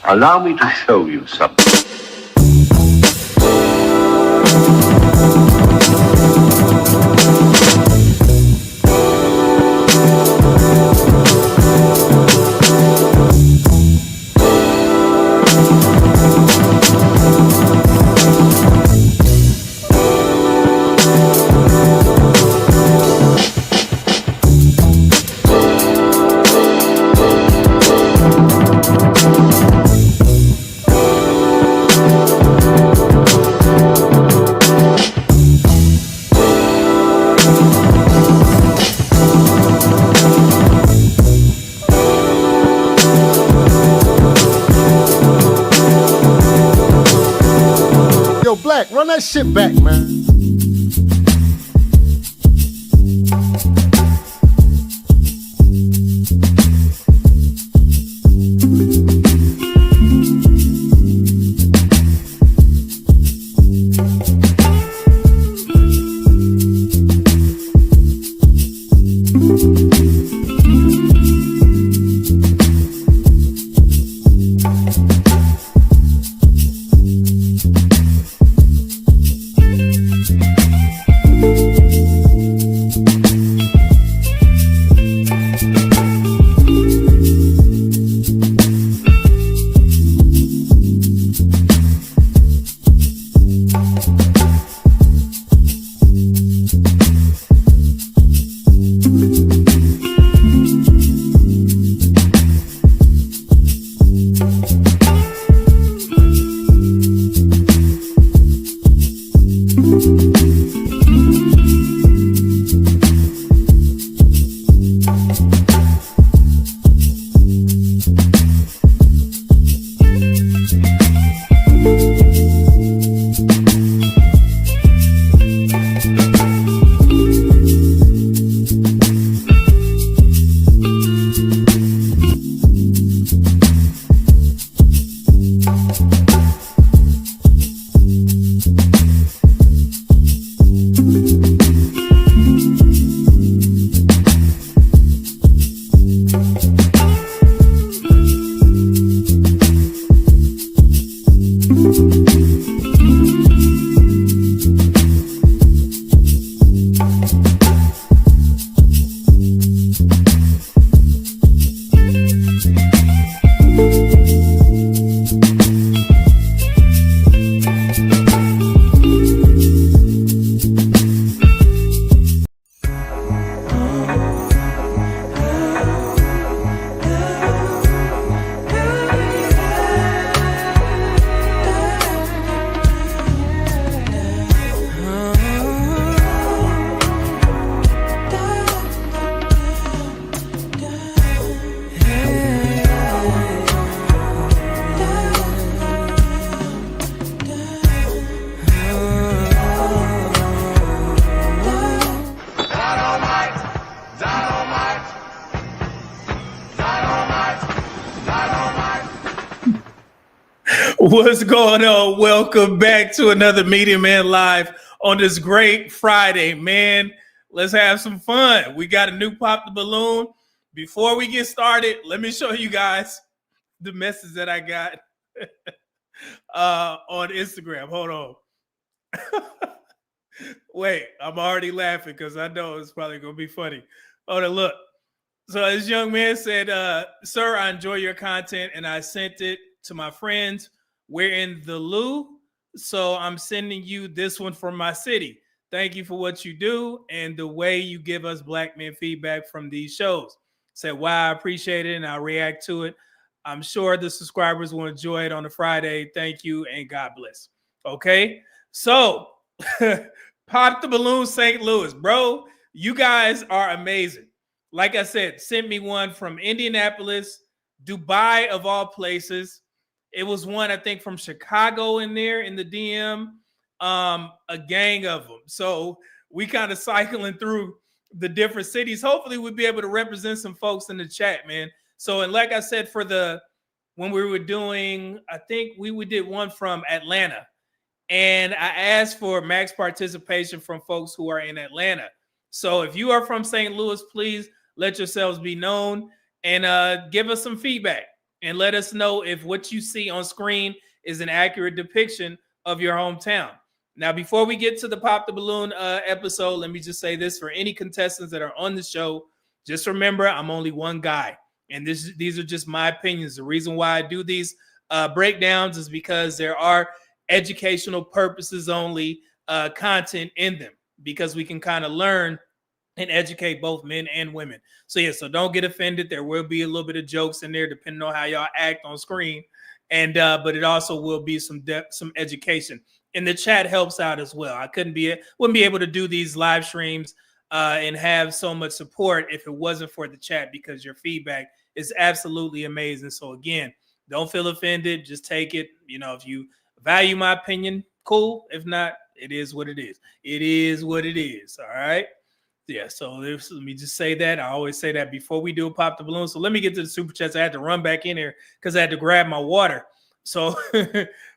Allow me to show you something. Black, run that shit back, man. What's going on? Welcome back to another Media Man Live on this great Friday, man. Let's have some fun. We got a new Pop the Balloon. Before we get started, let me show you guys the message that I got on Instagram. Hold on. Wait, I'm already laughing because I know it's probably going to be funny. Hold on, look. So this young man said, sir, I enjoy your content and I sent it to my friends. We're in the Lou, so I'm sending you this one from my city. Thank you for what you do and the way you give us black men feedback from these shows. Said, wow, I appreciate it, and I'll react to it. I'm sure the subscribers will enjoy it on a Friday. Thank you, and God bless. Okay, so Pop the Balloon St. Louis. Bro, you guys are amazing. Like I said, sent me one from Indianapolis, Dubai of all places. It was one, I think, from Chicago in there in the DM, a gang of them. So we kind of cycling through the different cities. Hopefully we'll be able to represent some folks in the chat, man. So, and like I said, when we were doing, I think we did one from Atlanta. And I asked for max participation from folks who are in Atlanta. So if you are from St. Louis, please let yourselves be known and give us some feedback. and let us know if what you see on screen is an accurate depiction of your hometown. Now, before we get to the Pop the Balloon episode, let me just say this for any contestants that are on the show. Just remember, I'm only one guy, and these are just my opinions. The reason why I do these breakdowns is because there are educational purposes only content in them, because we can kind of learn and educate both men and women. So yeah, so don't get offended. There will be a little bit of jokes in there depending on how y'all act on screen, and but it also will be some depth, some education. And the chat helps out as well. I wouldn't be able to do these live streams and have so much support if it wasn't for the chat, because your feedback is absolutely amazing. So again, don't feel offended. Just take it. You know, if you value my opinion, cool. If not, it is what it is. It is what it is. All right. Yeah. So let me just say that. I always say that before we do a Pop the Balloon. So let me get to the super chats. I had to run back in here because I had to grab my water. So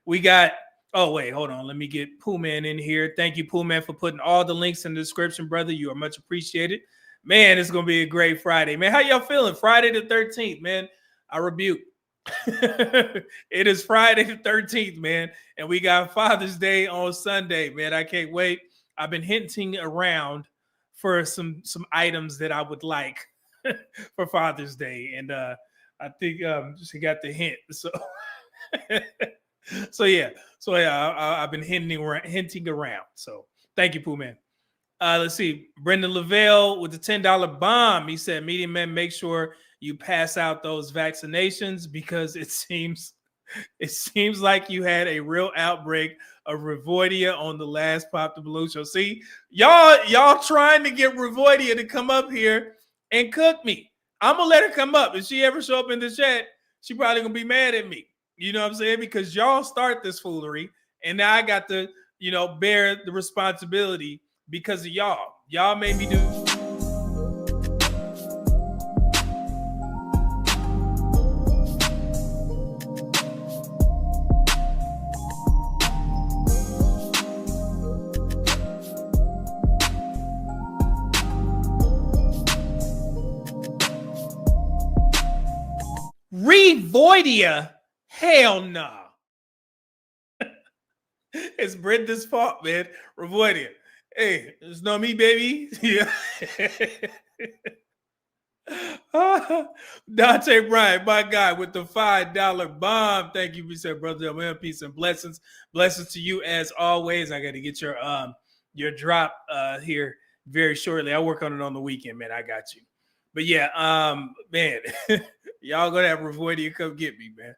we got. Oh, wait, hold on. Let me get Pooh Man in here. Thank you, Pooh Man, for putting all the links in the description, brother. You are much appreciated. Man, it's going to be a great Friday. Man, how y'all feeling? Friday the 13th, man. I rebuke. It is Friday the 13th, man. And we got Father's Day on Sunday, man. I can't wait. I've been hinting around for some items that I would like for Father's Day. And I think she got the hint. So... I've been hinting around. So thank you, Pooh Man. Let's see. Brendan Lavelle with the $10 bomb. He said, "Media Men, make sure you pass out those vaccinations, because it seems like you had a real outbreak of Revoidia on the last Pop the Balloon show." See, y'all trying to get Revoidia to come up here and cook me. I'm gonna let her come up. If she ever show up in the chat, she probably gonna be mad at me. You know what I'm saying? Because y'all start this foolery, and now I got to, bear the responsibility because of y'all. Y'all made me do. Revoidia? Hell no. Nah. It's Brenda's fault, man. Revoidia. Hey, it's not me, baby. Yeah. Dante Bryant, my guy, with the $5 bomb. Thank you, said brother. Man, peace and blessings. Blessings to you as always. I got to get your drop here very shortly. I work on it on the weekend, man. I got you. But yeah, man, y'all gonna have Revoidia come get me, man.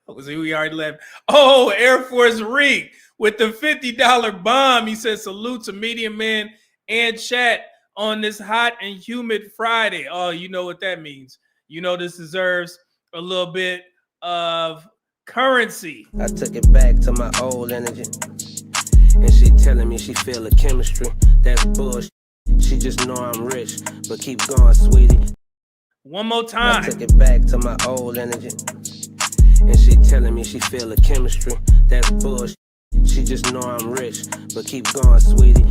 We already left. Oh, Air Force Reek with the $50 bomb. He says, "Salute to Media Man and chat on this hot and humid Friday." Oh, you know what that means. You know this deserves a little bit of currency. I took it back to my old energy, and she telling me she feel the chemistry. That's bullshit. She just know I'm rich, but keep going, sweetie. One more time. I took it back to my old energy, and she telling me she feel the chemistry. That's bullshit. She just know I'm rich, but keep going, sweetie.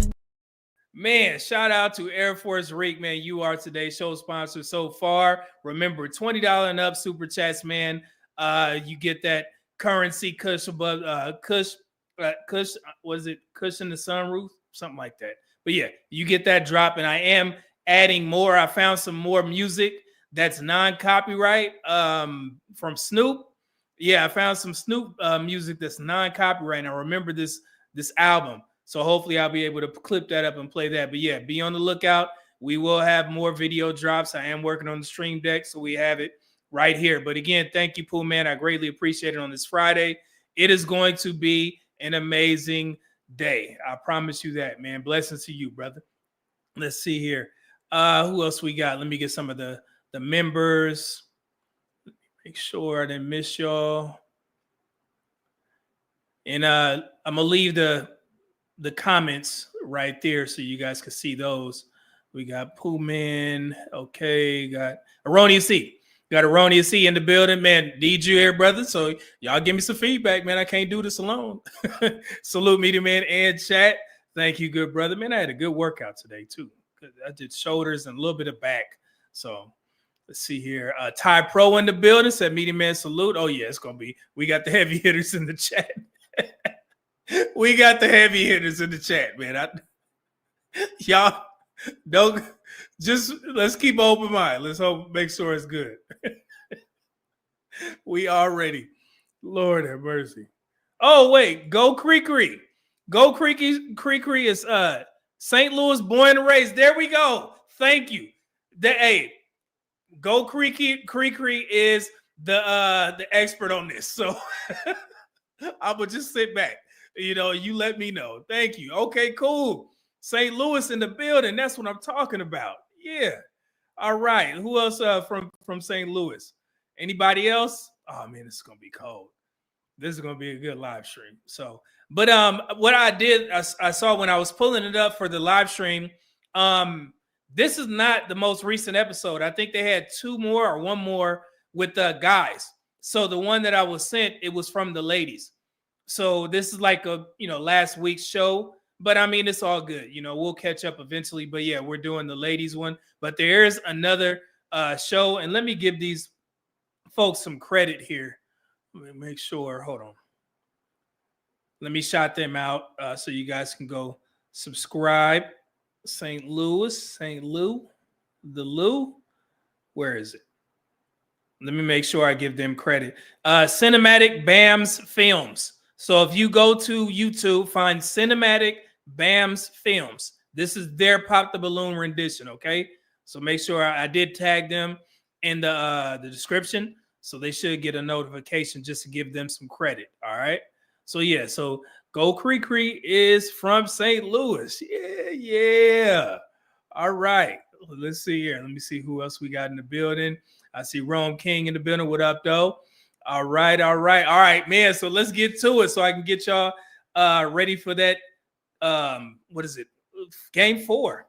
Man, shout out to Air Force Reek, man. You are today's show sponsor so far. Remember, $20 and up super chats, man. You get that currency Kush above Kush. Was it Kush in the sunroof? Something like that. But yeah, you get that drop, and I am adding more. I found some more music that's non-copyright from Snoop. Yeah, I found some Snoop music that's non-copyright. Now remember this album. So hopefully I'll be able to clip that up and play that. But yeah, be on the lookout. We will have more video drops. I am working on the stream deck, so we have it right here. But again, thank you, Pooh Man. I greatly appreciate it on this Friday. It is going to be an amazing day. I promise you that, man. Blessings to you, brother. Let's see here. Who else we got? Let me get some of the members. Make sure I didn't miss y'all. And I'm gonna leave the comments right there so you guys can see those. We got Pooh Man. Okay, got Erroneous C. Got Erroneous C in the building, man. Need you here, brother. So y'all give me some feedback, man. I can't do this alone. Salute, Media Man and chat. Thank you, good brother. Man, I had a good workout today too. I did shoulders and a little bit of back. So Let's see here. Ty Pro in the building said, "Media Man salute." Oh yeah, it's gonna be. We got the heavy hitters in the chat. We got the heavy hitters in the chat, man. Y'all don't just let's keep an open mind. Let's make sure it's good. We are ready. Lord have mercy. Oh wait, go Creekery. Go Creekery is St. Louis born and raised. There we go. Thank you. Go Creekery is the expert on this. So I would just sit back. You let me know. Thank you. Okay, cool. St. Louis in the building. That's what I'm talking about. Yeah. All right. Who else from St. Louis? Anybody else? Oh man, this is gonna be cold. This is gonna be a good live stream. So, but what I did, I saw when I was pulling it up for the live stream. This is not the most recent episode. I think they had two more or one more with the guys. So the one that I was sent, it was from the ladies. So this is like a last week's show. But I mean, it's all good. We'll catch up eventually. But yeah, we're doing the ladies one. But there is another show, and let me give these folks some credit here. Let me make sure. Hold on. Let me shout them out so you guys can go subscribe. St. Louis, the Lou. Where is it? Let me make sure I give them credit. Cinematic Bams Films. So if you go to YouTube, find Cinematic Bams Films. This is their Pop the Balloon rendition, okay? So make sure I did tag them in the description. So they should get a notification just to give them some credit, all right? So yeah, so Go Creekery is from St. Louis. Yeah. All right. Let's see here. Let me see who else we got in the building. I see Rome King in the building. What up, though? All right, man. So let's get to it so I can get y'all ready for that. What is it? Game 4.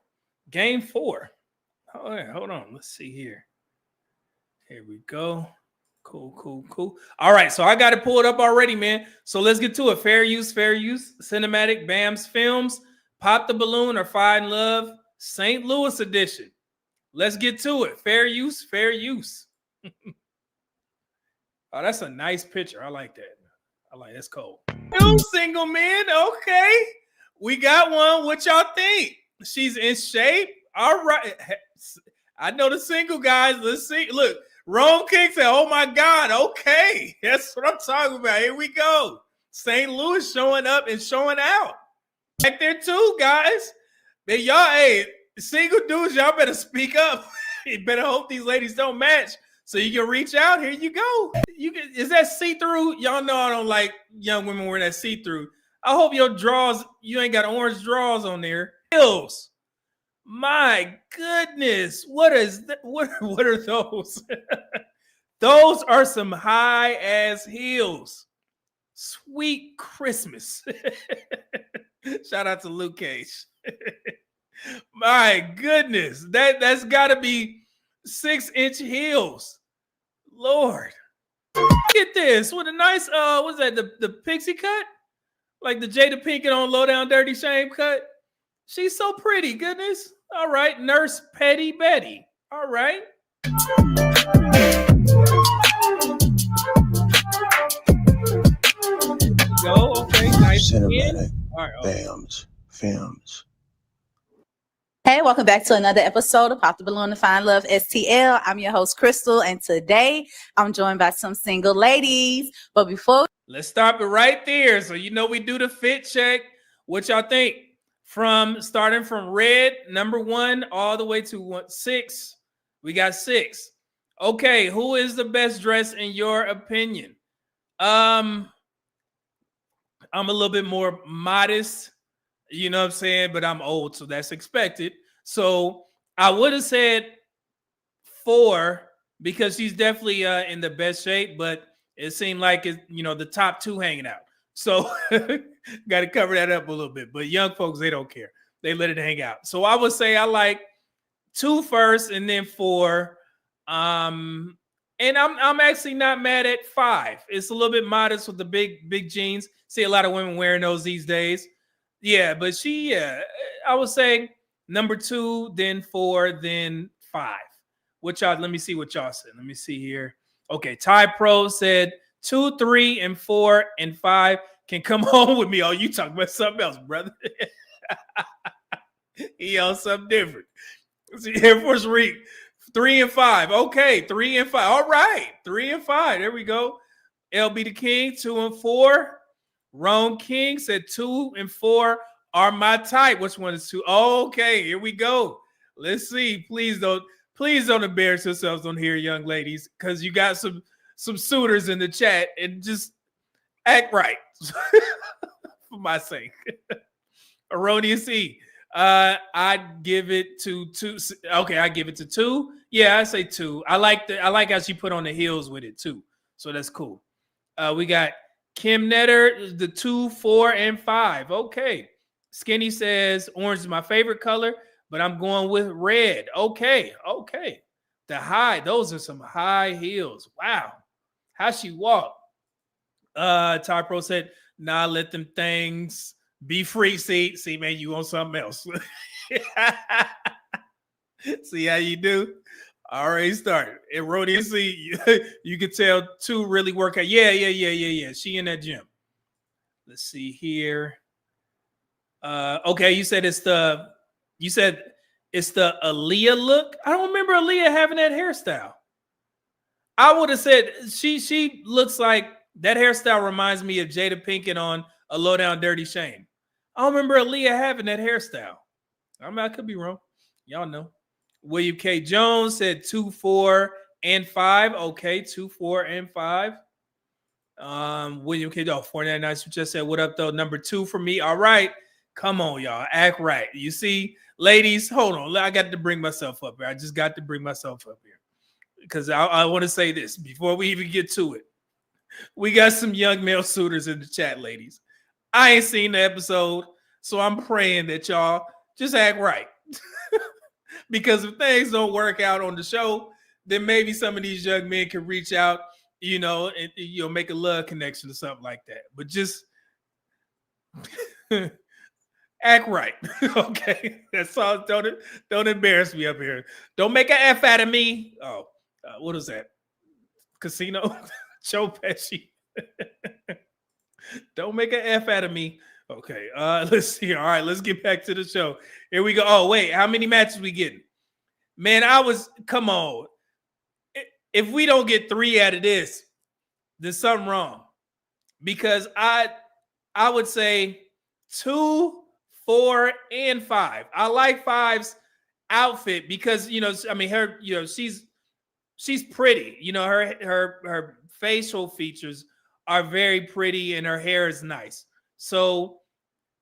All right, hold on. Let's see here. Here we go. Cool. All right, so I got it pulled up already, man. So let's get to it. Fair use. Cinematic Bams Films, Pop the Balloon or Find Love, St. Louis edition. Let's get to it. Fair use. Oh, that's a nice picture. I like that. That's cold. New single man. Okay. We got one. What y'all think? She's in shape. All right. I know the single guys. Let's see. Look, Rome King said, "Oh my God." Okay. That's what I'm talking about. Here we go. St. Louis showing up and showing out. Back there too, guys. Man, y'all, single dudes, y'all better speak up. You better hope these ladies don't match so you can reach out. Here you go. Is that see-through? Y'all know I don't like young women wearing that see-through. I hope your drawers, you ain't got orange drawers on there. Heels. My goodness. What is that? What are those? Those are some high-ass heels. Sweet Christmas. Shout out to Luke Cage. My goodness. That's got to be 6-inch heels. Lord. Look at this. What a nice, what's that, the pixie cut? Like the Jada Pinkett on Low Down Dirty Shame cut? She's so pretty, goodness. All right, Nurse Petty Betty. All right. Go, okay, nice. Cinematic All right, Bams Films. Hey, welcome back to another episode of Pop the Balloon to Find Love STL. I'm your host, Crystal, and today I'm joined by some single ladies. But before let's stop it right there. So we do the fit check. What y'all think? Starting from red, number 1, all the way to 6. We got 6. Okay, who is the best dressed in your opinion? I'm a little bit more modest, you know what I'm saying? But I'm old, so that's expected. So I would have said 4 because she's definitely in the best shape, but it seemed like it's, the top 2 hanging out. So got to cover that up a little bit. But young folks, they don't care. They let it hang out. So I would say I like 2 first and then 4. And I'm actually not mad at 5. It's a little bit modest with the big jeans. See a lot of women wearing those these days. Yeah, but I would say number 2, then 4, then 5. What y'all? Let me see what y'all said. Let me see here. Okay, Ty Pro said 2, 3, and 4, and 5 can come home with me. Oh, you talking about something else, brother? He on something different. See, Air Force Reek, 3 and 5. Okay, 3 and 5. All right, 3 and 5. There we go. LB the King, 2 and 4. Rome King said 2 and 4 are my type. Which one is 2? Okay, here we go. Let's see. Please don't embarrass yourselves on here, young ladies, because you got some suitors in the chat, and just act right for my sake. Erroneous E. I'd give it to 2. Okay, I give it to 2. Yeah, I say 2. I like how she put on the heels with it too. So that's cool. We got Kim Netter, the 2, 4, and 5. Okay. Skinny says orange is my favorite color, but I'm going with red. Okay. Those are some high heels. Wow. How she walk. Ty Pro said, nah, let them things be free. See, man, you on something else. See how you do? Already started. Erroneous C, you can tell 2 really work out. Yeah. She in that gym. Let's see here. Okay, you said it's the Aaliyah look. I don't remember Aaliyah having that hairstyle. I would have said she looks like that hairstyle reminds me of Jada Pinkett on A Low Down Dirty Shame. I don't remember Aaliyah having that hairstyle. I could be wrong. Y'all know. William K. Jones said 2, 4, and 5. Okay, 2, 4, and 5. William K. 499 just said, what up, though? Number 2 for me. All right. Come on, y'all. Act right. You see, ladies, hold on. I got to bring myself up here. I just got to bring myself up here. Because I want to say this before we even get to it. We got some young male suitors in the chat, ladies. I ain't seen the episode, so I'm praying that y'all just act right. Because if things don't work out on the show, then maybe some of these young men can reach out, and make a love connection or something like that. But just act right. Okay. That's all. Don't embarrass me up here. Don't make an F out of me. Oh, what is that? Casino? Joe Pesci. Don't make an F out of me. Okay. Let's see. All right, let's get back to the show. Here we go. Oh, wait. How many matches we getting? Man, come on. If we don't get 3 out of this, there's something wrong. Because I would say 2, 4, and 5. I like 5's outfit because her, she's pretty. Her facial features are very pretty and her hair is nice. So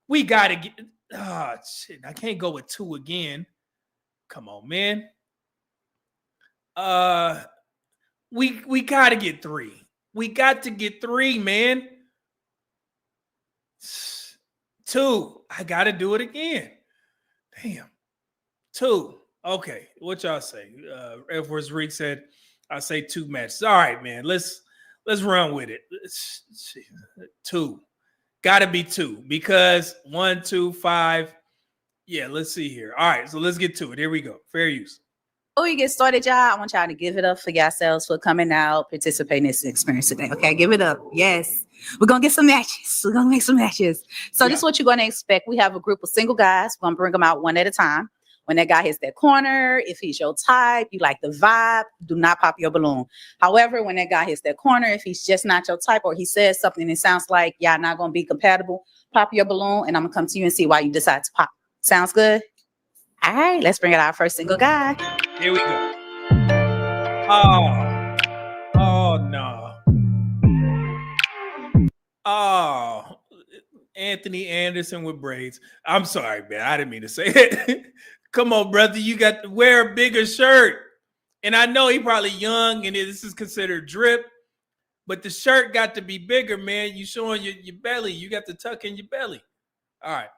we gotta get. Oh shit! I can't go with 2 again. Come on, man. We gotta get 3. We got to get 3, man. 2. I gotta do it again. Damn. 2. Okay. What y'all say? Air Force Reek said, I say 2 matches. All right, man. Let's run with it. 2. Gotta be 2 because 1, 2, 5. Yeah, let's see here. All right, so let's get to it. Here we go. Fair use. Before we get started, y'all, I want y'all to give it up for yourselves for coming out, participating in this experience today. Okay, give it up. Yes. We're going to get some matches. We're going to make some matches. So this is what you're going to expect. We have a group of single guys. We're going to bring them out one at a time. When that guy hits that corner, if he's your type, you like the vibe, do not pop your balloon. However, when that guy hits that corner, if he's just not your type or he says something that sounds like y'all not going to be compatible, pop your balloon and I'm going to come to you and see why you decide to pop. Sounds good? All right, let's bring out our first single guy. Here we go. Oh no. Oh, Anthony Anderson with braids. I'm sorry, man. I didn't mean to say it. Come on, brother. You got to wear a bigger shirt. And I know he probably young and this is considered drip, but the shirt got to be bigger, man. You showing your belly. You got to tuck in your belly. All right.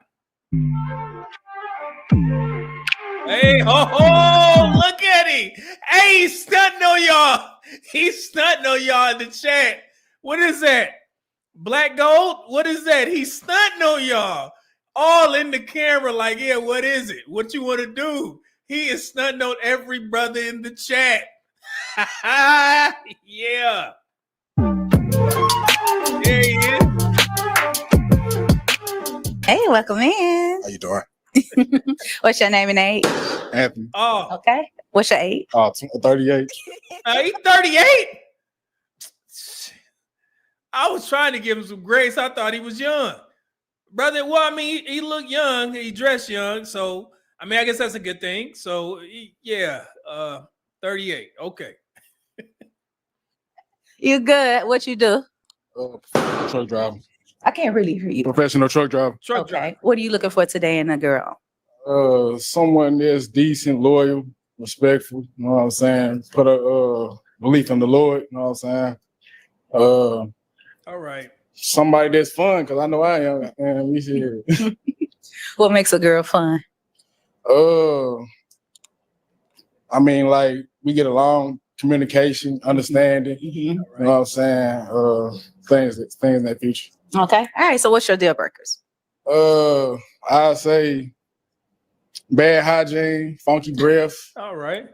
Hey, look at him. Hey, he's stunting on y'all. He's stunting on y'all in the chat. What is that? Black gold? What is that? He's stunting on y'all. All in the camera like, yeah, what is it? What you want to do? He is stunting on every brother in the chat. Yeah. There he is. Hey, welcome in. How you doing? What's your name and age? Anthony. Oh, Okay. What's your age? 38. he's 38. I was trying to give him some grace. I thought he was young. Brother, well, I mean, he looked young. He dressed young. So, I mean, I guess that's a good thing. So, yeah, 38. Okay. You good? What you do? Professional truck driver. I can't really hear you. Professional truck driver. Truck driver. Okay. What are you looking for today in a girl? Someone that's decent, loyal, respectful. You know what I'm saying? Put a belief in the Lord. You know what I'm saying? All right. Somebody that's fun, because I know I am. And we should. What makes a girl fun? I mean, like, we get along, communication, understanding. You know what I'm saying? Things in that future. Okay. All right. So what's your deal breakers? I say bad hygiene, funky breath. All right.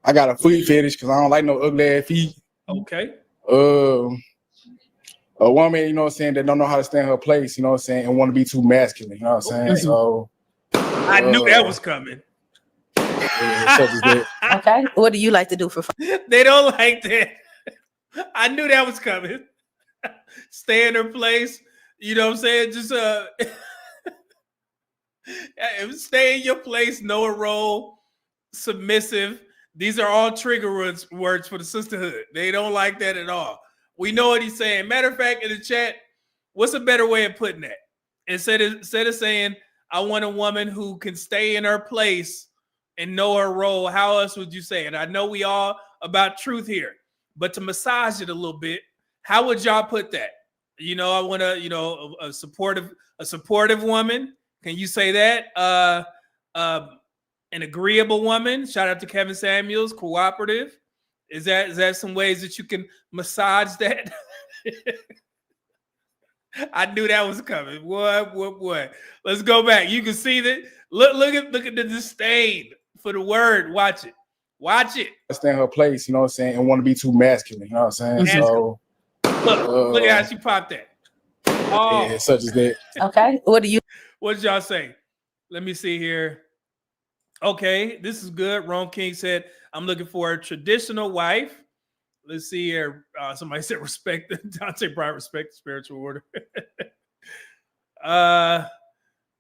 I got a foot fetish because I don't like no ugly ass feet. Okay. A woman, you know what I'm saying, that don't know how to stand her place, you know what I'm saying, and want to be too masculine, you know what I'm saying? Okay. So I knew that was coming. yeah, such as that. Okay. What do you like to do for fun? They don't like that. I knew that was coming. Stay in her place. You know what I'm saying? Just stay in your place, know a role, submissive. These are all trigger words for the sisterhood. They don't like that at all. We know what he's saying. Matter of fact, in the chat, what's a better way of putting that? Instead of saying, I want a woman who can stay in her place and know her role, how else would you say it? I know we all about truth here, but to massage it a little bit, how would y'all put that? You know, I want to, you know, a supportive woman. Can you say that? An agreeable woman. Shout out to Kevin Samuels. Cooperative. Is that some ways that you can massage that? I knew that was coming. What? Let's go back. You can see that. Look at the disdain for the word. Watch it. Stand her place, you know what I'm saying, and want to be too masculine, you know what I'm saying? So look at how she popped that. Oh, yeah, such as that. Okay. What did y'all say? Let me see here. Okay, this is good. Rome King said, I'm looking for a traditional wife. Let's see here. Somebody said respect. Dante Bryant, respect the spiritual order.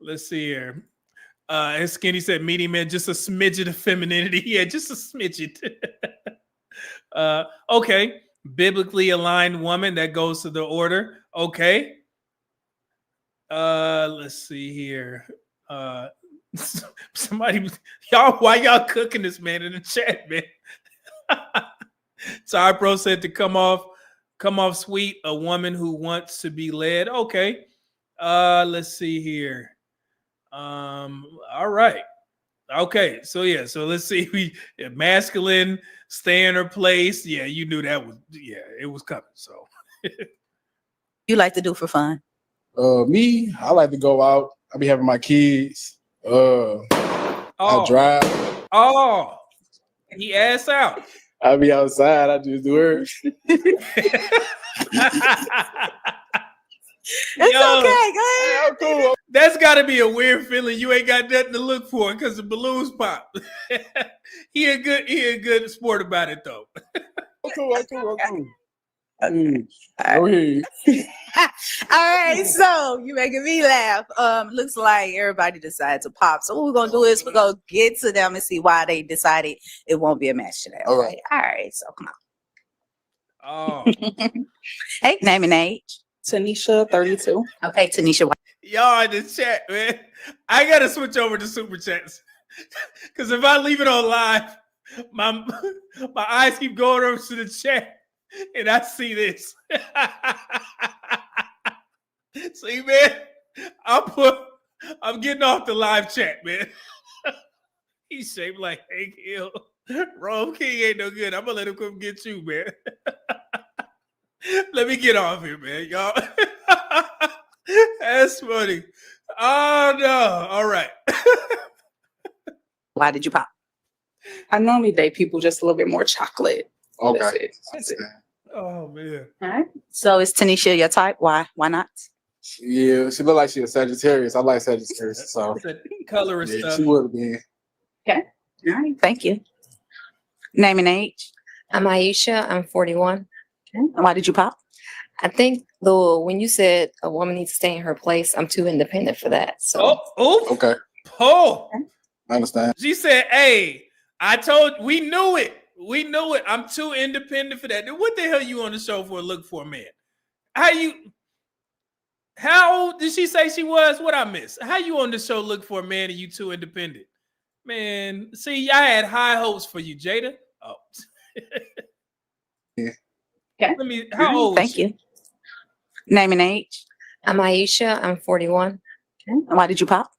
Let's see here. And Skinny said, meaty man, just a smidget of femininity. Yeah, just a smidget. Okay. Biblically aligned woman. That goes to the order. Okay. Let's see here. Somebody, why y'all cooking this man in the chat, man? Ty Pro said to come off sweet, a woman who wants to be led. Okay. Let's see here. All right. Okay. So let's see. Masculine, stay in her place. Yeah, you knew that was, it was coming. So you like to do for fun? Me, I like to go out. I be having my kids. I drive. Oh, he ass out. I be outside. I just do it. It's okay. Go ahead. Cool. That's got to be a weird feeling. You ain't got nothing to look for because the balloons pop. He a good sport about it though. Cool. Go ahead. All right, so you making me laugh. Looks like everybody decided to pop. So what we're gonna do is we're gonna get to them and see why they decided it won't be a match today. All right. All right. So come Oh, on. Hey, name and age. Tanisha, 32. Okay, Tanisha. y'all in the chat, man. I gotta switch over to super chats because if I leave it on live, my eyes keep going over to the chat, and I see this. See, man, I'm getting off the live chat, man. He's shaped like Hank Hill. Rome King ain't no good. I'm gonna let him come get you, man. Let me get off here, man, y'all. That's funny. Oh no! All right. Why did you pop? I normally date people just a little bit more chocolate. Okay. That's it. That's it. Oh man. All right. So is Tanisha your type? Why? Why not? Yeah, she look like she a Sagittarius. I like Sagittarius, so That color and yeah, stuff. she would have been. All right. Thank you. Name and age. I'm Aisha. I'm 41. And why did you pop? I think when you said a woman needs to stay in her place, I'm too independent for that. So Oh, Okay, oh. I understand. She said, "Hey, we knew it. We knew it. I'm too independent for that. Then what the hell you on the show for? Look for a man? How old did she say she was? What I missed? How you on the show look for a man and you too independent? Man, see, I had high hopes for you, Jada. Oh, Yeah. Okay. How old? Thank you. Name and age. I'm Aisha. I'm 41. And why did you pop?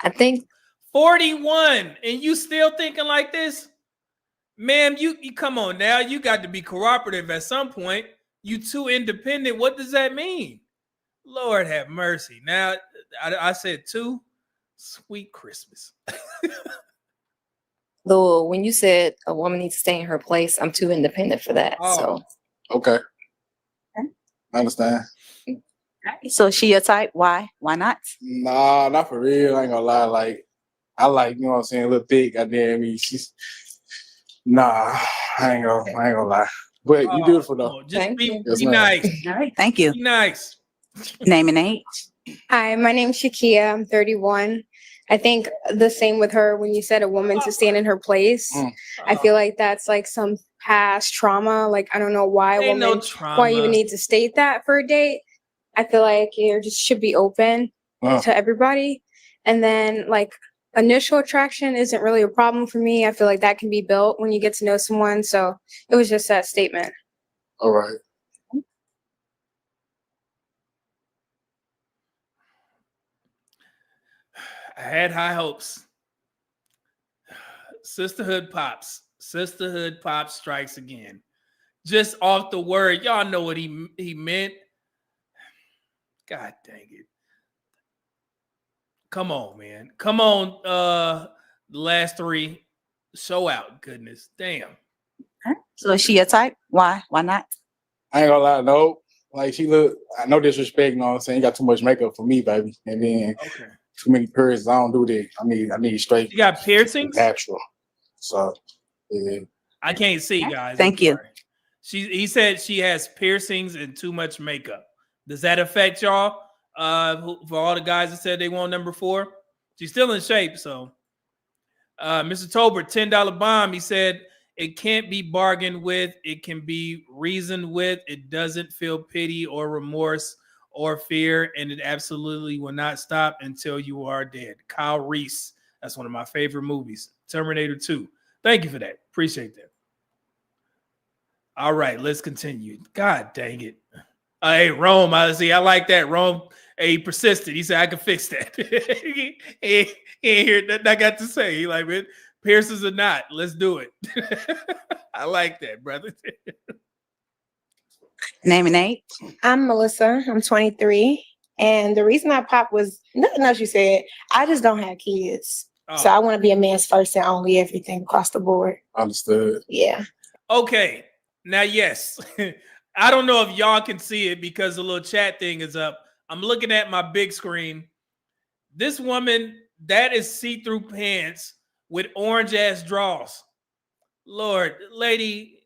I think 41, and you still thinking like this, ma'am? You come on now. You got to be cooperative at some point. You too independent. What does that mean? Lord have mercy. Now I said two. Sweet Christmas. when you said a woman needs to stay in her place, I'm too independent for that. Oh. So Okay, I understand. So is she your type? Why? Why not? Nah, not for real. I ain't gonna lie. Like, I like, you know what I'm saying, a little thick. Goddamn me, she's nah. I ain't gonna lie. But you beautiful though. Just Thank be, you. Yes, be ma'am. nice. All right. Thank you. Be nice. Name and age. Hi, my name's Shakia. I'm 31. I think the same with her when you said a woman to stand in her place. I feel like that's like some past trauma. Like, I don't know why a Ain't no woman, trauma. why you even need to state that for a date. I feel like you just should be open to everybody. And then like initial attraction isn't really a problem for me. I feel like that can be built when you get to know someone. So it was just that statement. All right. I had high hopes. Sisterhood pops. Sisterhood pops strikes again. Just off the word, y'all know what he meant. God dang it. Come on, man. Come on. The last three. Show out. Goodness. Damn. So is she your type? Why? Why not? I ain't gonna lie, no. Like, she look, no disrespect, you know what I'm saying? You got too much makeup for me, baby. And then Okay. too many periods. I don't do that. I need straight You got piercings? natural. So yeah. I can't see, guys. Thank I'm you. sorry. He said she has piercings and too much makeup. Does that affect y'all? For all the guys that said they want number 4, she's still in shape. So, Mr. Tolbert, $10 bomb. He said it can't be bargained with. It can be reasoned with. It doesn't feel pity or remorse or fear, and it absolutely will not stop until you are dead. Kyle Reese. That's one of my favorite movies. Terminator 2. Thank you for that. Appreciate that. All right, let's continue. God dang it. Hey, Rome, I like that. Rome, he persisted. He said, I can fix that. he ain't hear nothing I got to say. He like, man, piercings or not, let's do it. I like that, brother. Name and age. I'm Melissa. I'm 23. And the reason I popped was nothing else you said. I just don't have kids. Oh. So I want to be a man's first and only everything across the board. Understood. Yeah. Okay. Now, yes. I don't know if y'all can see it because the little chat thing is up. I'm looking at my big screen. This woman, that is see-through pants with orange-ass draws. Lord, lady,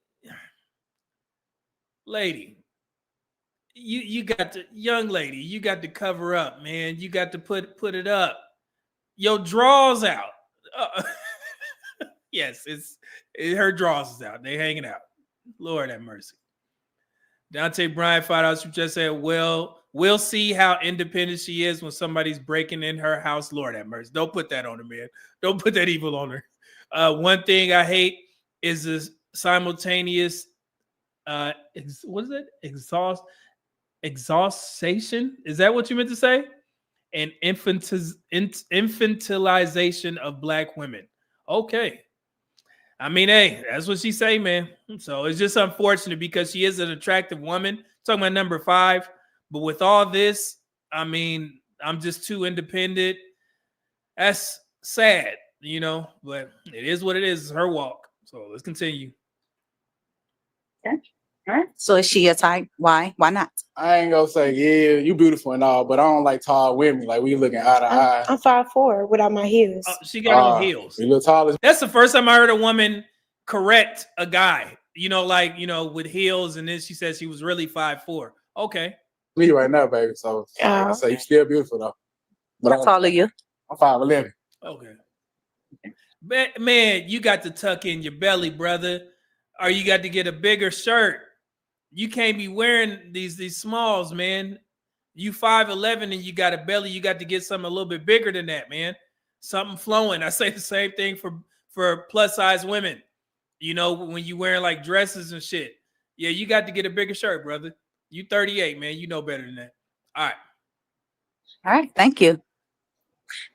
you got to, young lady, you got to cover up, man. You got to put it up. Your drawers out. Yes, her drawers is out. They hanging out. Lord have mercy. Dante Bryant $5 from just said, well, we'll see how independent she is when somebody's breaking in her house. Lord have mercy. Don't put that on her, man. Don't put that evil on her. One thing I hate is this simultaneous what is it? Exhaustion? Is that what you meant to say? And infantilization of Black women. Okay. I mean, hey, that's what she say, man. So it's just unfortunate because she is an attractive woman. Talking about number 5. But with all this, I mean, I'm just too independent. That's sad. you know, but it is what it is. It's her walk. So let's continue. Okay. All right. So is she a type? Why? Why not? I ain't gonna say, yeah, you beautiful and all, but I don't like tall women. Like, we looking eye to eye. I'm 5'4" without my heels. She got on heels. You look tall as That's the first time I heard a woman correct a guy, you know, like, you know, with heels. And then she said she was really 5'4". Okay. me right now, baby. So I say you still beautiful though. But How tall are you? I'm 5'11". Okay. Man, you got to tuck in your belly, brother, or you got to get a bigger shirt. You can't be wearing these smalls, man. You 5'11" and you got a belly. You got to get something a little bit bigger than that, man. Something flowing. I say the same thing for plus size women. You know, when you wearing like dresses and shit. Yeah, you got to get a bigger shirt, brother. You 38, man. You know better than that. All right. All right. Thank you.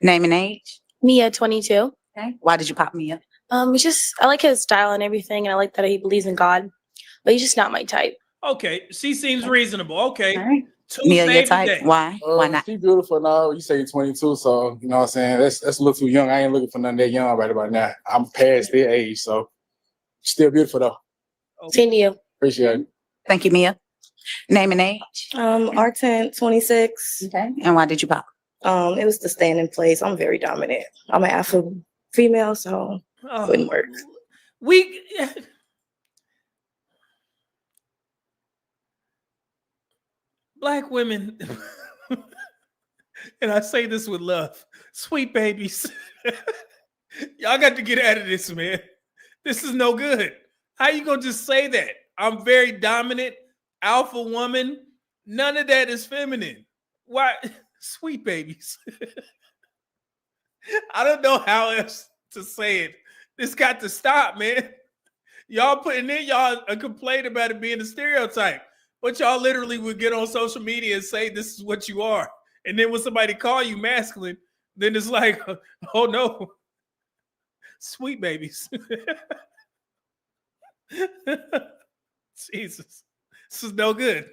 Name and age. Mia, 22. Okay. Why did you pop Mia? It's just I like his style and everything, and I like that he believes in God, but he's just not my type. Okay. She seems reasonable. Okay. All right. Two Mia, your saved type. today. Why? Why not? She beautiful now. You say you're 22, so you know what I'm saying. That's a little too young. I ain't looking for nothing that young right about now. I'm past their age, so still beautiful though. Same to you. Appreciate it. Thank you, Mia. Name and age. R10, 26. Okay. And why did you pop? It was the stand in place. I'm very dominant. I'm an alpha female, so it wouldn't work. Black women, and I say this with love, sweet babies. Y'all got to get out of this, man. This is no good. How you gonna just say that? I'm very dominant, alpha woman. None of that is feminine. Why? Sweet babies. I don't know how else to say it. This got to stop, man. Y'all putting in y'all a complaint about it being a stereotype, but y'all literally would get on social media and say this is what you are. And then when somebody call you masculine, then it's like, oh no, sweet babies. Jesus, this is no good.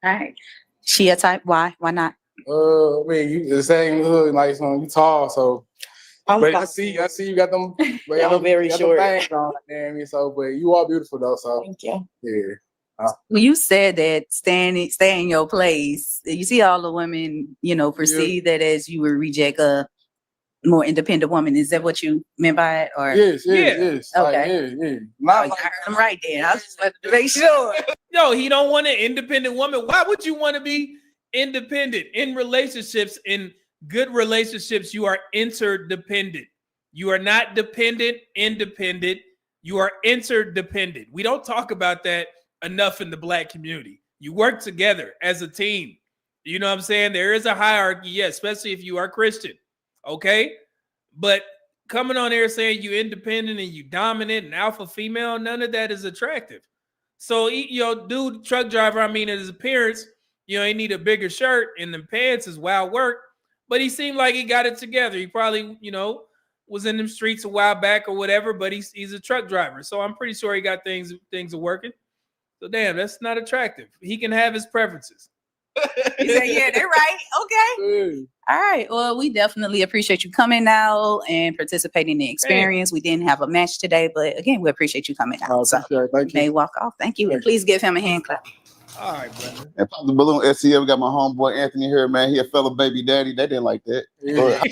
All right. She a type. Why? Why not? I mean, you the same hood, like you tall, so. But I see you got them. I'm very short. On, so, but you are beautiful though. So thank you. Yeah. When you said that stay in your place, you see all the women, you know, perceive that as you would reject a more independent woman. Is that what you meant by it? Or yes. Okay. Like, I heard him right then. I just wanted to make sure. No, he don't want an independent woman. Why would you want to be independent in relationships? In good relationships, you are interdependent. You are not dependent, independent. You are interdependent. We don't talk about that enough in the Black community. You work together as a team. You know what I'm saying? There is a hierarchy, yes, especially if you are Christian. Okay? But coming on here saying you independent and you dominant and alpha female, none of that is attractive. So, you know, dude, truck driver, I mean, his appearance, you know, he need a bigger shirt and the pants is wild work. But he seemed like he got it together. He probably, you know, was in them streets a while back or whatever, but he's a truck driver. So I'm pretty sure he got things are working. So damn, that's not attractive. He can have his preferences. He said, yeah, they're right. Okay. All right. Well, we definitely appreciate you coming out and participating in the experience. We didn't have a match today, but again, we appreciate you coming out. So thank you. may walk off. Thank you. And please give him a hand clap. All right, brother. And Pop the Balloon SCL, we got my homeboy Anthony here, man. He a fellow baby daddy. They didn't like that. Yeah.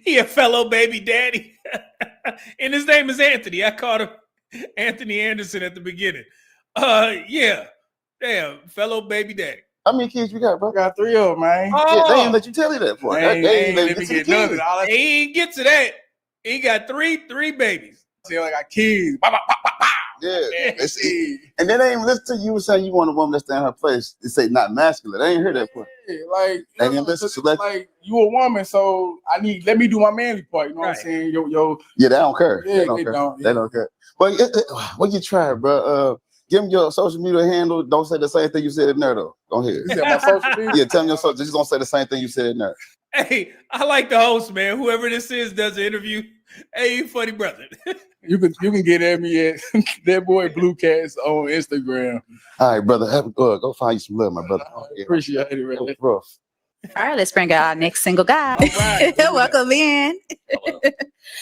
He a fellow baby daddy. And his name is Anthony. I called him Anthony Anderson at the beginning. Yeah. Damn, fellow baby daddy. How many kids you got, bro? I got 3 of them, man. Yeah, they didn't let you tell you that for. They ain't let me get none of it. He ain't get to that. He got three babies. See, I got kids. Bah, bah, bah, bah, bah. Yeah. And then they ain't even listen to you saying you want a woman to stay in her place. They say not masculine. They ain't heard that part. Yeah, like, They didn't listen to that. like you a woman, so let me do my manly part. You know what I'm saying? Yo. Yeah, they don't care. Yeah, They don't care. They don't care. But what you try, bro? Give them your social media handle. Don't say the same thing you said in there, though. Go ahead. You said my social media? Yeah, tell them your social. Just don't say the same thing you said in there. Hey, I like the host, man. Whoever this is does the interview. Hey, you funny brother. You can get at me at that boy Blue Cats on Instagram. All right, brother. Go find you some love, my brother. Appreciate it, man. Rough. All right, let's bring out our next single guy. All right. Welcome in.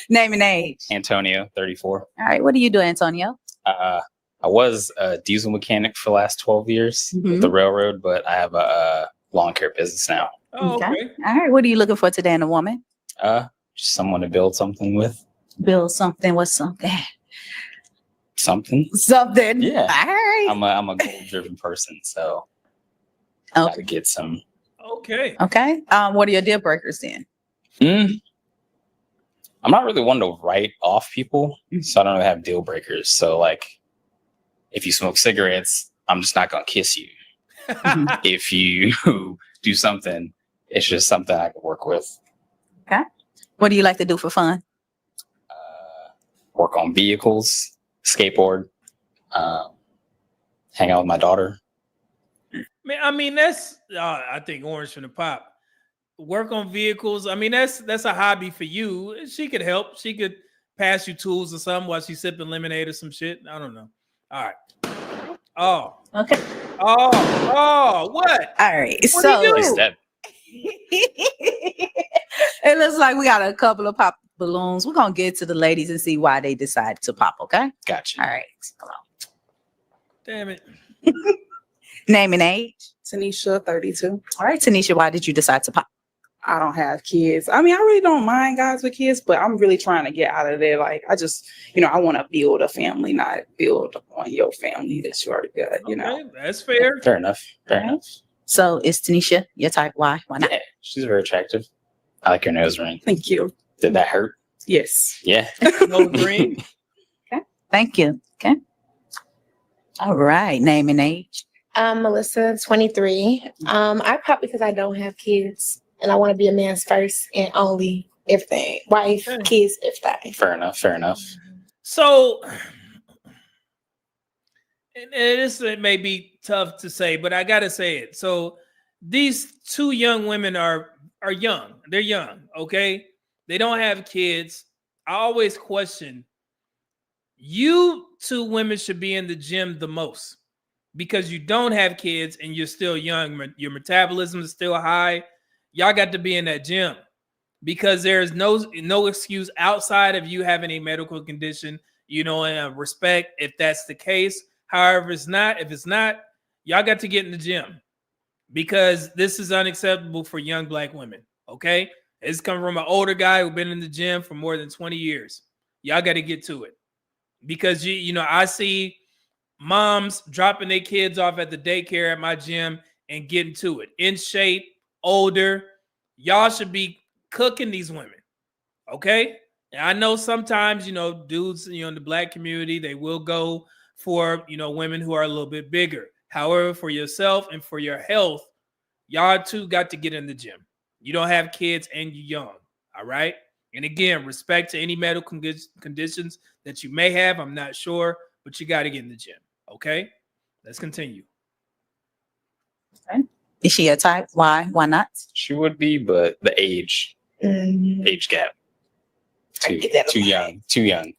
Name and age. Antonio, 34. All right, what do you do, Antonio? I was a diesel mechanic for the last 12 years with the railroad, but I have a lawn care business now. Oh, okay. All right, what are you looking for today in a woman? Just someone to build something with. Build something. What's something? Something. Something. Yeah. All right. I'm a goal-driven person, so gotta get some. Okay. Okay. What are your deal breakers then? I'm not really one to write off people, so I don't really have deal breakers. So like, if you smoke cigarettes, I'm just not gonna kiss you. If you do something, it's just something I can work with. Okay. What do you like to do for fun? Work on vehicles, skateboard, hang out with my daughter. Man, I mean, that's I think Orange from the Pop. Work on vehicles. I mean, that's a hobby for you. She could help. She could pass you tools or something while she's sipping lemonade or some shit. I don't know. All right. Oh. Okay. Oh, what? All right. What So do you Is do? that it looks like we got a couple of pop balloons. We're gonna get to the ladies and see why they decide to pop, okay? gotcha? All right. Come on. Damn it. Name and age. Tanisha, 32. All right, Tanisha, why did you decide to pop? I don't have kids. I mean, I really don't mind guys with kids, but I'm really trying to get out of there. Like, I just, I want to build a family, not build on your family that you already got, Okay, that's fair. Fair enough. Fair enough. So is Tanisha your type? Why? Why not? Yeah, she's very attractive. I like her nose ring. Thank you. Did that hurt? Yes. Yeah. No green. Okay. Thank you. Okay. All right. Name and age. I'm Melissa, 23. I pop because I don't have kids and I want to be a man's first and only everything. Wife, kids, everything. Fair enough. Fair enough. So, and this may be tough to say, but I gotta say it. So, these two young women are young. They're young, okay? They don't have kids. I always question. You two women should be in the gym the most because you don't have kids and you're still young. Your metabolism is still high. Y'all got to be in that gym because there's no excuse outside of you having a medical condition, and respect if that's the case. However, if it's not, y'all got to get in the gym because this is unacceptable for young Black women. Okay. It's coming from an older guy who's been in the gym for more than 20 years. Y'all got to get to it because I see moms dropping their kids off at the daycare at my gym and getting to it. In shape, older. Y'all should be cooking these women. Okay? And I know sometimes, dudes, in the Black community, they will go for, women who are a little bit bigger. However, for yourself and for your health, y'all too got to get in the gym. You don't have kids and you're young. All right? And again, respect to any medical conditions that you may have. I'm not sure, but you got to get in the gym. Okay, let's continue. Okay. Is she a type? Why? Why not? She would be, but the age gap. Too young. Too young.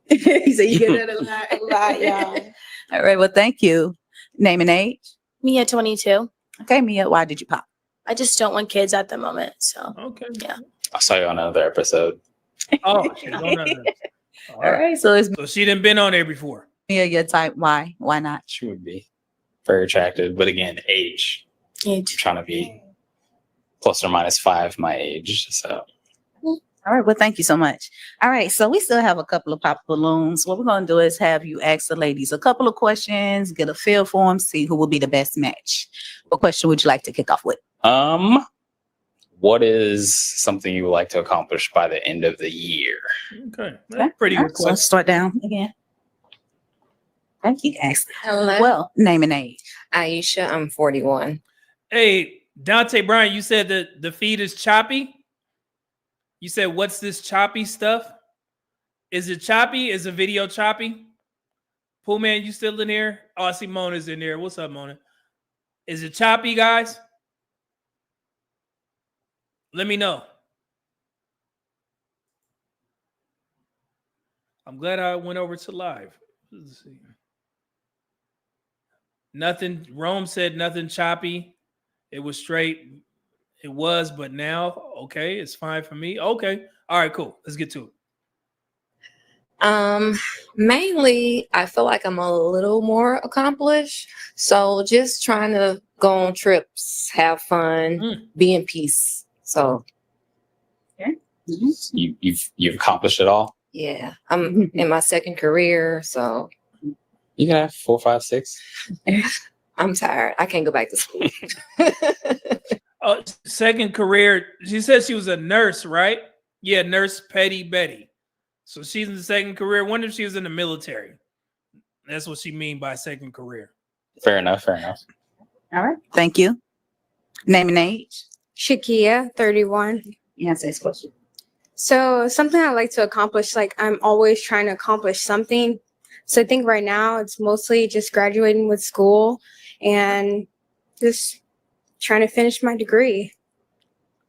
So you get that a lot, y'all. All right. Well, thank you. Name and age. Mia, 22. Okay, Mia. Why did you pop? I just don't want kids at the moment. So okay, yeah. I saw you on another episode. Oh, she's on another. All right. So she didn't been on there before. Mia, your type. Why? Why not? She would be very attractive, but again, age. I'm trying to be plus or minus 5 my age. So. All right. Well, thank you so much. All right. So we still have a couple of pop balloons. What we're going to do is have you ask the ladies a couple of questions, get a feel for them, see who will be the best match. What question would you like to kick off with? What is something you would like to accomplish by the end of the year? Okay. That's pretty good So let's start down again. Thank you, guys. Hello. Well, name and age. Aisha, I'm 41. Hey, Dante Bryan, you said that the feed is choppy. You said, what's this choppy stuff? Is it choppy? Is the video choppy? Pool man, you still in here? Oh, I see Mona's in there. What's up, Mona? Is it choppy, guys? Let me know. I'm glad I went over to live. Let's see. Nothing. Rome said nothing choppy. It was straight. It was, but now, okay, it's fine for me. Okay. All right, cool. Let's get to it. Mainly, I feel like I'm a little more accomplished. So just trying to go on trips, have fun, be in peace. So You've accomplished it all. yeah, I'm in my second career, so You can have 4, 5, 6. I'm tired. I can't go back to school. Second career. She said she was a nurse, right? Yeah, Nurse Petty Betty. So she's in the second career. Wonder if she was in the military. That's what she mean by second career. Fair enough. Fair enough. All right. Thank you. Name and age. Shakia, 31. Yes, this question. So something I like to accomplish, like I'm always trying to accomplish something. So I think right now it's mostly just graduating with school and just trying to finish my degree.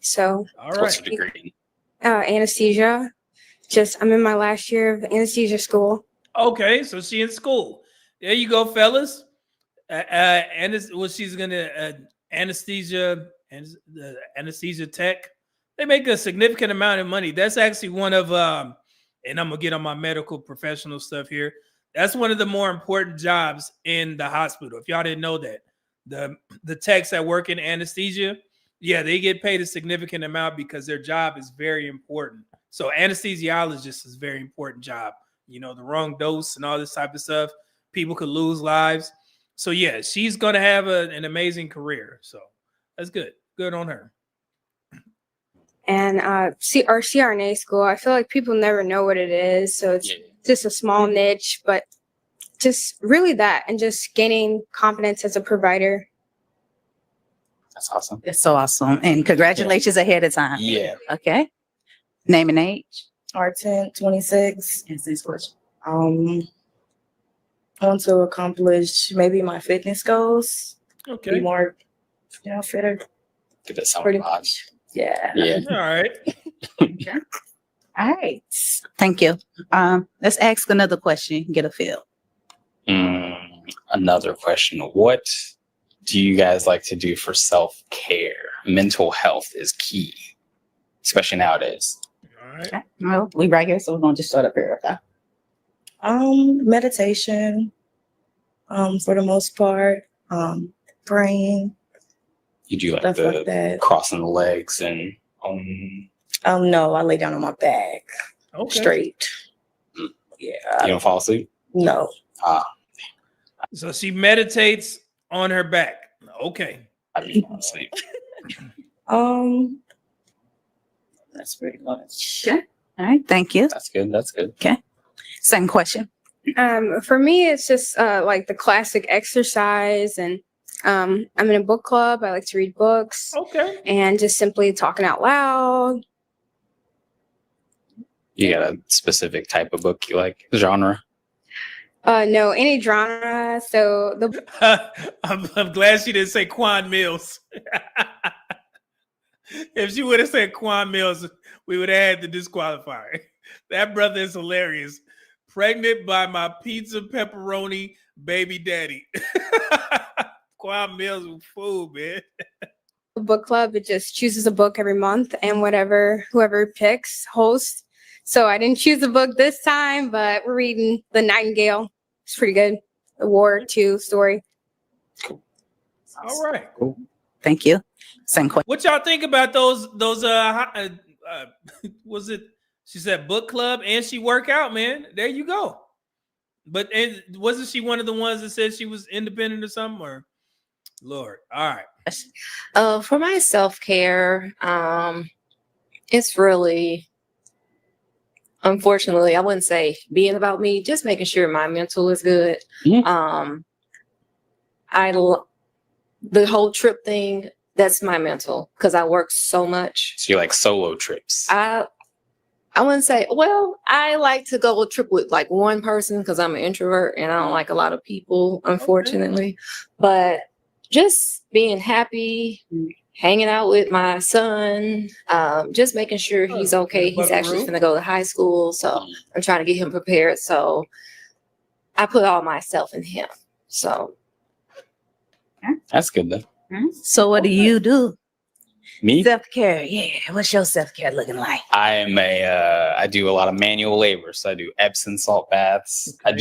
So all right. What's your degree? Anesthesia. Just I'm in my last year of anesthesia school. Okay, so she in school. There you go, fellas. She's gonna anesthesia and the anesthesia tech. They make a significant amount of money. That's actually one of and I'm gonna get on my medical professional stuff here. That's one of the more important jobs in the hospital. If y'all didn't know that, the techs that work in anesthesia, yeah, they get paid a significant amount because their job is very important. So anesthesiologist is a very important job. You know, the wrong dose and all this type of stuff, people could lose lives. So yeah, she's gonna have an amazing career. So that's good. Good on her. And our CRNA school, I feel like people never know what it is. So it's just a small niche, but just really that and just gaining confidence as a provider. That's awesome. That's so awesome. And congratulations ahead of time. Yeah. Okay. Name and age. R10, 26. Yes, this question. I want to accomplish maybe my fitness goals. Okay. Be more, fitter. Get that sound Pretty odd. much. Yeah. Yeah. All right. Okay. All right. Thank you. Let's ask another question. Get a feel. Another question. What do you guys like to do for self-care? Mental health is key, especially nowadays. All right. Okay. Well, we right here, so we're gonna just start up here. Okay. Meditation. For the most part. Praying. You do like Stuff the like that. crossing the legs and No, I lay down on my back. Okay. Straight. you Yeah. don't fall asleep? No. So she meditates on her back. Okay. I didn't fall asleep. That's pretty much. Okay. All right. Thank you. That's good. That's good. Okay. Second question. For me, it's just like the classic exercise, and I'm in a book club. I like to read books. Okay. And just simply talking out loud. You got a specific type of book you like? Genre? No, any genre. So I'm glad she didn't say Quan Mills. If she would have said Quan Mills, we would have had to disqualify her. That brother is hilarious. Pregnant by my pizza pepperoni baby daddy. Quan Mills was fool, man. book club, it just chooses a book every month, and whoever picks hosts. So I didn't choose a book this time, but we're reading The Nightingale. It's pretty good. The War II story. All right. Cool. Thank you. Same question. What y'all think about those was it, she said book club and she work out, man. There you go. But wasn't she one of the ones that said she was independent or something? Or Lord. All right. For my self-care, it's really, unfortunately, I wouldn't say being about me, just making sure my mental is good. Mm-hmm. The whole trip thing, that's my mental, because I work so much. So you like solo trips? I wouldn't say, well, I like to go a trip with like one person because I'm an introvert and I don't like a lot of people, unfortunately. Okay. But just being happy, hanging out with my son, just making sure he's okay. He's actually going to go to high school. So I'm trying to get him prepared. So I put all myself in him. So that's good though. So what do you do? Me? Self-care. Yeah. What's your self-care looking like? I do a lot of manual labor. So I do Epsom salt baths. I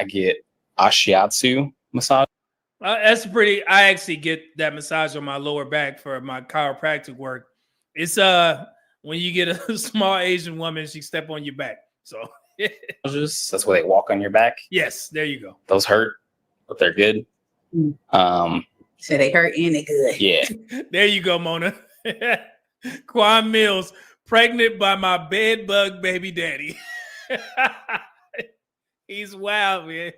get ashiatsu massage. That's pretty. I actually get that massage on my lower back for my chiropractic work. It's when you get a small Asian woman, she step on your back. So that's where they walk on your back. yes, there you go. Those hurt, but they're good. So they hurt and they good. Yeah. There you go, Mona. Quan Mills, pregnant by my bed bug baby daddy. He's wild, man.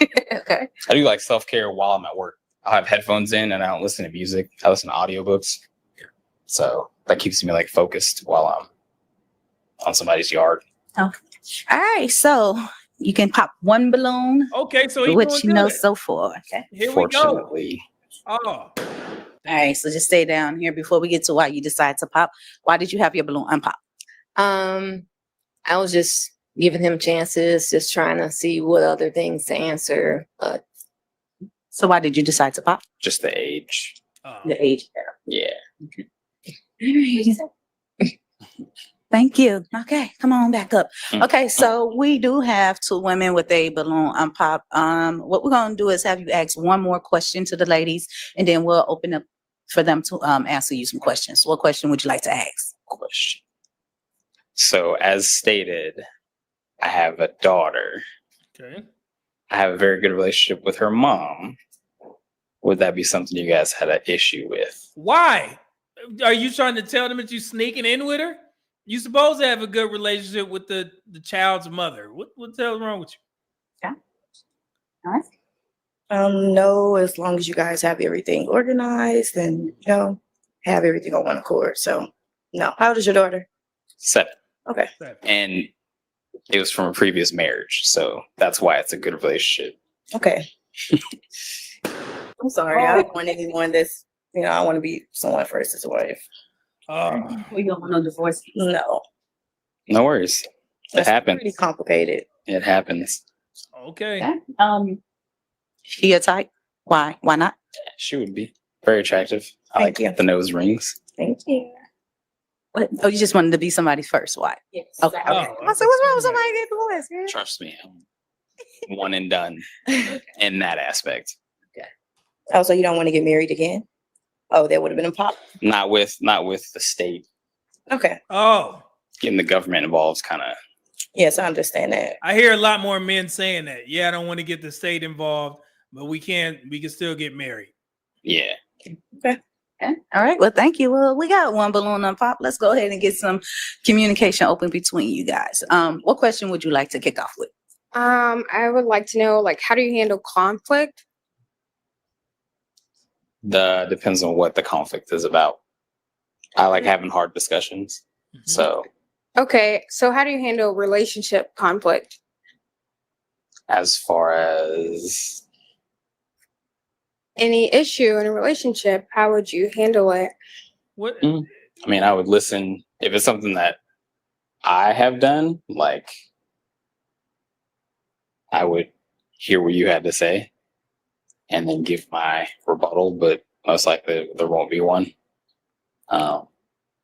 Okay. I do like self-care while I'm at work. I'll have headphones in and I don't listen to music. I listen to audiobooks. So that keeps me like focused while I'm on somebody's yard. Okay. All right. So you can pop one balloon. Okay, so he's what doing you know good. so far. Okay. Here we go. Fortunately. Oh, All right. So just stay down here before we get to why you decide to pop. Why did you have your balloon unpop? I was just giving him chances, just trying to see what other things to answer. But So why did you decide to pop? Just the age. The age. Yeah. Thank you. Okay, come on back up. Mm. Okay, so we do have two women with a balloon unpop. What we're gonna do is have you ask one more question to the ladies, and then we'll open up for them to answer you some questions. What question would you like to ask? Question. So as stated, I have a daughter. okay. I have a very good relationship with her mom. Would that be something you guys had an issue with? Why? Are you trying to tell them that you sneaking in with her? You supposed to have a good relationship with the child's mother. What the hell's wrong with you? All right. No, as long as you guys have everything organized and have everything on one accord. So no. How old is your daughter? 7. Okay. And it was from a previous marriage. So that's why it's a good relationship. Okay. I'm sorry. I don't want anyone that's I want to be someone first as a wife. We don't want no divorce. No. No worries. It happens. Pretty complicated. It happens. Okay. She your type? Why? Why not? She would be very attractive. I Thank like you. the nose rings. Thank you. What? Oh, you just wanted to be somebody's first wife? Yes. Okay. Oh, I said, what's wrong with somebody getting divorced? Man? Trust me, I'm one and done in that aspect. Oh, so you don't want to get married again? Oh, that would have been a pop. Not with the state. Okay. Oh, Getting the government involved is kind of. Yes, I understand that. I hear a lot more men saying that. Yeah, I don't want to get the state involved, but we can still get married. Yeah. Okay. All right. Well, thank you. Well, we got one balloon on pop. Let's go ahead and get some communication open between you guys. What question would you like to kick off with? I would like to know, like, how do you handle conflict? Depends on what the conflict is about. I like having hard discussions. So Okay, so how do you handle relationship conflict? as far as Any issue in a relationship, how would you handle it? What? I mean, I would listen if it's something that I have done, like I would hear what you had to say and then give my rebuttal, but most likely there won't be one.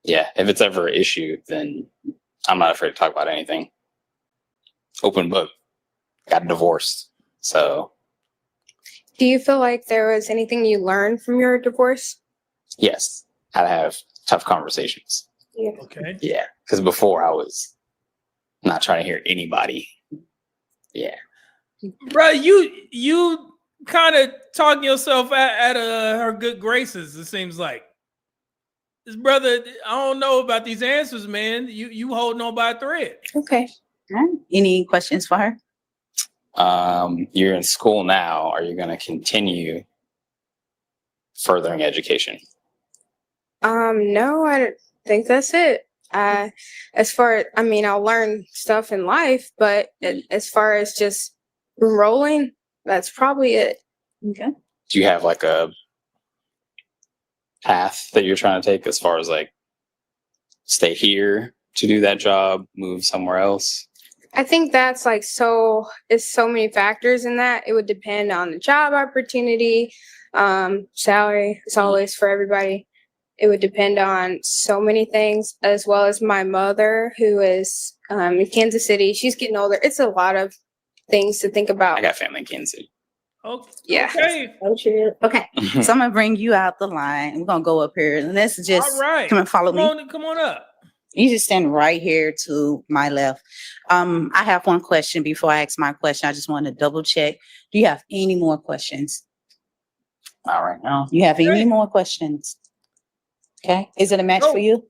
Yeah, if it's ever an issue, then I'm not afraid to talk about anything. Open book. Got divorced. So Do you feel like there was anything you learned from your divorce? yes, how to have tough conversations. Yeah. Okay. Yeah, because before I was not trying to hear anybody. Yeah. Bro, you kind of talking yourself out of her good graces, it seems like. This brother, I don't know about these answers, man. You holding on by a thread. Okay. All right. Any questions for her? You're in school now. Are you going to continue furthering education? No, I don't think that's it. I'll learn stuff in life, but as far as just enrolling, that's probably it. Okay. Do you have like a path that you're trying to take as far as like stay here to do that job, move somewhere else? I think that's it's so many factors in that. It would depend on the job opportunity, salary. It's always for everybody. it would depend on so many things, as well as my mother, who is in Kansas City. She's getting older. It's a lot of things to think about. I got family in Kansas City. Oh, Yeah. okay. Okay. So I'm gonna bring you out the line. We're gonna go up here and let's just All right. come and follow me. Come on up. You just stand right here to my left. I have one question before I ask my question. I just want to double check. Do you have any more questions? All right. Now, you have any more questions? Okay. Is it a match for you?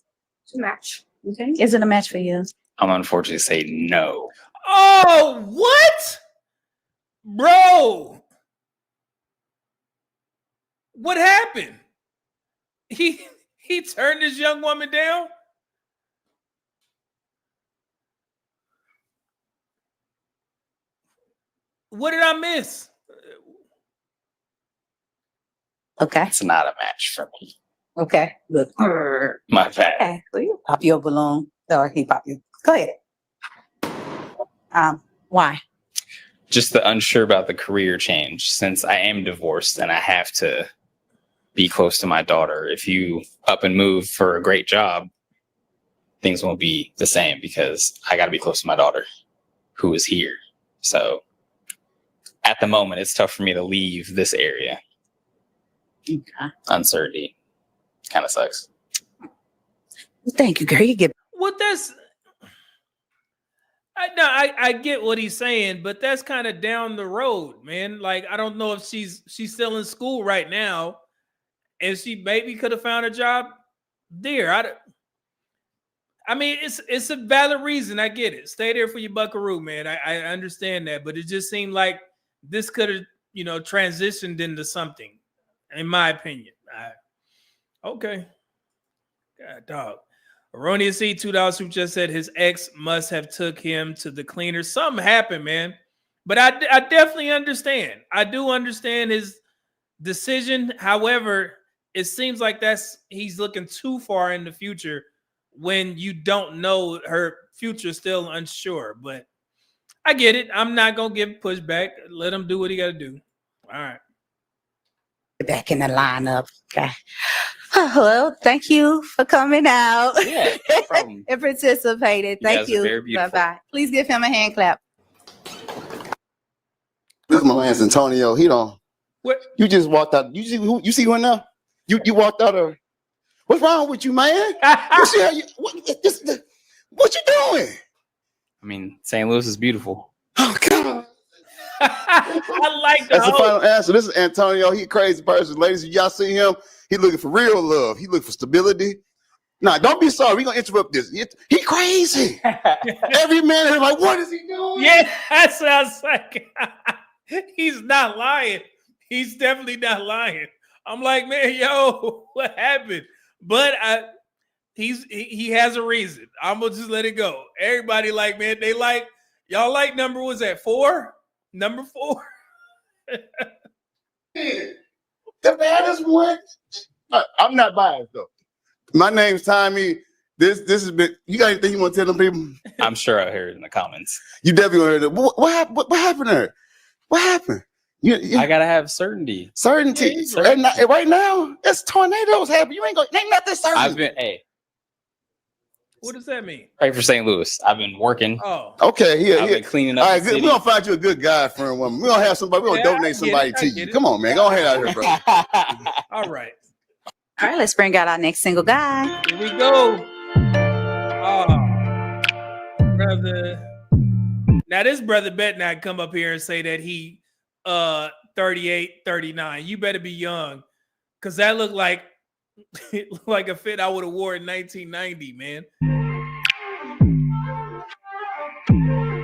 It's a match. Okay. Is it a match for you? I'm unfortunately say no. Oh, what? Bro. What happened? He turned this young woman down? What did I miss? Okay. It's not a match for me. Okay. Look. My bad. Okay. So you pop your balloon. Or he pop you. Go ahead. Why? Just the unsure about the career change since I am divorced and I have to be close to my daughter. If you up and move for a great job, things won't be the same because I got to be close to my daughter who is here. So at the moment, it's tough for me to leave this area. Okay. Uncertainty kind of sucks. Thank you, girl. You get What that's I get what he's saying, but that's kind of down the road, man. Like, I don't know if she's still in school right now, and she maybe could have found a job there. I mean, it's a valid reason. I get it. Stay there for your buckaroo, man. I understand that, but it just seemed like this could have, transitioned into something, in my opinion. Okay. God, dog. Erroneous C, $2 who just said his ex must have took him to the cleaner. Something happened, man. But I definitely understand. I do understand his decision. However, it seems like he's looking too far in the future when you don't know her future still unsure. But I get it. I'm not gonna give pushback. Let him do what he got to do. All right. back in the lineup. Okay. Well, thank you for coming out. Yeah, no problem. And participated. Thank guys are you. very beautiful. Bye-bye. Please give him a hand clap. This is my man Antonio. He don't. What? You just walked out. You see who? You see who now? You walked out of. What's wrong with you, man? what you doing? I mean, St. Louis is beautiful. Oh God. I like the That's the final answer. This is Antonio. He a crazy person. Ladies, if y'all see him, he looking for real love. He looking for stability. Nah, don't be sorry. We're gonna interrupt this. He crazy. Every man is like, what is he doing? Yeah, that sounds like he's not lying. He's definitely not lying. I'm like, man, yo, what happened? But he has a reason. I'm gonna just let it go. Everybody like, man, y'all like number was that 4? Number 4. The baddest one. I'm not biased though. My name's Tommy. This has been. You got anything you want to tell them people? I'm sure I heard it in the comments. You definitely heard it. What happened there? What happened? I gotta have certainty. Certainty. Certainty. Right now, it's tornadoes happening. You ain't nothing certain. What does that mean? Pray for St. Louis. I've been working. Oh. Okay, I've been cleaning up. All right, the good. city. We're gonna find you a good guy for a woman. We're gonna have somebody. We're gonna donate somebody to you. Come on, man. Go ahead out here, bro. All right. All right, let's bring out our next single guy. Here we go. Oh, brother. Now this brother bet not come up here and say that he 38, 39. You better be young. Cause that looked like a fit I would have wore in 1990, man.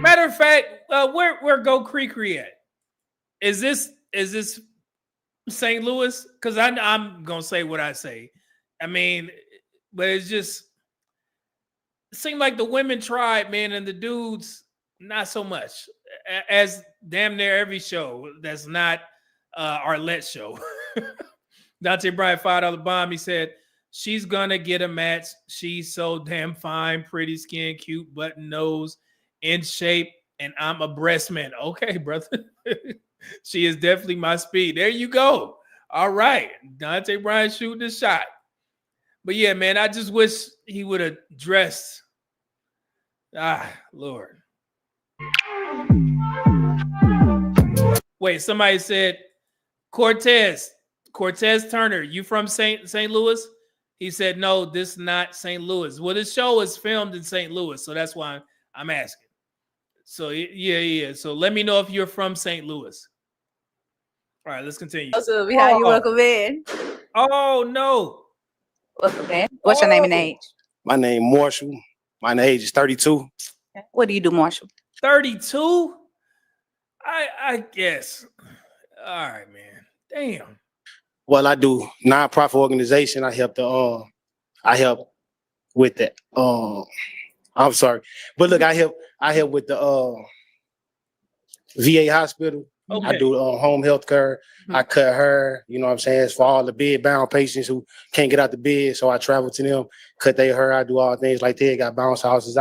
Matter of fact, where Go Creek at? Is this St. Louis? Because I'm gonna say what I say. I mean, but it seemed like the women tried, man, and the dudes not so much. As damn near every show that's not Arlette's show. Dante Bryant $5 bomb. He said, she's gonna get a match. She's so damn fine, pretty skin, cute button nose, in shape, and I'm a breast man. Okay, brother. She is definitely my speed. There you go. All right. Dante Bryant shooting the shot. But yeah, man, I just wish he would have dressed. Lord. Wait, somebody said Cortez Turner, you from St. Louis? He said, no, this is not St. Louis. Well, this show is filmed in St. Louis, so that's why I'm asking. So yeah. So let me know if you're from St. Louis. All right, let's continue. So we have you welcome in. Oh no. Welcome in. What's your name and age? My name Marshall. My age is 32. What do you do, Marshall? 32? I guess. All right, man. Damn. Well, I do nonprofit organization. I help with that. I'm sorry, but look, I help with the VA hospital. Okay. I do home health care. I cut hair. You know what I'm saying? It's for all the bed bound patients who can't get out the bed, so I travel to them, cut their hair. I do all things like that. Got bounce houses.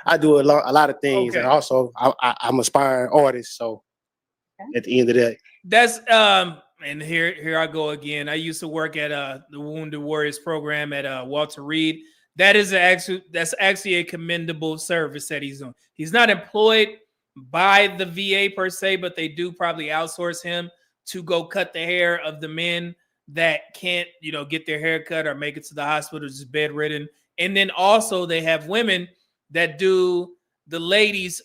I do a lot of things, and also I'm aspiring artist. So at the end of that, that's and here I go again. I used to work at the Wounded Warriors program at Walter Reed. That's actually a commendable service that he's doing. He's not employed by the VA per se, but they do probably outsource him to go cut the hair of the men that can't, get their hair cut or make it to the hospital, just bedridden. And then also they have women that do the ladies'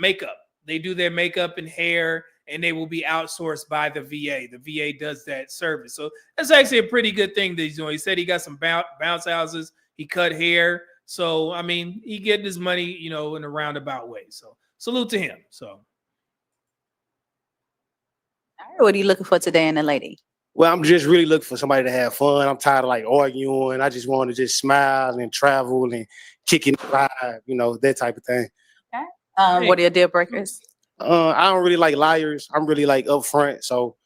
makeup. They do their makeup and hair, and they will be outsourced by the VA. The VA does that service. So that's actually a pretty good thing that he's doing. He said he got some bounce houses. He cut hair. So, I mean, he getting his money, in a roundabout way. So salute to him. So. All right, what are you looking for today in a lady? well, I'm just really looking for somebody to have fun. I'm tired of arguing. I just want to just smile and travel and kick it, that type of thing. Okay. What are your deal breakers? I don't really like liars. I'm really upfront. So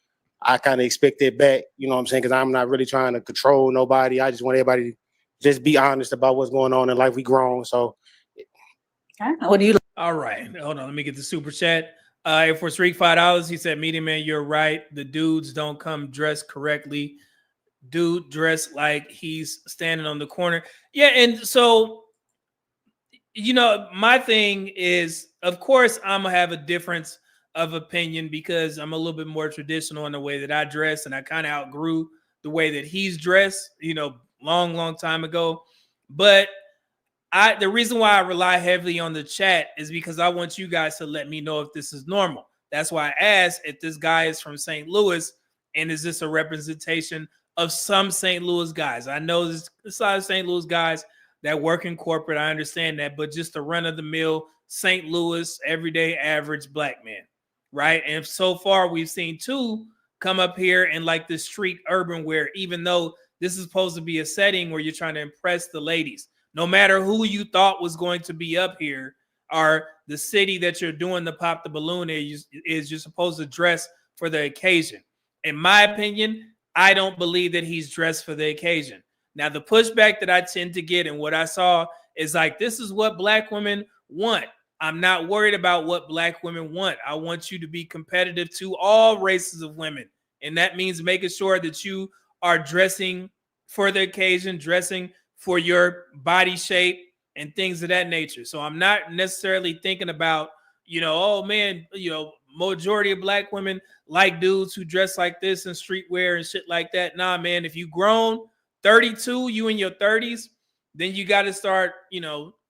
I kind of expect it back, you know what I'm saying? Because I'm not really trying to control nobody. I just want everybody to just be honest about what's going on in life. We grown. So what do you All right. Hold on. Let me get the super chat. Air Force Reek, $5. He said, Media Man, you're right. The dudes don't come dressed correctly. Dude dressed like he's standing on the corner. Yeah, and so my thing is, of course, I'm gonna have a difference of opinion because I'm a little bit more traditional in the way that I dress, and I kind of outgrew the way that he's dressed, long time ago. But the reason why I rely heavily on the chat is because I want you guys to let me know if this is normal. That's why I asked if this guy is from St. Louis, and is this a representation of some St. Louis guys? I know there's a lot of St. Louis guys that work in corporate. I understand that, but just the run-of-the-mill St. Louis, everyday average black man, right? And so far, we've seen two come up here in the street urban wear, even though this is supposed to be a setting where you're trying to impress the ladies. No matter who you thought was going to be up here, or the city that you're doing the pop the balloon is you're supposed to dress for the occasion. In my opinion, I don't believe that he's dressed for the occasion. Now, the pushback that I tend to get and what I saw is this is what black women want. I'm not worried about what black women want. I want you to be competitive to all races of women. And that means making sure that you are dressing for the occasion, dressing for your body shape and things of that nature. So I'm not necessarily thinking about, oh man, majority of black women like dudes who dress like this in streetwear and shit like that. Nah, man, if you grown 32, you in your 30s, then you got to start,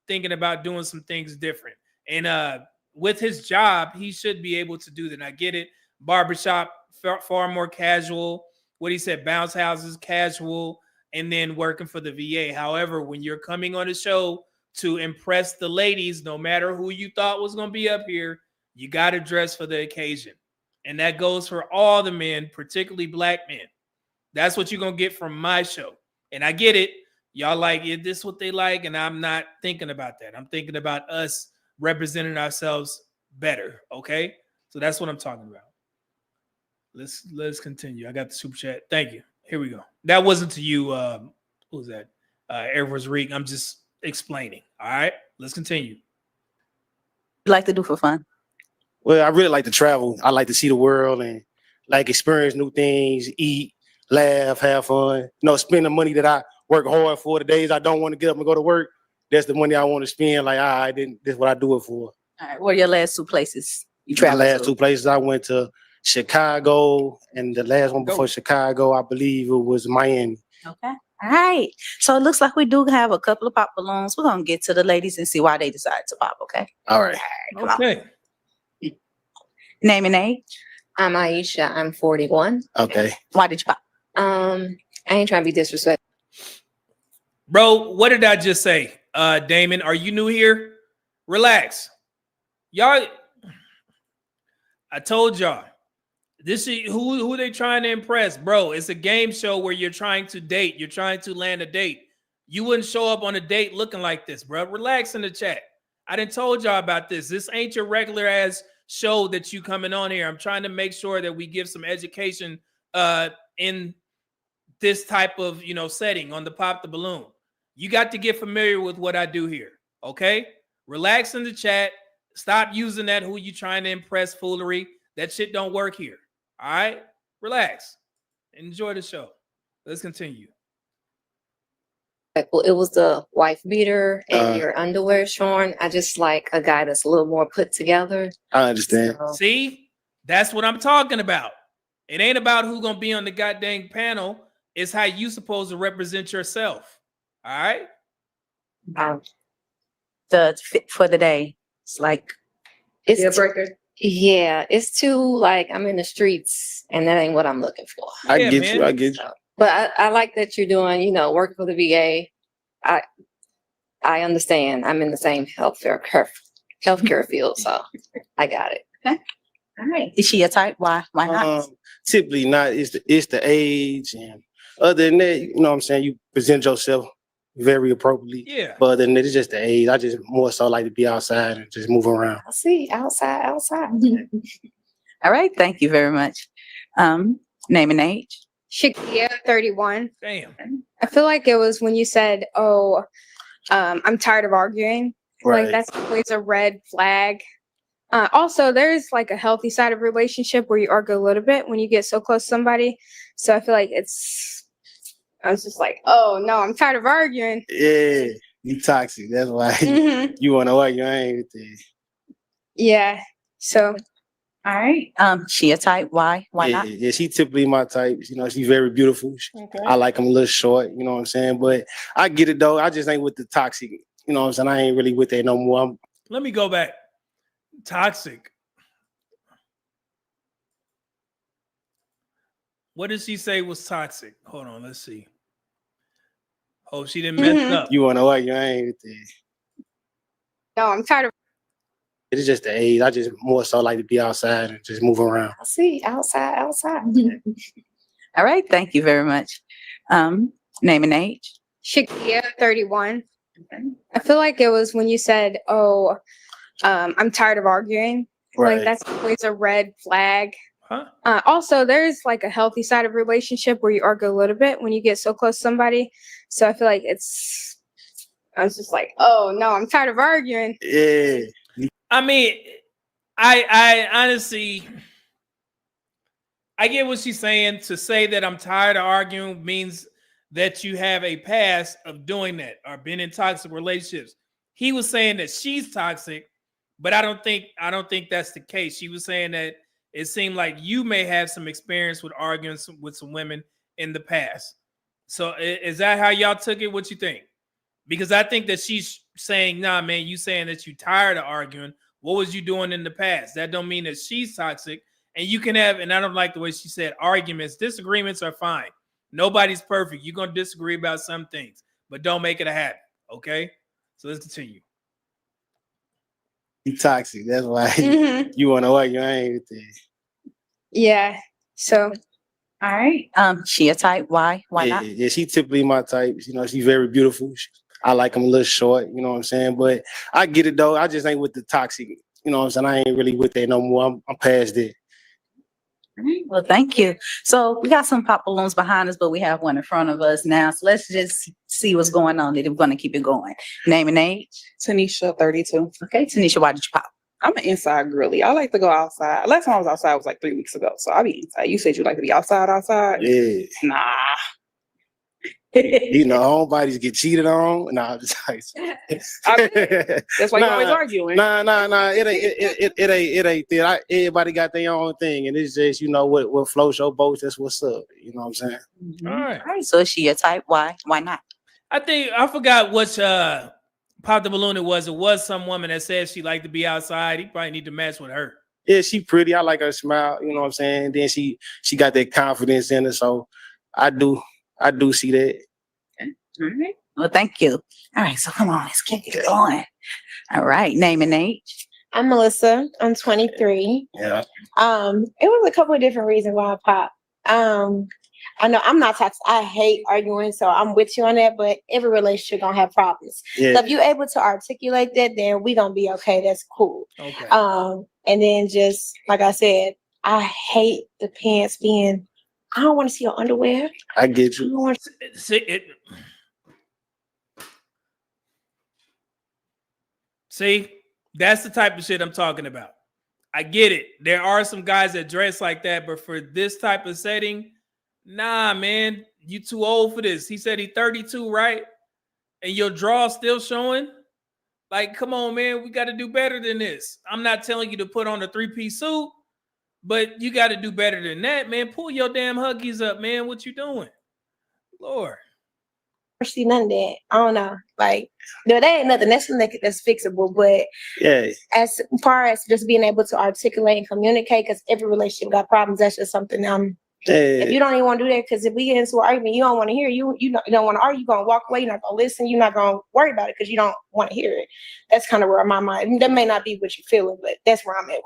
thinking about doing some things different. And with his job, he should be able to do that. I get it. Barbershop, far more casual. What he said, bounce houses, casual, and then working for the VA. However, when you're coming on a show to impress the ladies, no matter who you thought was going to be up here, you got to dress for the occasion. And that goes for all the men, particularly black men. That's what you're going to get from my show. And I get it. Y'all like it. This is what they like. And I'm not thinking about that. I'm thinking about us representing ourselves better. Okay. So that's what I'm talking about. Let's continue. I got the super chat. Thank you. Here we go. That wasn't to you. Who was that? Air Force Reek. I'm just explaining. All right. Let's continue. You like to do for fun? Well, I really like to travel. I like to see the world and experience new things, eat, laugh, have fun. Spend the money that I work hard for the days I don't want to get up and go to work. That's the money I want to spend. Like, I didn't. That's what I do it for. All right. What are your last two places you The traveled last to? two places I went to Chicago, and the last one before Chicago, I believe it was Miami. Okay. All right. So it looks like we do have a couple of pop balloons. We're gonna get to the ladies and see why they decided to pop. Okay. All right. Come on. Okay. Name and age. I'm Aisha. I'm 41. Okay. Why did you pop? I ain't trying to be disrespectful. Bro, what did I just say? Damon, are you new here? Relax. Y'all, I told y'all. This is who they trying to impress, bro. It's a game show where you're trying to date. You're trying to land a date. You wouldn't show up on a date looking like this, bro. Relax in the chat. I done told y'all about this. This ain't your regular ass show that you coming on here. I'm trying to make sure that we give some education in this type of setting on the Pop the Balloon. You got to get familiar with what I do here. Okay? Relax in the chat. Stop using that who you trying to impress foolery. That shit don't work here. All right, relax. Enjoy the show. Let's continue. Well, it was the wife beater and your underwear shorn. I just like a guy that's a little more put together. I understand. See, that's what I'm talking about. It ain't about who gonna be on the goddamn panel. It's how you supposed to represent yourself. All right. The fit for the day. It's like It's deal breaker. Yeah, it's too like I'm in the streets, and that ain't what I'm looking for. I get you. I get you. But I like that you're doing, working for the VA. I understand. I'm in the same healthcare field, so I got it. Okay. All right. Is she a type? Why? Why not? Typically not. It's the age, and other than that, you know what I'm saying, you present yourself very appropriately. Yeah. But other than that, it's just the age. I just more so like to be outside and just move around. I see. Outside. All right. Thank you very much. Name and age. Shakia, 31. Damn. I feel like it was when you said, "Oh, I'm tired of arguing." Right. Like that's always a red flag. Also, there's like a healthy side of relationship where you argue a little bit when you get so close to somebody. So I feel like I was just like, "Oh no, I'm tired of arguing." Yeah, you toxic. That's why Mhm. you want to argue. I ain't with that. Yeah. So. All right. She a type. Why? Why Yeah, not? yeah, she typically my type. She's very beautiful. Okay. I like them a little short, you know what I'm saying? But I get it though. I just ain't with the toxic, you know what I'm saying? I ain't really with that no more. Let me go back. Toxic. What did she say was toxic? Hold on, let's see. Oh, she didn't mess up. You want to argue? I ain't with that. No, I'm tired of. It's just the age. I just more so like to be outside and just move around. I see. Outside. All right. Thank you very much. Name and age. Shakia, 31. I feel like it was when you said, "Oh, I'm tired of arguing." Right. Like that's always a red flag. Huh? Also, there's like a healthy side of relationship where you argue a little bit when you get so close to somebody. So I feel like I was just like, "Oh no, I'm tired of arguing." Yeah. I mean, I honestly, I get what she's saying. To say that I'm tired of arguing means that you have a past of doing that or been in toxic relationships. He was saying that she's toxic, but I don't think that's the case. She was saying that it seemed like you may have some experience with arguing with some women in the past. So is that how y'all took it? What you think? Because I think that she's saying, nah, man, you saying that you tired of arguing. What was you doing in the past? That don't mean that she's toxic. And you can have, and I don't like the way she said arguments. Disagreements are fine. Nobody's perfect. You're going to disagree about some things, but don't make it a habit. Okay? So let's continue. You toxic. That's why you want to argue. I ain't with that. Yeah. So. All right. She a type. Why? Why Yeah, not? yeah, she typically my type. She's very beautiful. I like them a little short, you know what I'm saying? But I get it though. I just ain't with the toxic, you know what I'm saying? I ain't really with that no more. I'm past it. All right. Well, thank you. So we got some pop balloons behind us, but we have one in front of us now. So let's just see what's going on. We're going to keep it going. Name and age. Tanisha, 32. Okay, Tanisha, why did you pop? I'm an inside girly. I like to go outside. Last time I was outside was like 3 weeks ago. So I'll be inside. You said you like to be outside? Yeah. Nah. You know, homebodies get cheated on. Nah, I'm just like, That's why you always arguing. Nah. It ain't that. Everybody got their own thing, and it's just, you know, what floats your boat. That's what's up. You know what I'm saying? All right. All right. So is she your type? Why? Why not? I think I forgot which Pop the Balloon it was. It was some woman that said she liked to be outside. He probably need to mess with her. Yeah, she pretty. I like her smile. You know what I'm saying? Then she got that confidence in her. So I do see that. Okay. All right. Well, thank you. All right. So come on, let's get it going. All right. Name and age. I'm Melissa. I'm 23. Yeah. It was a couple of different reasons why I popped. I know I'm not toxic. I hate arguing, so I'm with you on that. But every relationship gonna have problems. Yeah. So if you're able to articulate that, then we gonna be okay. That's cool. Okay. And then just like I said, I hate the pants being. I don't want to see your underwear. I get I you. don't want See, that's the type of shit I'm talking about. I get it. There are some guys that dress like that, but for this type of setting, nah, man, you too old for this. He said he's 32, right? And your draw still showing? Like, come on, man, we got to do better than this. I'm not telling you to put on a 3-piece suit, but you got to do better than that, man. Pull your damn Huggies up, man. What you doing? Lord. see none of that. I don't know. Like, no, that ain't nothing. That's something that's fixable. But Yeah. as far as just being able to articulate and communicate, because every relationship got problems, that's just something if you don't even want to do that, because if we get into an argument, you don't want to hear you don't want to argue, you're gonna walk away, you're not gonna listen, you're not gonna worry about it because you don't want to hear it. That's kind of where my mind, that may not be what you're feeling, but that's where I'm at.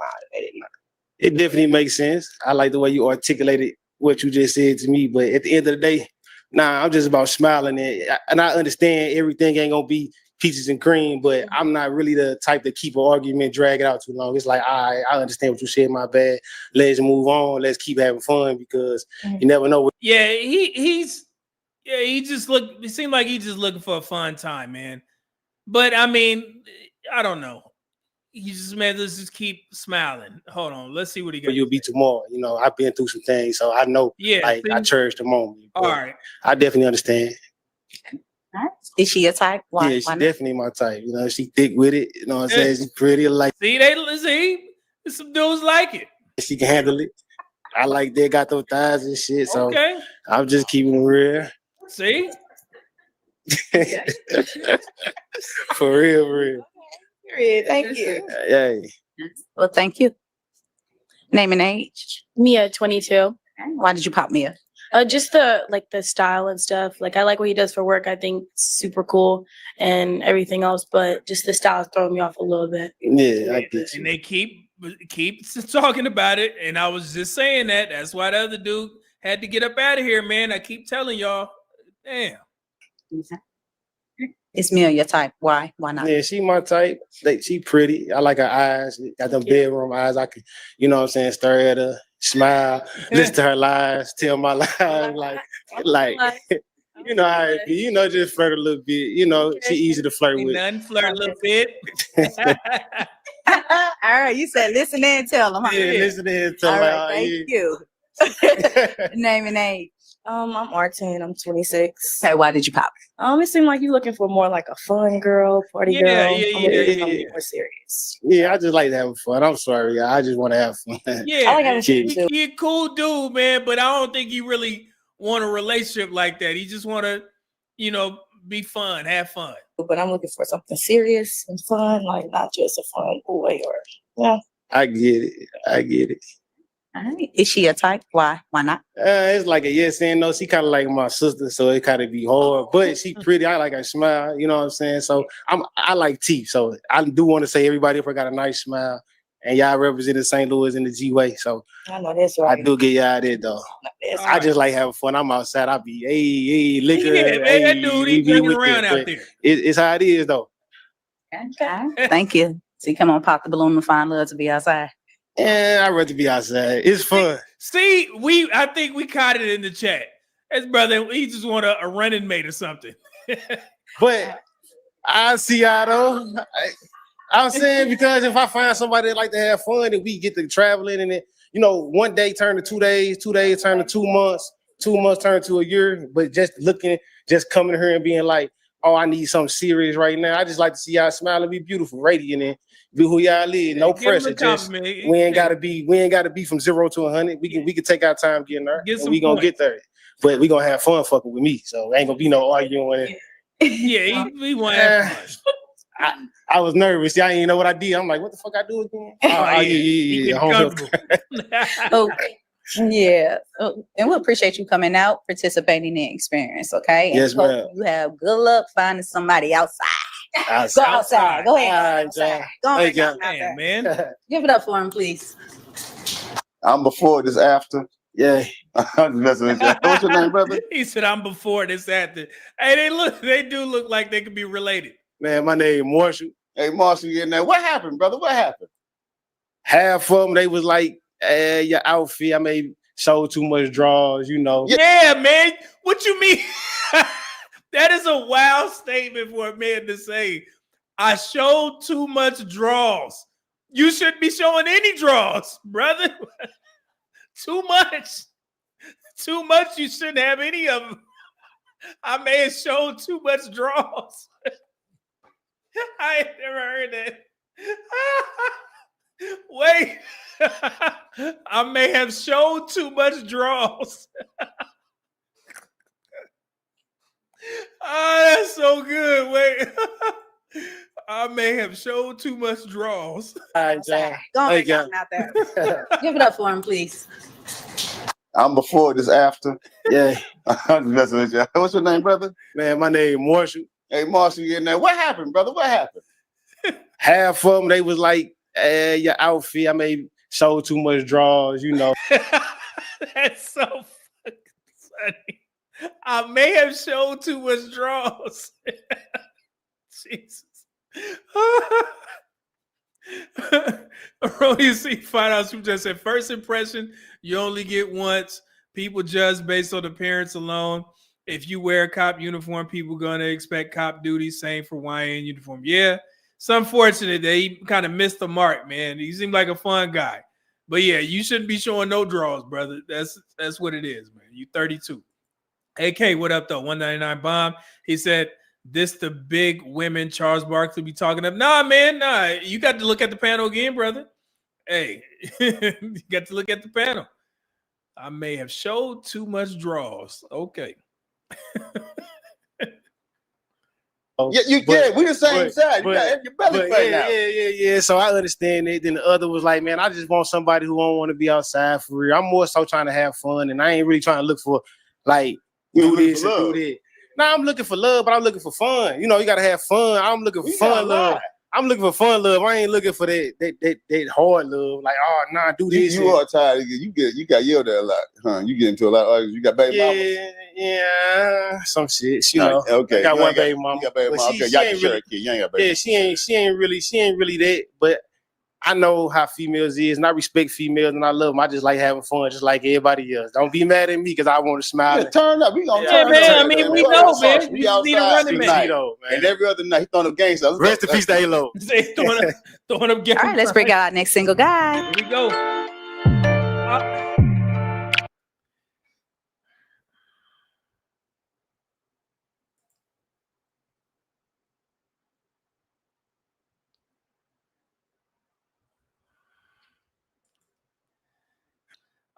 It definitely makes sense. I like the way you articulated what you just said to me, but at the end of the day, I'm just about smiling, and I understand everything ain't gonna be peaches and cream, but I'm not really the type to keep an argument, drag it out too long. It's like, I understand what you said, my bad. Let's move on. Let's keep having fun, because you never know. He just looked. It seemed like he's just looking for a fun time, man. But I mean, I don't know. Let's just keep smiling. Hold on, let's see what he got. You'll be tomorrow. You know, I've been through some things, so I know. Yeah, I cherish the moment. All right, I definitely understand. Is she a type? Why? Yeah, she's definitely my type. You know, she thick with it. You know what I'm saying? She's pretty. Like, see, some dudes like it. She can handle it. I like they got those thighs and shit. So okay. I'm just keeping it real. See? For real. Thank you. Yeah. Well, thank you. Name and age. Mia, 22. Why did you pop Mia? Just the style and stuff. Like, I like what he does for work. I think it's super cool and everything else, but just the style is throwing me off a little bit. Yeah, I get you. And they keep talking about it, and I was just saying that. That's why the other dude had to get up out of here, man. I keep telling y'all, damn. Is Mia your type? Why? Why not? Yeah, she my type. She pretty. I like her eyes. Got them bedroom eyes. I can, you know what I'm saying, stare at her, smile, listen to her lies, tell my lies, like you know how it be. You know, just flirt a little bit. You know, she easy to flirt with. None flirt a little bit. All right, you said listen and tell them. Yeah, listen and tell All them. right, thank you. Name and age. I'm Artin. I'm 26. Okay, why did you pop? It seemed like you're looking for more like a fun girl, party girl. Yeah. More serious. Yeah, I just like having fun. I'm sorry, I just want to have fun. Yeah, I like having fun too. He a cool dude, man, but I don't think he really want a relationship like that. He just want to, be fun, have fun. But I'm looking for something serious and fun, like not just a fun boy or I get it. All right. Is she a type? Why? Why not? It's like a yes and no. She kind of like my sister, so it kind of be hard. But she pretty. I like her smile. You know what I'm saying? So I like teeth. So I do want to say everybody if I got a nice smile, and y'all represented St. Louis in the G-Way. So I know that's right. I do get y'all there though. I just like having fun. I'm outside. I be hey liquor. Yeah, man, that dude he been around out there. It's how it is though. Okay. Thank you. See, come on, pop the balloon and find love to be outside. Yeah, I'd rather be outside. It's fun. See, I think we caught it in the chat. His brother, he just want a running mate or something. But I see y'all though. I'm saying because if I find somebody that like to have fun and we get to traveling and it, 1 day turn to 2 days, 2 days turn to 2 months, 2 months turned to a year, but just coming here and being like, oh, I need something serious right now. I just like to see y'all smile and be beautiful, radiant, and be who y'all live. No Give him a pressure. Just compliment. we ain't gotta be from 0 to 100. We can take our time getting there, Get and some we gonna points. get there. But we gonna have fun fucking with me. So ain't gonna be no arguing. Yeah, he want to have fun. I was nervous. Y'all ain't know what I did. I'm like, what the fuck I do again? He getting comfortable. Okay. Yeah. And we appreciate you coming out, participating in experience. Okay. And Yes, hope ma'am. you have good luck finding somebody outside. Outside. Go outside. Go ahead. All right, Outside. Go on, Thank back you. out there. Man. Give it up for him, please. I'm before this after. Yeah. I'm messing with you. What's your name, brother? He said, I'm before this after. Hey, they do look like they could be related. Man, my name Marshall. Hey, Marshall, you in there? What happened, brother? What happened? Half of them, they was like, your outfit, I may show too much draws, you know. Yeah, man. What you mean? That is a wild statement for a man to say. I showed too much draws. You shouldn't be showing any draws, brother. Too much. Too much. You shouldn't have any of them. I may have showed too much draws. I ain't never heard that. Wait. I may have showed too much draws. Oh, that's so good. Wait. I may have showed too much draws. All right, John. Go on, Thank back you. out there. Give it up for him, please. I'm before this after. Yeah. I'm messing with you. What's your name, brother? Man, my name Marshall. Hey, Marshall, you in there? What happened, brother? What happened? Half of them, they was like, your outfit, I may show too much draws, you know. That's so fucking funny. I may have showed too much draws. Jesus. You see, find out who just said first impression, you only get once. People judge based on appearance alone. If you wear a cop uniform, people gonna expect cop duty. Same for YN uniform. Yeah, it's unfortunate that he kind of missed the mark, man. He seemed like a fun guy. But yeah, you shouldn't be showing no draws, brother. That's what it is, man. You 32. AK, what up though? 199 bomb. He said, this the big women Charles Barkley be talking of. Nah, man, nah. You got to look at the panel again, brother. Hey, you got to look at the panel. I may have showed too much draws. Okay. Yeah, you get. We the same side. You got your belly fat now. Yeah. So I understand it. Then the other was like, man, I just want somebody who don't want to be outside for real. I'm more so trying to have fun, and I ain't really trying to look for like do this and do that. Nah, I'm looking for love, but I'm looking for fun. You know, you gotta have fun. I'm looking for fun love. I'm looking for fun love. I ain't looking for that hard love. Like, oh nah, do this. You are tired. You got yelled at a lot, huh? You get into a lot of arguments. You got baby mamas. Yeah, some shit. You know. Okay. I got one baby mama. You got baby mama. Okay, y'all can share a kid. You ain't got baby. Yeah, she ain't really that. But I know how females is, and I respect females, and I love them. I just like having fun, just like everybody else. Don't be mad at me because I want to smile. Yeah, turn up. We gonna Yeah, turn man. up. I mean, we know, man. We You just need a outside running tonight. man. And every other night he throwing up gangsters. Rest in peace, Halo. throwing up All right, let's break out our next single guy. Here we go.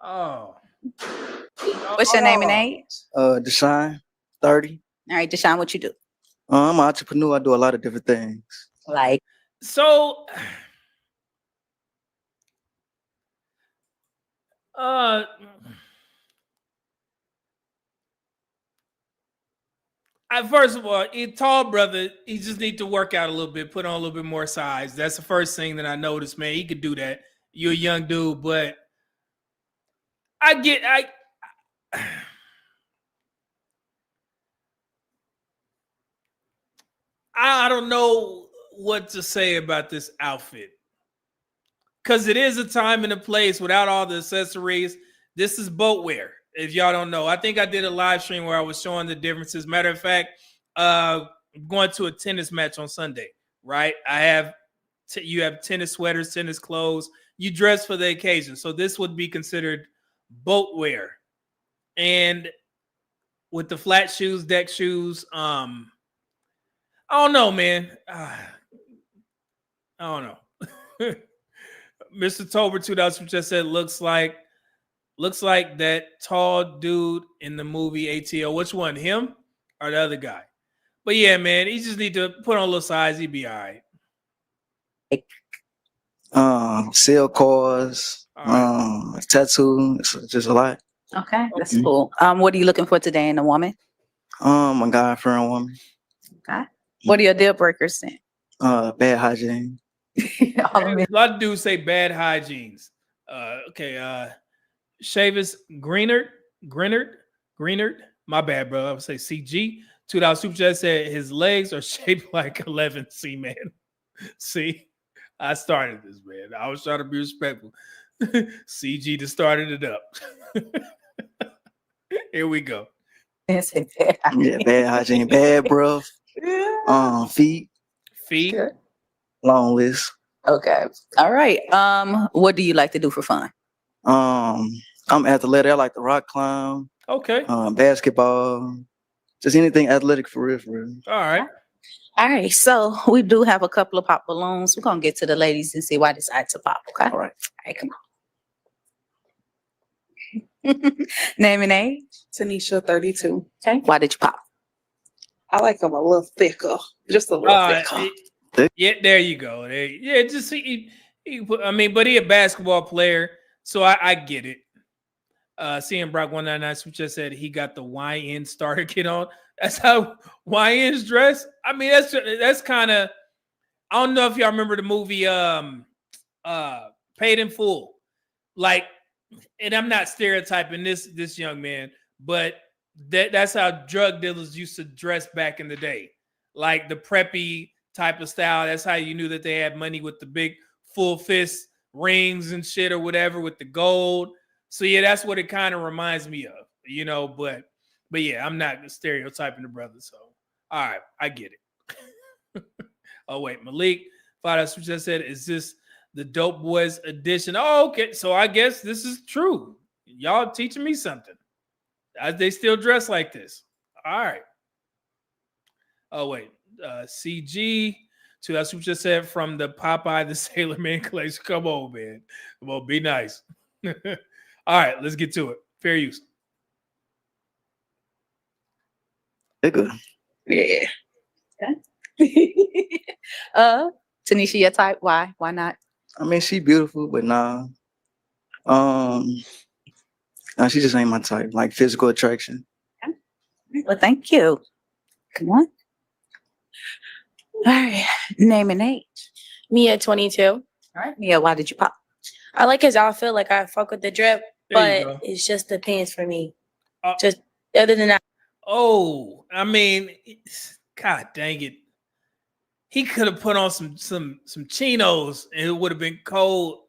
Oh. What's your name and age? Deshaun, 30. All right, Deshaun, what you do? I'm an entrepreneur. I do a lot of different things. Like, so first of all, tall brother, he just need to work out a little bit, put on a little bit more size. That's the first thing that I noticed, man. He could do that. You're a young dude, but I don't know what to say about this outfit. Because it is a time and a place without all the accessories. This is boat wear, if y'all don't know. I think I did a live stream where I was showing the differences. Matter of fact, I'm going to a tennis match on Sunday, right? You have tennis sweaters, tennis clothes. You dress for the occasion. So this would be considered boat wear. and with the flat shoes, deck shoes, I don't know, man. I don't know. Mr. Tober 2000 just said looks like that tall dude in the movie ATL. Which one, him or the other guy? But yeah, man, he just need to put on a little size. He'd be all right. Sell cars, tattoo. It's just a lot. Okay, that's cool. What are you looking for today in a woman? A guy for a woman. Okay. What are your deal breakers then? Bad hygiene. A lot of dudes say bad hygienes. Okay. Shavis Greenard. My bad, bro. I would say CG. $2 super chat said his legs are shaped like 11. See, man. See, I started this, man. I was trying to be respectful. CG just started it up. Here we go. Yeah, bad hygiene, bad breath. Feet. Good. Long list. Okay. All right. What do you like to do for fun? I'm athletic. I like to rock climb. Okay. Basketball. Just anything athletic for real. All right. All right. So we do have a couple of pop balloons. We're gonna get to the ladies and see why they decide to pop. Okay. All right. Come on. Name and age. Tanisha, 32. Okay. Why did you pop? I like them a little thicker, just a little thicker. Yeah, there you go. Yeah, just but he a basketball player, so I get it. Seeing Brock 199 just said he got the YN starter kit on. That's how YN's dress. I mean, that's kind of. I don't know if y'all remember the movie Paid in Full. Like, and I'm not stereotyping this young man, but that's how drug dealers used to dress back in the day, like the preppy type of style. That's how you knew that they had money, with the big full fist rings and shit or whatever with the gold. So yeah, that's what it kind of reminds me of, but yeah, I'm not stereotyping the brother. So all right, I get it. Oh wait, Malik Fadas just said, is this the Dope Boys edition? Oh, okay. So I guess this is true. Y'all teaching me something. They still dress like this. All right. Oh wait, CG. That's what just said from the Popeye the Sailor Man collection. Come on, man. Come on, be nice. All right, let's get to it. Fair use. They're good. Yeah. Tanisha, your type. Why? Why not? I mean, she beautiful, but nah. No, she just ain't my type. Like physical attraction. Well, thank you. Come on. All right. Name and age. Mia, 22. All right. Mia, why did you pop? I like his outfit. Like, I fuck with the drip, There you but go. it's just the pants for me. Just other than that. Oh, I mean, God dang it. He could have put on some chinos and it would have been cold.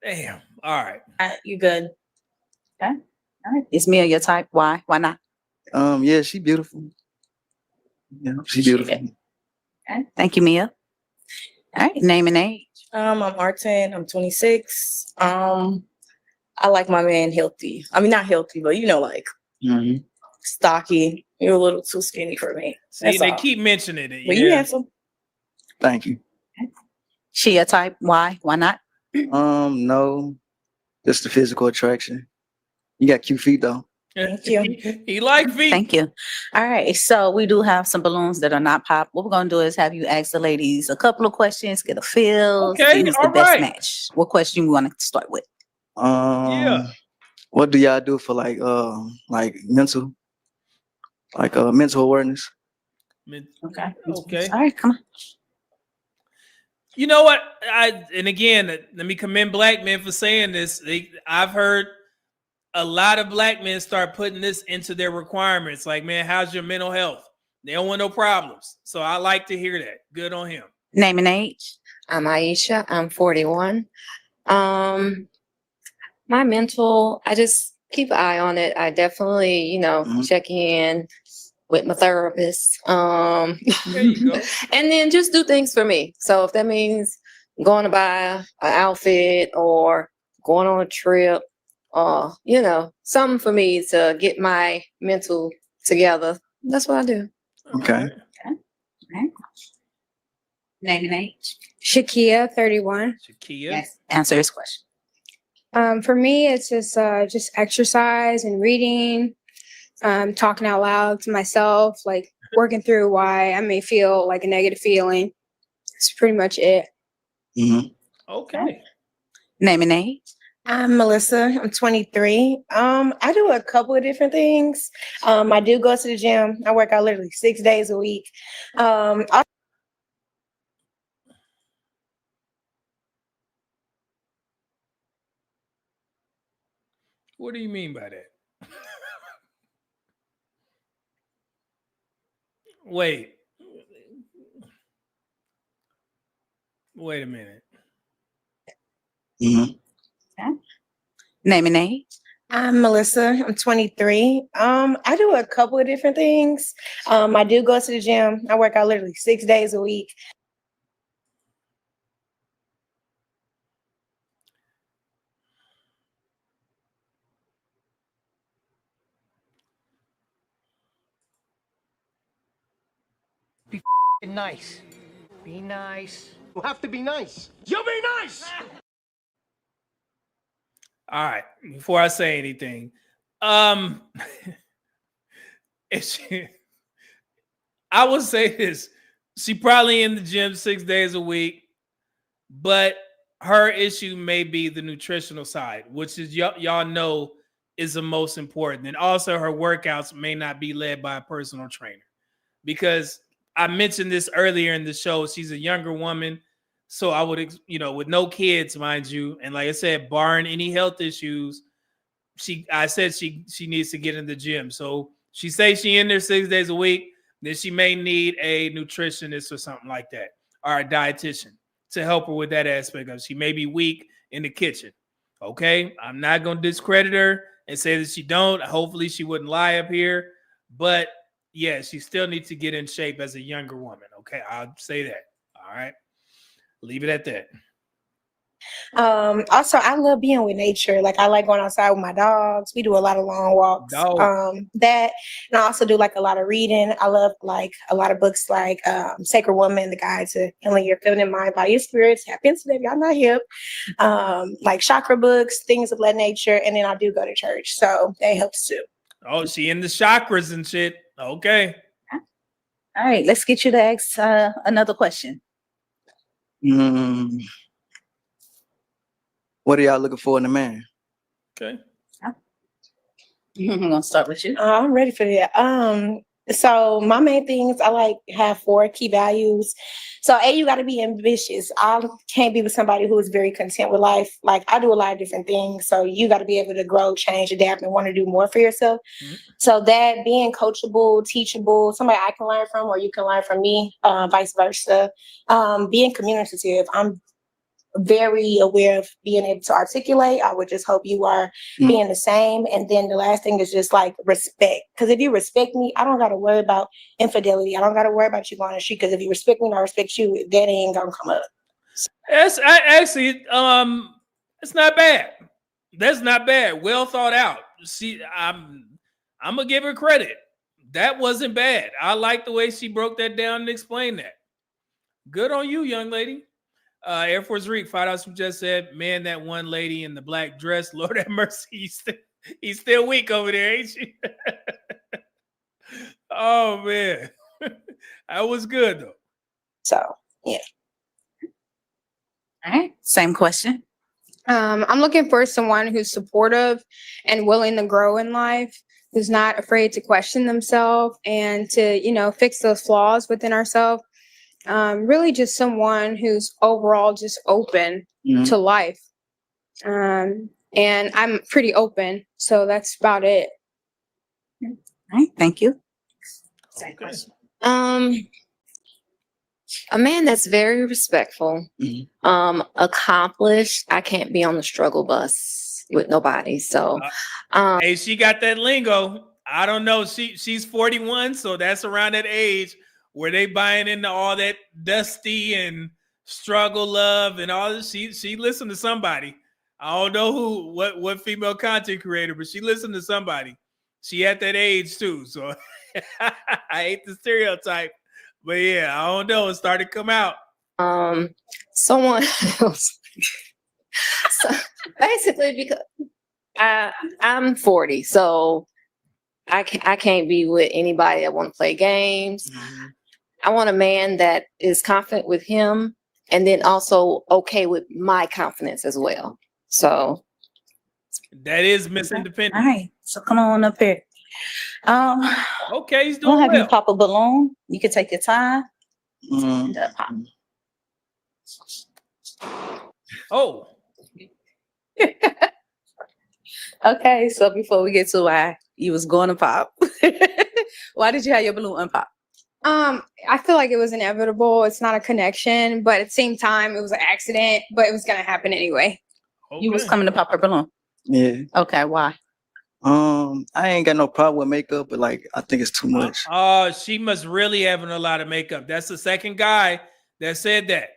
Damn. All right. You good. Okay. All right. Is Mia your type? Why? Why not? Yeah, she beautiful. Yeah, she beautiful. Okay. Thank you, Mia. All right. Name and age. I'm Martin. I'm 26. I like my man healthy. I mean, not healthy, but like stocky. You're a little too skinny for me. See, they keep mentioning it. But you handsome. Thank you. She a type? Why? Why not? No, just the physical attraction. You got cute feet though. Thank you. He like feet. Thank you. All right. So we do have some balloons that are not pop. What we're gonna do is have you ask the ladies a couple of questions, get a feel, Okay, see who's the all best right. match. What question you want to start with? What do y'all do for like mental, mental awareness? Okay. Okay. All right. Come on. You know what? And again, let me commend black men for saying this. I've heard a lot of black men start putting this into their requirements. Like, man, how's your mental health? They don't want no problems. So I like to hear that. Good on him. Name and age. I'm Aisha. I'm 41. My mental, I just keep an eye on it. I definitely, check in with my therapist. There you go. And then just do things for me. So if that means going to buy an outfit or going on a trip, or, something for me to get my mental together. That's what I do. Okay. Right. Name and age. Shakia, 31. Shakia. Yes. Answer his question. For me, it's just exercise and reading, talking out loud to myself, like working through why I may feel like a negative feeling. That's pretty much it. Okay. Name and age. I'm Melissa. I'm 23. I do a couple of different things. I do go to the gym. I work out literally 6 days a week. What do you mean by that? Wait. Wait a minute. Okay. Name and age. I'm Melissa. I'm 23. I do a couple of different things. I do go to the gym. I work out literally 6 days a week. Be nice. Be nice. You have to be nice. You be nice. All right. Before I say anything, I would say this. She probably in the gym 6 days a week, but her issue may be the nutritional side, which is y'all know is the most important. And also her workouts may not be led by a personal trainer, because I mentioned this earlier in the show. She's a younger woman. So I would, with no kids, mind you. And like I said, barring any health issues, I said she needs to get in the gym. So she says she in there 6 days a week. Then she may need a nutritionist or something like that, or a dietitian to help her with that aspect of she may be weak in the kitchen. Okay. I'm not going to discredit her and say that she don't. Hopefully she wouldn't lie up here. But yeah, she still needs to get in shape as a younger woman. Okay. I'll say that. All right. Leave it at that. Also, I love being with nature. Like I like going outside with my dogs. We do a lot of long walks. And I also do like a lot of reading. I love like a lot of books like Sacred Woman, The Guide to Healing Your Feminine Mind, Body, and Spirit. Tap into that if y'all not hip. Like chakra books, things of that nature. And then I do go to church. So that helps too. Oh, she in the chakras and shit. Okay. All right. Let's get you to ask another question. What are y'all looking for in a man? Okay. I'm gonna start with you. I'm ready for that. So my main things I have 4 key values. So you got to be ambitious. I can't be with somebody who is very content with life. Like I do a lot of different things. So you got to be able to grow, change, adapt, and want to do more for yourself. Mm-hmm. So that being coachable, teachable, somebody I can learn from, or you can learn from me, vice versa. Being communicative. I'm very aware of being able to articulate. I would just hope you are being the same. And then the last thing is just like respect. Because if you respect me, I don't got to worry about infidelity. I don't got to worry about you going on the street. Because if you respect me and I respect you, that ain't gonna come up. It's not bad. That's not bad. Well thought out. I'm gonna give her credit. That wasn't bad. I like the way she broke that down and explained that. Good on you, young lady. Air Force Reek, $5 just said, man, that one lady in the black dress, Lord have mercy, he's still weak over there, ain't she? Oh, man. That was good, though. So, yeah. All right. Same question. I'm looking for someone who's supportive and willing to grow in life, who's not afraid to question themselves and to, fix those flaws within ourselves. Really just someone who's overall just open to life. And I'm pretty open, so that's about it. All right, thank you. Same question. A man that's very respectful, accomplished. I can't be on the struggle bus with nobody. So hey, she got that lingo. I don't know. She's 41, so that's around that age where they buying into all that dusty and struggle love and all this. She listened to somebody. I don't know what female content creator, but she listened to somebody. She at that age too, so I hate the stereotype, but yeah, I don't know. It started to come out. Someone else. So basically, because I'm 40, so I can't be with anybody that want to play games. I want a man that is confident with him, and then also okay with my confidence as well. So that is Miss Independent. All right, so come on up here. Okay, he's I'm doing gonna have well. you pop a balloon. You can take your time. Mm. And, pop. Oh. Okay, so before we get to why you was going to pop, why did you have your balloon unpop? I feel like it was inevitable. It's not a connection, but at the same time, it was an accident, but it was gonna happen anyway. Okay. You was coming to pop her balloon. Yeah. Okay, why? I ain't got no problem with makeup, but like I think it's too much. She must really having a lot of makeup. That's the second guy that said that.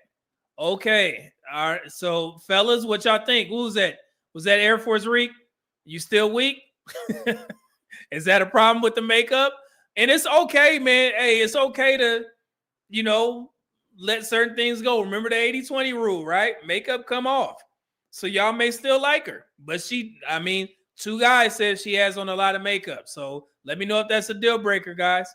Okay. All right. So fellas, what y'all think? Who was that? Was that Air Force Reek? You still weak? Is that a problem with the makeup? And it's okay, man. Hey, it's okay to, let certain things go. Remember the 80-20 rule, right? Makeup come off. So y'all may still like her. But two guys said she has on a lot of makeup. So let me know if that's a deal breaker, guys.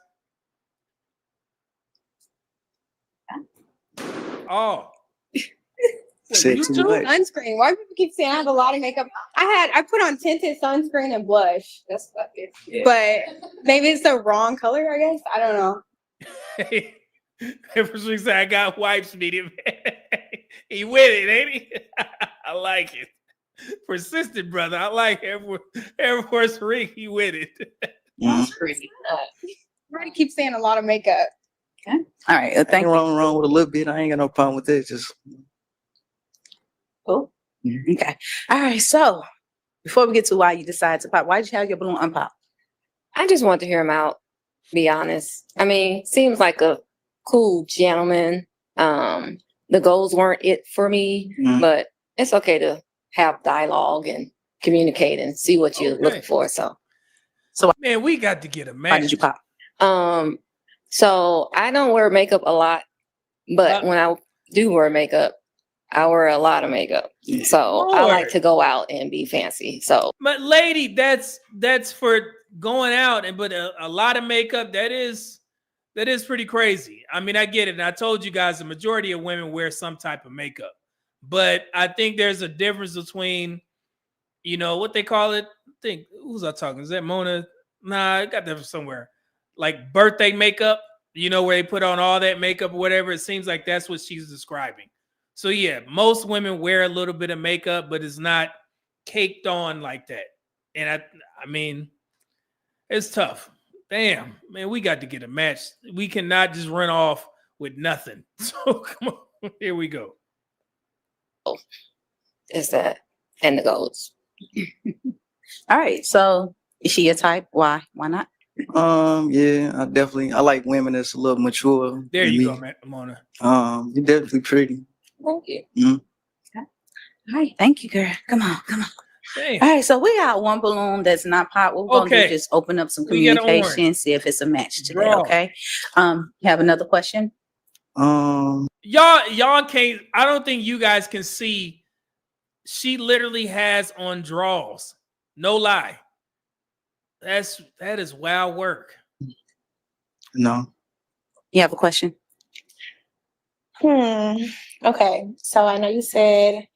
Oh. You too? Sunscreen. Why do people keep saying I have a lot of makeup? I put on tinted sunscreen and blush. That's what it is. Yeah. But maybe it's the wrong color, I guess. I don't know. Every said I got wipes medium. He with it, ain't he? I like it. Persistent, brother. I like Air Force Reek. He with it. That's crazy. Everybody keeps saying a lot of makeup. Okay. All right. Thank you. Wrong with a little bit. I ain't got no problem with it. Just cool. Okay. All right. So before we get to why you decided to pop, why did you have your balloon unpop? I just want to hear him out, be honest. I mean, seems like a cool gentleman. The goals weren't it for me, but it's okay to have dialogue and communicate and see what you're looking for. So man, we got to get a match. Why did you pop? So I don't wear makeup a lot, but when I do wear makeup, I wear a lot of makeup. So I like to go out and be fancy. So, but lady, that's for going out, but a lot of makeup, that is pretty crazy. I mean, I get it. And I told you guys the majority of women wear some type of makeup, but I think there's a difference between, what they call it. I think, who's I talking? Is that Mona? Nah, I got that from somewhere. Like birthday makeup, where they put on all that makeup or whatever. It seems like that's what she's describing. So yeah, most women wear a little bit of makeup, but it's not caked on like that. And I mean, it's tough. Damn, man, we got to get a match. We cannot just run off with nothing. So come on, here we go. Is that and the goals? All right. So is she your type? Why? Why not? Yeah, I like women that's a little mature. There you go, Mona. You're definitely pretty. Thank you. Okay. All right. Thank you, girl. Come on. Damn. All right. So we got one balloon that's not pop. We're going to just open up some communication, see if it's a match today. Draw. Okay. You have another question? Y'all can't. I don't think you guys can see. She literally has on draws. No lie. That is wild work. No. You have a question? Okay. So I know you said,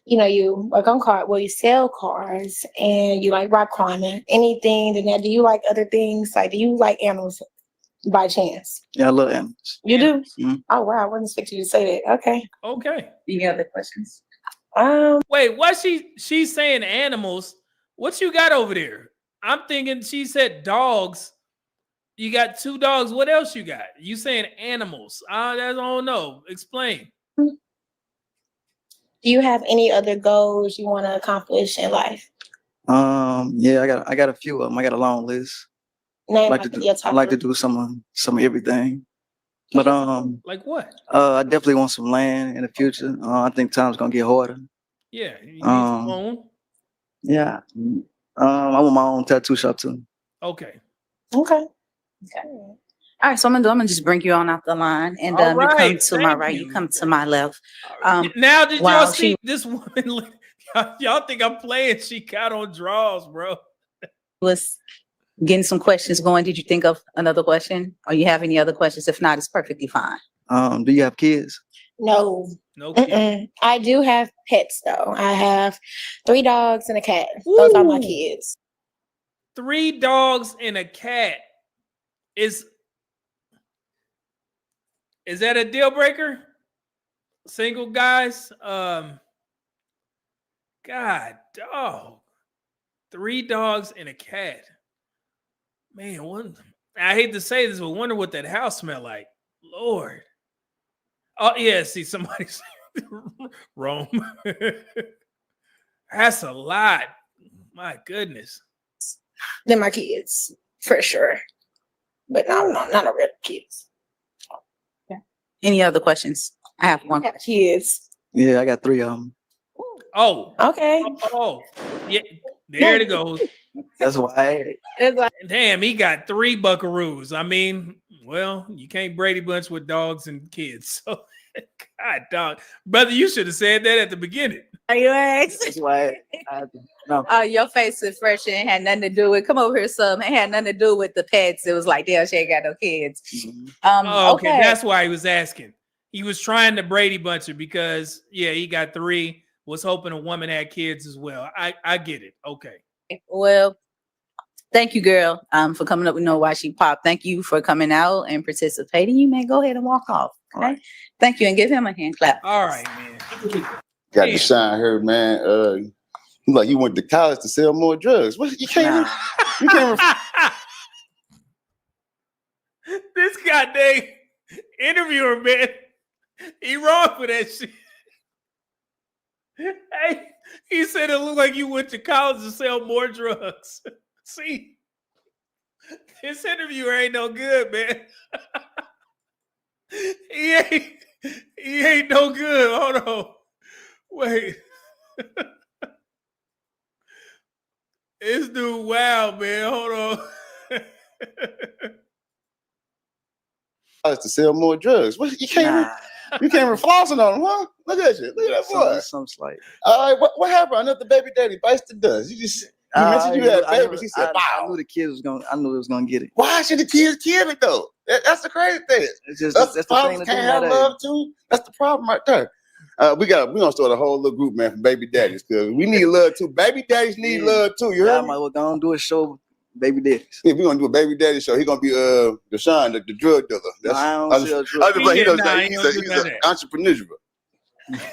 you work on cars. Well, you sell cars and you like rock climbing. Anything? Do you like other things? Like, do you like animals by chance? Yeah, I love animals. You do? Mm-hmm. Oh wow, I wasn't expecting you to say that. Okay. Okay. You have other questions? Wait, what she's saying animals? What you got over there? I'm thinking she said dogs. You got 2 dogs. What else you got? You saying animals? I don't know. Explain. Do you have any other goals you want to accomplish in life? Yeah, I got a few of them. I got a long list. Name I like to do some of everything. But like what? I definitely want some land in the future. I think time's gonna get harder. Yeah, you need some own. Yeah. I want my own tattoo shop too. Okay. Okay. All right, so I'm gonna just bring you on out the line, and All you right, come to my thank right, you come to my left. Now, did while y'all see this woman? Y'all think I'm playing? She got on draws, bro. Was getting some questions going. Did you think of another question, or you have any other questions? If not, it's perfectly fine. Do you have kids? No. No. I do have pets though. I have 3 dogs and a cat. Those are my kids. 3 dogs and a cat. Is that a deal breaker? Single guys? God, dog. 3 dogs and a cat. Man, I hate to say this, but wonder what that house smelled like. Lord. Oh, yeah, see, somebody said Rome. That's a lot. My goodness. They're my kids, for sure. But not a real kids. Any other questions? I have one. Kids. Yeah, I got 3 of them. Oh. Okay. Oh. Yeah. There it goes. That's why. Damn, he got 3 buckaroos. I mean, well, you can't Brady Bunch with dogs and kids. So, God, dog. Brother, you should have said that at the beginning. Are you asked? That's why. No. Your face is fresh and had nothing to do with. Come over here, son. It had nothing to do with the pets. It was like, damn, she ain't got no kids. Okay, that's why he was asking. He was trying to Brady Bunch it because, yeah, he got 3. Was hoping a woman had kids as well. I get it. Okay. Well, thank you, girl, for coming up. We know why she popped. Thank you for coming out and participating. You may go ahead and walk off. Okay. Right. Thank you, and give him a hand clap. All right, man. Got to shine here, man. Like you went to college to sell more drugs. What you can't you can't This goddamn interviewer, man. He wrong for that shit. Hey, he said it looked like you went to college to sell more drugs. See, this interviewer ain't no good, man. He ain't no good. Hold on. Wait. This dude, wow, man. Hold on. to sell more drugs. What you can't you can't even flossing on them, huh? Look at you. Look at that boy. Some slight. All right, what happened? I know the baby daddy bites the dust. You mentioned you had babies. He said, I knew the kids was gonna. I knew it was gonna get it. why should the kids kill it though? That's the crazy thing. It's just That's the the problem. thing to Can't do have nowadays. love too. That's the problem right there. We're gonna start a whole little group, man, from baby daddies, because we need love too. Baby daddies need love too. You heard me? We're gonna do a show, baby daddies. Yeah, we're gonna do a baby daddy show. He's gonna be Deshaun, the drug dealer. No, I don't sell drugs. He's an entrepreneur.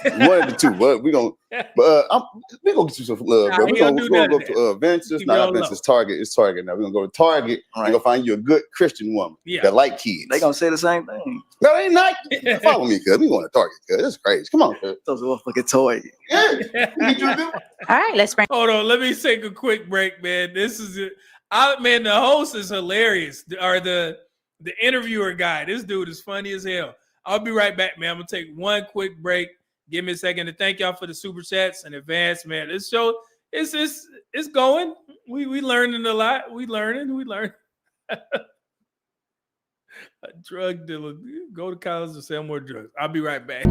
One of the two, but we gonna get you some love, bro. We're gonna go to Ventures, not Ventures, Target. It's Target now. We're gonna go to Target. We're gonna find you a good Christian woman that like kids. They gonna say the same thing. No, they not. Follow me, cuz we going to Target, cuz that's crazy. Come on, cuz. Those are fucking toys. All right, let's bring. Hold on, let me take a quick break, man. This is it. Man, the host is hilarious. Or the interviewer guy. This dude is funny as hell. I'll be right back, man. I'm gonna take one quick break. Give me a second to thank y'all for the super chats in advance, man. This show it's going. We learning a lot. We learning. A drug dealer. Go to college to sell more drugs. I'll be right back.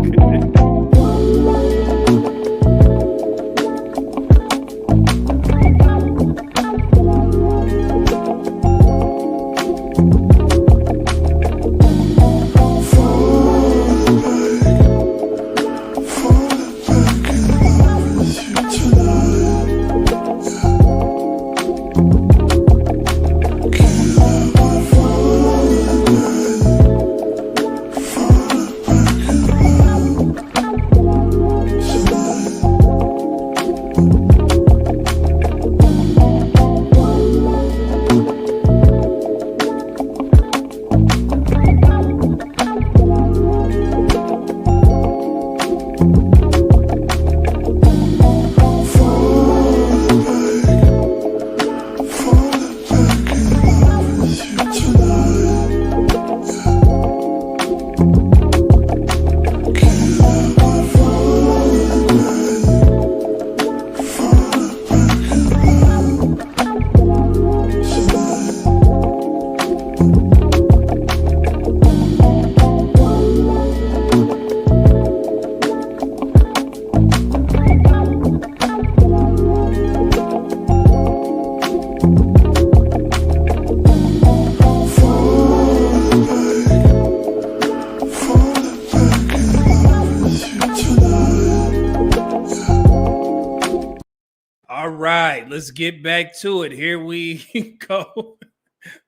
let's get back to it. Here we go.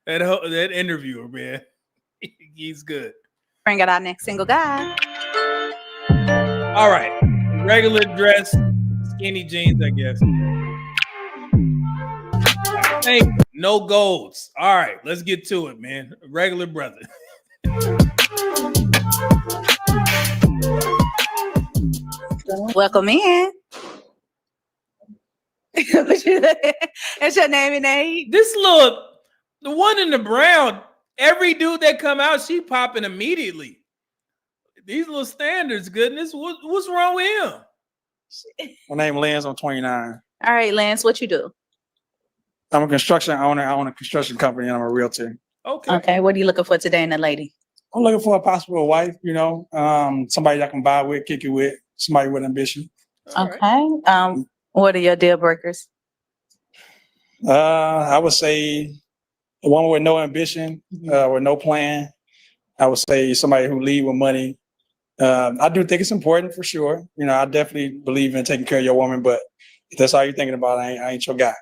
That interviewer, man, he's good. Bring out our next single guy. All right, regular dress, skinny jeans, I guess. Thank you. No golds. All right, let's get to it, man. Regular brother. Welcome in. What's your name and age? This little, the one in the brown, every dude that come out, she popping immediately. These little standards, goodness, what's wrong with him? My name is Lance. I'm 29. All right, Lance, what you do? I'm a construction owner. I own a construction company, and I'm a realtor. Okay. Okay, what are you looking for today in a lady? I'm looking for a possible wife, somebody I can buy with, kick it with, somebody with ambition. Okay. What are your deal breakers? I would say a woman with no ambition, with no plan. I would say somebody who lead with money. I do think it's important for sure. I definitely believe in taking care of your woman, but if that's all you're thinking about, I ain't your guy.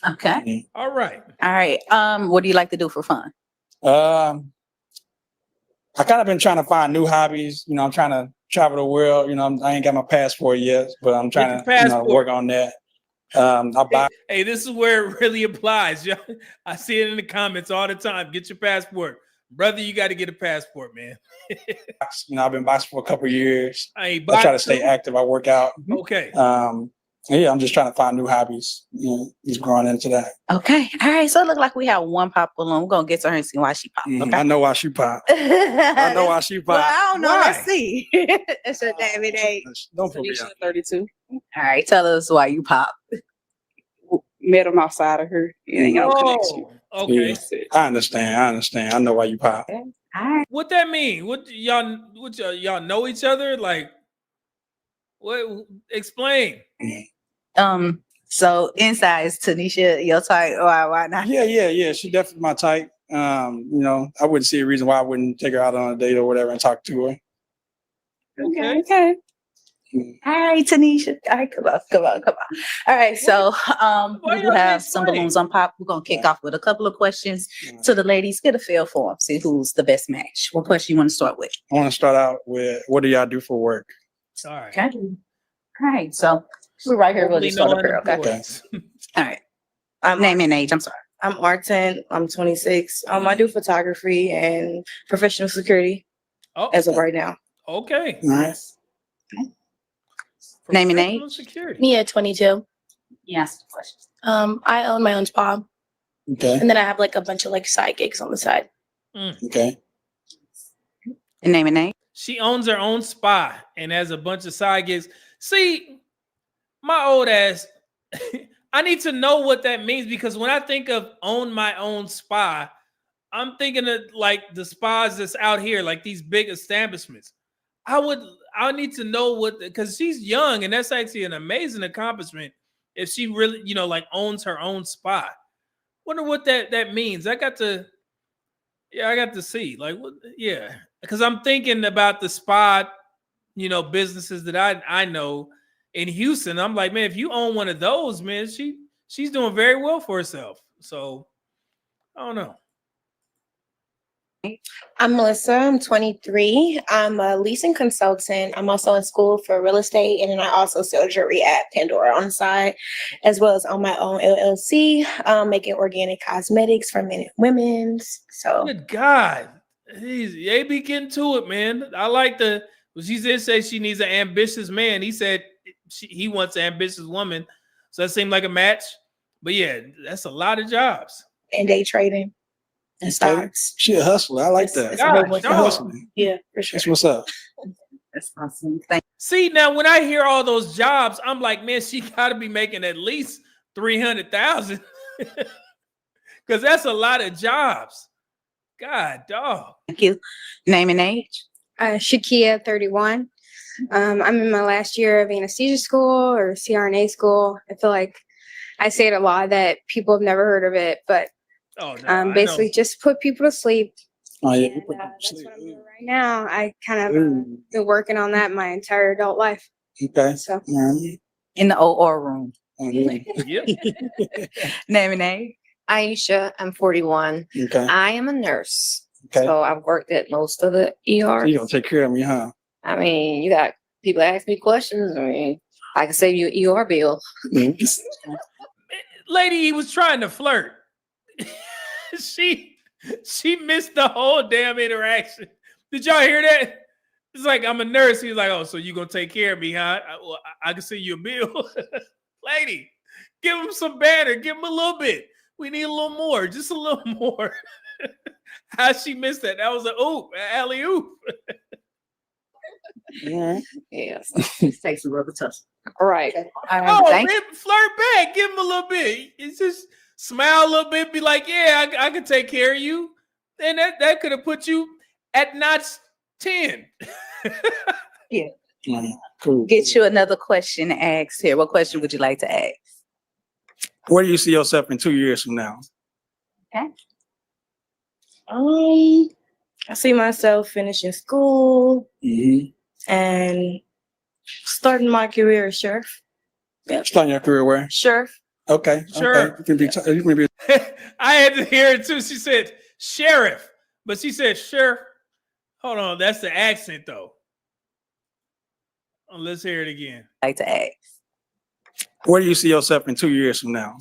Okay. All right. All right. What do you like to do for fun? I kind of been trying to find new hobbies. I'm trying to travel the world. I ain't got my passport yet, but I'm trying to work on that. I buy. Hey, this is where it really applies. I see it in the comments all the time. Get your passport. Brother, you got to get a passport, man. I've been boxing for a couple of years. I try to stay active. I work out. Okay. I'm just trying to find new hobbies. Just growing into that. Okay. All right. So it look like we have one pop balloon. We're gonna get to her and see why she popped. Okay. I know why she popped. I know why she popped. Well, I don't know. Why? Let's see. It's your name and age. Don't put me out. 32. All right. Tell us why you popped. Met him outside of her. It ain't got no connection. Okay. Yeah, I understand. I know why you popped. All right. What that mean? What y'all know each other? Like, what? Explain. So inside is Tanisha your type? Why not? Yeah. She definitely my type. I wouldn't see a reason why I wouldn't take her out on a date or whatever and talk to her. Okay. All right, Tanisha. All right, come on. All right, so we do have some balloons on pop. We're gonna kick off with a couple of questions to the ladies. Get a feel for them. See who's the best match. What question you want to start with? I want to start out with, what do y'all do for work? All right. Okay. All right, so we're right here. We'll just start up here. Okay. All right. Name and age. I'm sorry. I'm Arten. I'm 26. I do photography and professional security as of right now. Okay. Nice. Name and age. Security. Mia, 22. Yes. Questions. I own my own spa, Okay. and then I have like a bunch of like side gigs on the side. Okay. And name and age. She owns her own spa and has a bunch of side gigs. See, my old ass, I need to know what that means, because when I think of own my own spa, I'm thinking of like the spas that's out here, like these big establishments. I need to know what, because she's young and that's actually an amazing accomplishment if she really, like owns her own spa. Wonder what that means. I got to see, like, what, yeah, because I'm thinking about the spa, businesses that I know in Houston. I'm like, man, if you own one of those, man, she's doing very well for herself. So I don't know. I'm Melissa. I'm 23. I'm a leasing consultant. I'm also in school for real estate, and then I also sell jewelry at Pandora on the side, as well as on my own LLC, making organic cosmetics for men and women. So, good God, they be getting to it, man. I like she did say she needs an ambitious man. He said he wants an ambitious woman, so that seemed like a match. But yeah, that's a lot of jobs. And day trading. And stocks. She a hustler. I like that. Yeah, for sure. That's what's up. That's awesome. See, now when I hear all those jobs, I'm like, man, she got to be making at least 300,000, because that's a lot of jobs. God, dog. Thank you. Name and age. Shakia, 31. I'm in my last year of anesthesia school or CRNA school. I feel like I say it a lot that people have never heard of it, but basically just put people to sleep. Oh yeah. That's what I'm doing right now. I kind of been working on that my entire adult life. Okay. So in the OR room. Yep. Name and name. Aisha, I'm 41. Okay. I am a nurse. Okay. So I've worked at most of the So you ERs. gonna take care of me, huh? I mean, you got people ask me questions. I mean, I can save you an ER bill. Lady, he was trying to flirt. she missed the whole damn interaction. Did y'all hear that? It's like, I'm a nurse. He's like, oh, so you gonna take care of me, huh? I can send you a bill. Lady, give him some banner. Give him a little bit. We need a little more. Just a little more. How she missed that? That was an oop, alley oop. Yes. Take some rubber tussle. All right. Oh, man, flirt back. Give him a little bit. It's just smile a little bit. Be like, yeah, I can take care of you. And that could have put you at notch 10. Yeah. Cool. Get you another question to ask here. What question would you like to ask? Where do you see yourself in 2 years from now? Okay. I see myself finishing school and starting my career as sheriff. Yep. Starting your career where? Sheriff. Okay. Sure. Okay. You can be. I had to hear it too. She said sheriff, but she said sheriff. Hold on, that's the accent though. Oh, let's hear it again. Like to ask. Where do you see yourself in 2 years from now?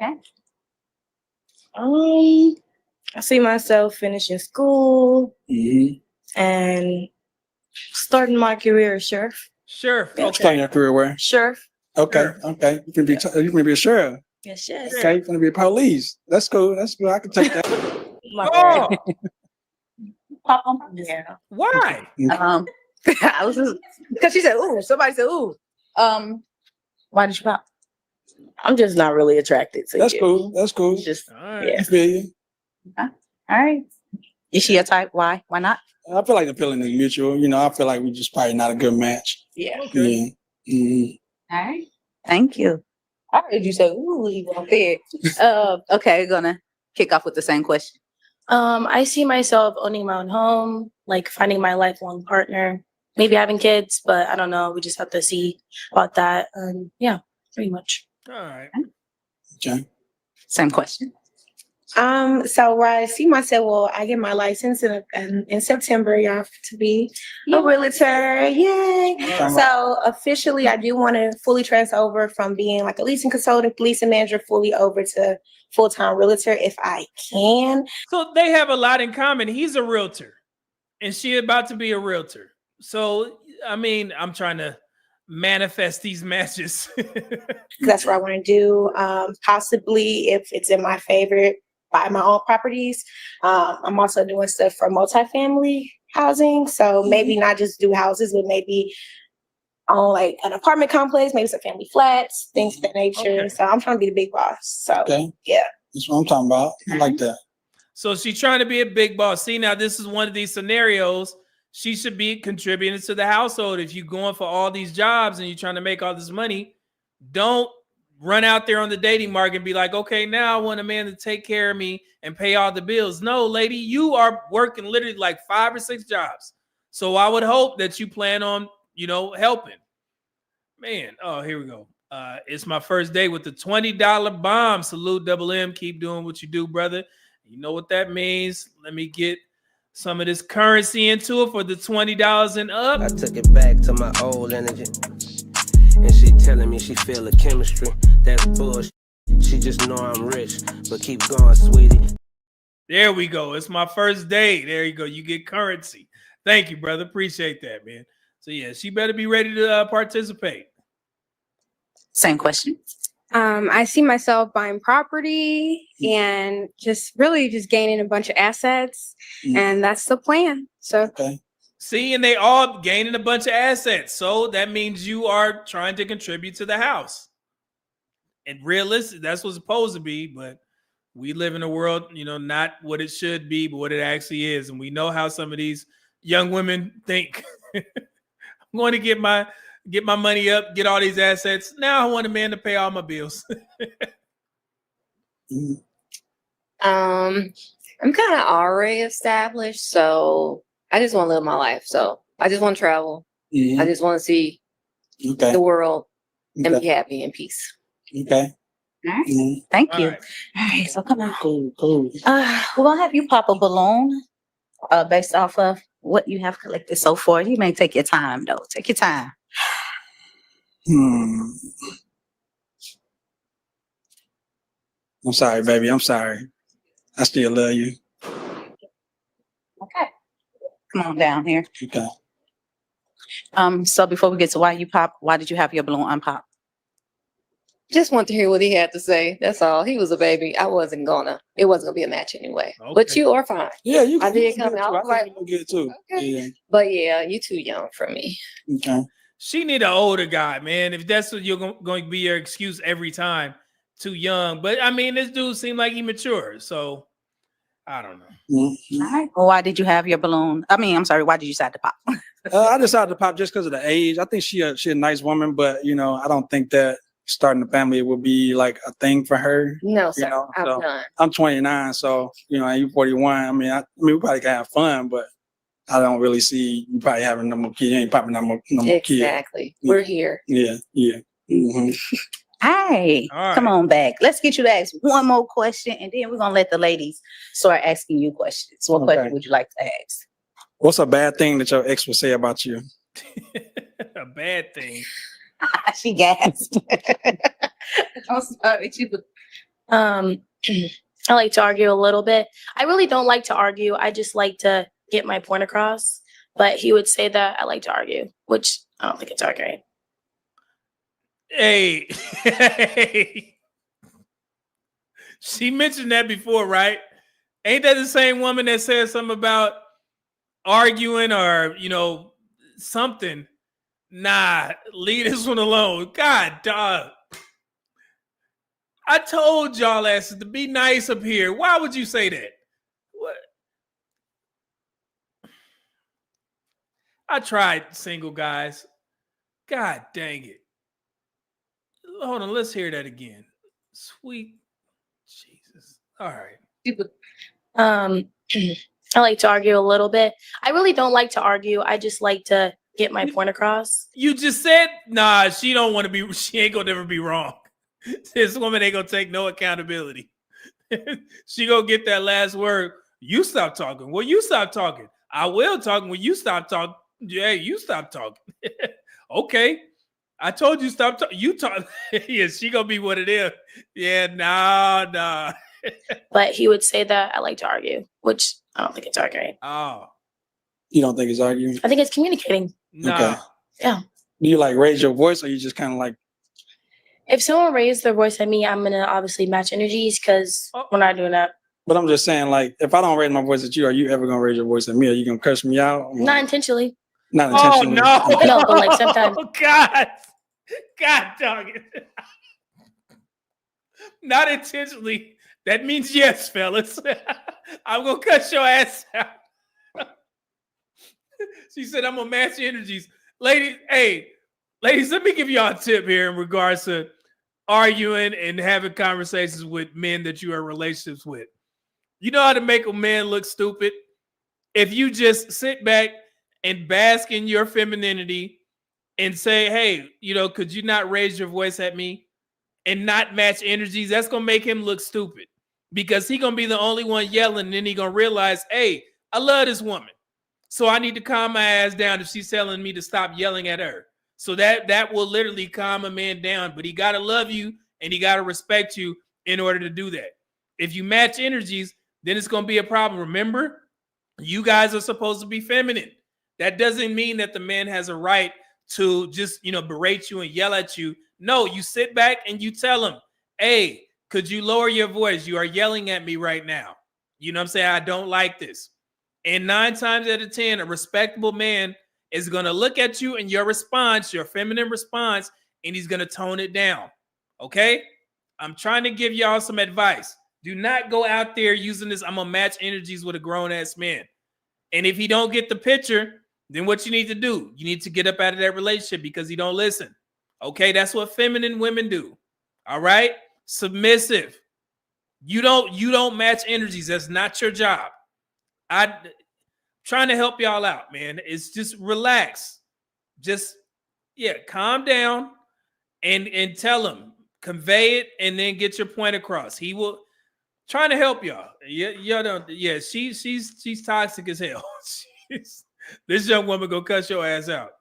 Okay. I see myself finishing school and starting my career as sheriff. Sheriff. Yep. Starting your career where? Sheriff. Okay. Okay. You can be a sheriff. Yes, yes. Okay. You're gonna be a police. That's cool. That's cool. I can take that. My Oh, Pop on my yeah. why? I was just because she said, "Ooh." Somebody said, "Ooh." Why did you pop? I'm just not really attracted to That's you. cool. That's cool. Just All right. I feel you. All right. Is she a type? Why? Why not? I feel like the feeling is mutual. You know, I feel like we just probably not a good match. Yeah. Yeah. Mhm. All right. Thank you. I heard you say, "Ooh," you won't there. Okay, gonna kick off with the same question. I see myself owning my own home, like finding my lifelong partner, maybe having kids, but I don't know. We just have to see about that. Yeah, pretty much. All right. Okay. Same question. So where I see myself, well, I get my license in September, y'all, to be a realtor. Yay. So officially I do want to fully transfer over from being like a leasing consultant, leasing manager, fully over to full-time realtor if I can. So they have a lot in common. He's a realtor and she about to be a realtor. So, I mean, I'm trying to manifest these matches. That's what I want to do. Possibly if it's in my favor, buy my own properties. I'm also doing stuff for multifamily housing. So maybe not just do houses, but maybe on like an apartment complex, maybe some family flats, things of that nature. Okay. So I'm trying to be the big boss. So yeah. That's what I'm talking about. I like that. So she's trying to be a big boss. See, now this is one of these scenarios. She should be contributing to the household. If you're going for all these jobs and you're trying to make all this money, don't run out there on the dating market and be like, okay, now I want a man to take care of me and pay all the bills. No, lady, you are working literally like 5 or 6 jobs. So I would hope that you plan on, helping. Man, oh, here we go. It's my first day with the $20 bomb. Salute Double M. Keep doing what you do, brother. You know what that means. Let me get some of this currency into it for the $20 and up. I took it back to my old energy. And she telling me she feel the chemistry. That's bullshit. She just know I'm rich. But keep going, sweetie. There we go. It's my first day. There you go. You get currency. Thank you, brother. Appreciate that, man. So yeah, she better be ready to participate. Same question. I see myself buying property and just really just gaining a bunch of assets, and that's the plan. So See, and they all gaining a bunch of assets. So that means you are trying to contribute to the house. And realistic, that's what's supposed to be, but we live in a world, not what it should be, but what it actually is. And we know how some of these young women think. I'm going to get my money up, get all these assets. Now I want a man to pay all my bills. I'm kind of already established, so I just want to live my life. So I just want to travel. I just want to see the world and be happy and peace. Okay. All right. Mhm. Thank All you. right. All right. So come on. Cool. We're gonna have you pop a balloon based off of what you have collected so far. You may take your time though. Take your time. Hmm. I'm sorry, baby. I'm sorry. I still love you. Okay. Come on down here. Okay. So before we get to why you pop, why did you have your balloon unpop? Just want to hear what he had to say. That's all. He was a baby. It wasn't gonna be a match anyway. But Okay. you are fine. Yeah, you. I did you come good out too. I think right. you look good too. Okay. Yeah. But yeah, you too young for me. Okay. She need an older guy, man. If that's what you're going to be your excuse every time, too young. But I mean, this dude seemed like he matured, so I don't know. Mhm. All right. Well, why did you have your balloon? I mean, I'm sorry. Why did you decide to pop? I decided to pop just because of the age. I think she a nice woman, but you know, I don't think that starting a family would be like a thing for her. No, sir. You know, I'm so done. I'm 29, so you know, and you 41. I mean, we probably can have fun, but I don't really see you probably having no more kids. You ain't popping no more kids. Exactly. We're here. Yeah. Mhm. Hey, All come right. on back. Let's get you to ask one more question, and then we're gonna let the ladies start asking you questions. What Okay. question would you like to ask? What's a bad thing that your ex would say about you? A bad thing. She gasped. I'm sorry. I like to argue a little bit. I really don't like to argue. I just like to get my point across. But he would say that I like to argue, which I don't think it's arguing. Hey. Hey. She mentioned that before, right? Ain't that the same woman that said something about arguing or, you know, something? Nah, leave this one alone. God, dog. I told y'all asses to be nice up here. Why would you say that? What? I tried single guys. God dang it. Hold on, let's hear that again. Sweet Jesus. All right. I like to argue a little bit. I really don't like to argue. I just like to get my point across. You just said, nah, she don't want to be, she ain't gonna never be wrong. This woman ain't gonna take no accountability. She gonna get that last word. You stop talking. Well, you stop talking. I will talk when you stop talking. Yeah, you stop talking. Okay. I told you stop talking. You talk. Yeah, she gonna be what it is. Yeah, nah. But he would say that I like to argue, which I don't think it's arguing. Oh, You don't think it's arguing? I think it's communicating. nah. Okay. Yeah. Do you like raise your voice, or you just kind of like? If someone raised their voice at me, I'm gonna obviously match energies because we're not doing that. But I'm just saying, like, if I don't raise my voice at you, are you ever gonna raise your voice at me? Are you gonna curse me out? Not intentionally. Not Oh intentionally. no. Okay. No, but like sometimes. Oh God dog it. Not intentionally. That means yes, fellas. I'm gonna cut your ass out. She said, I'm gonna match your energies. Ladies, let me give y'all a tip here in regards to arguing and having conversations with men that you are in relationships with. You know how to make a man look stupid? If you just sit back and bask in your femininity and say, hey, you know, could you not raise your voice at me and not match energies? That's gonna make him look stupid because he gonna be the only one yelling, and then he gonna realize, hey, I love this woman, so I need to calm my ass down if she's telling me to stop yelling at her. So that will literally calm a man down, but he gotta love you and he gotta respect you in order to do that. If you match energies, then it's gonna be a problem. Remember, you guys are supposed to be feminine. That doesn't mean that the man has a right to just, you know, berate you and yell at you. No, you sit back and you tell him, hey, could you lower your voice? You are yelling at me right now. You know what I'm saying? I don't like this. And 9 times out of 10, a respectable man is going to look at you and your response, your feminine response, and he's going to tone it down. Okay? I'm trying to give y'all some advice. Do not go out there using this, I'm going to match energies with a grown-ass man. And if he don't get the picture, then what you need to do, you need to get up out of that relationship because he don't listen. Okay? That's what feminine women do. All right? Submissive. You don't match energies. That's not your job. I'm trying to help y'all out, man. It's just relax. Just calm down and tell him, convey it, and then get your point across. He will trying to help y'all. Y'all don't. Yeah, she's toxic as hell. This young woman gonna cuss your ass out.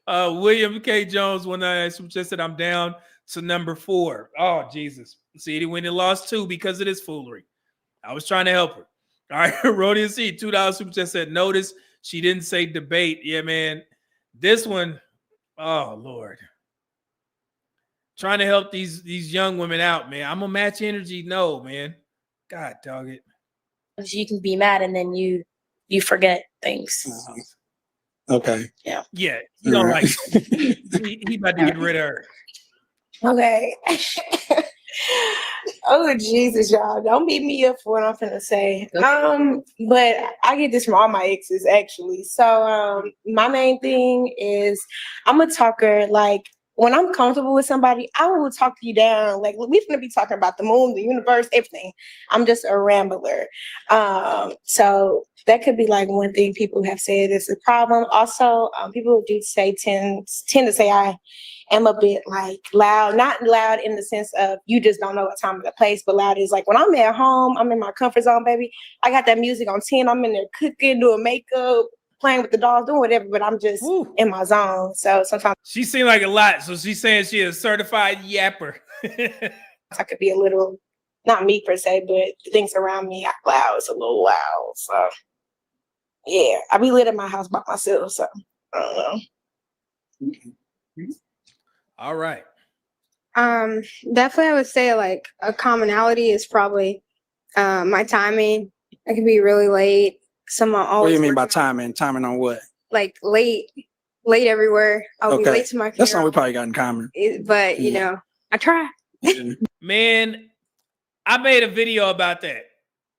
William K. Jones, when I just said I'm down to number 4. Oh Jesus! See, when he lost 2 because of this foolery. I was trying to help her. All right, Rodian C, $2 super chat said, notice she didn't say debate. Yeah, man. This one, oh Lord. Trying to help these young women out, man. I'm gonna match energy. No, man. God dog it. You can be mad and then you forget things. Okay. Yeah. Yeah. You don't like he about to get rid of her. Okay. Oh Jesus, y'all. Don't beat me up for what I'm finna say. But I get this from all my exes actually. So my main thing is I'm a talker. Like when I'm comfortable with somebody, I will talk you down. Like we're gonna be talking about the moon, the universe, everything. I'm just a rambler. So that could be like one thing people have said is a problem. Also, people do say tend to say I am a bit like loud, not loud in the sense of you just don't know what time of the place, but loud is like when I'm at home, I'm in my comfort zone, baby. I got that music on 10. I'm in there cooking, doing makeup, playing with the dolls, doing whatever, but I'm just in my zone. So sometimes she seemed like a lot. So she's saying she is a certified yapper. I could be a little, not me per se, but the things around me act loud. It's a little loud. So yeah, I be lit in my house by myself. So I don't know. All right. Definitely I would say like a commonality is probably my timing. I can be really late. Someone always. What do you mean by timing? Timing on what? Like late everywhere. I'll be late to my That's something we probably got in common. But you know, I try. Man, I made a video about that.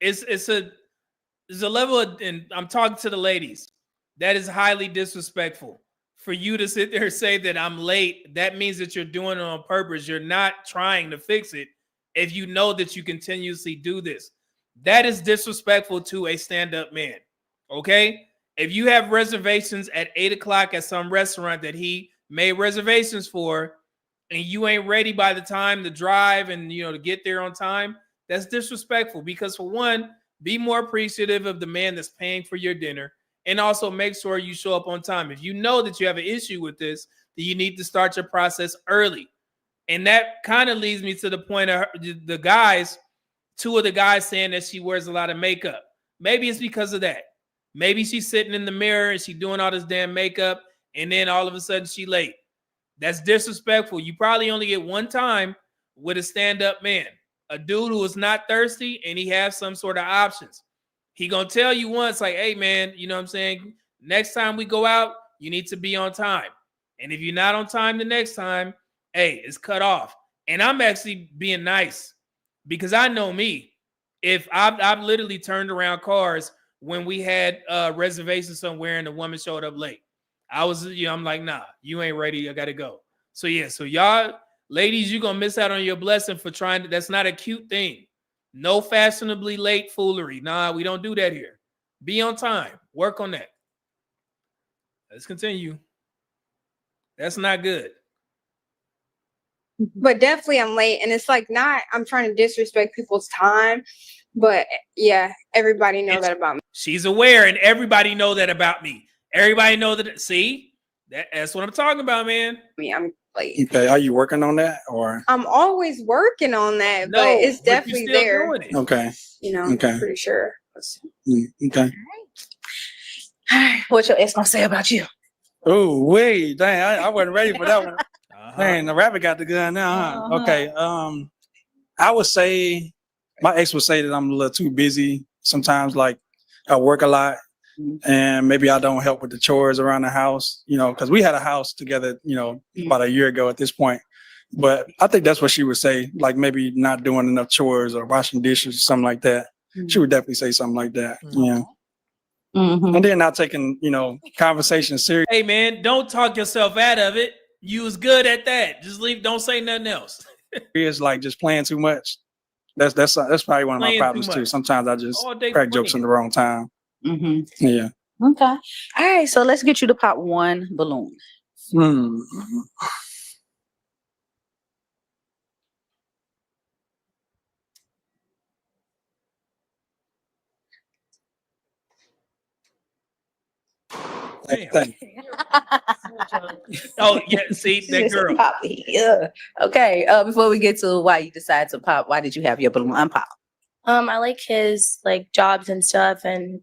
It's a level of, and I'm talking to the ladies, that is highly disrespectful. For you to sit there and say that I'm late, that means that you're doing it on purpose. You're not trying to fix it if you know that you continuously do this. That is disrespectful to a stand-up man, okay? If you have reservations at 8 o'clock at some restaurant that he made reservations for, and you ain't ready by the time to drive and, you know, to get there on time, that's disrespectful because, for one, be more appreciative of the man that's paying for your dinner. And also make sure you show up on time. If you know that you have an issue with this, then you need to start your process early. And that kind of leads me to the point of the guys, 2 of the guys saying that she wears a lot of makeup. Maybe it's because of that. Maybe she's sitting in the mirror and she's doing all this damn makeup, and then all of a sudden she's late. That's disrespectful. You probably only get one time with a stand-up man, a dude who is not thirsty and he has some sort of options. He gonna tell you once, like, hey, man, you know what I'm saying? Next time we go out, you need to be on time. And if you're not on time the next time, hey, it's cut off. And I'm actually being nice because I know me. If I've literally turned around cars when we had reservations somewhere and the woman showed up late. I'm like, nah, you ain't ready. I gotta go. So yeah, so y'all, ladies, you're gonna miss out on your blessing for trying to, that's not a cute thing. No fashionably late foolery. Nah, we don't do that here. Be on time. Work on that. Let's continue. That's not good. But definitely I'm late, and it's like not I'm trying to disrespect people's time, but yeah, everybody know that about me. She's aware, and everybody know that about me. Everybody know that. See, that's what I'm talking about, man. I'm late. Okay, are you working on that, or? I'm always working on that, but it's definitely there. Okay. You know, okay. I'm pretty sure. Okay. What your ex gonna say about you? Oh, wait, dang, I wasn't ready for that one. Man, the rabbit got the gun now, huh? Okay. I would say my ex would say that I'm a little too busy. Sometimes, like, I work a lot, and maybe I don't help with the chores around the house, you know, because we had a house together, you know, about a year ago at this point. But I think that's what she would say, like maybe not doing enough chores or washing dishes or something like that. She would definitely say something like that. Yeah. And then not taking, you know, conversation serious. Hey, man, don't talk yourself out of it. You was good at that. Just leave. Don't say nothing else. It's like just playing too much. That's probably one of my Playing problems too too. much. Sometimes I just All day crack jokes in the wrong time. Yeah. Okay. All right. So let's get you to pop one balloon. Hmm. Damn. Oh yeah, see that girl. Poppy, yeah. Okay. Before we get to why you decided to pop, why did you have your balloon unpop? I like his like jobs and stuff, and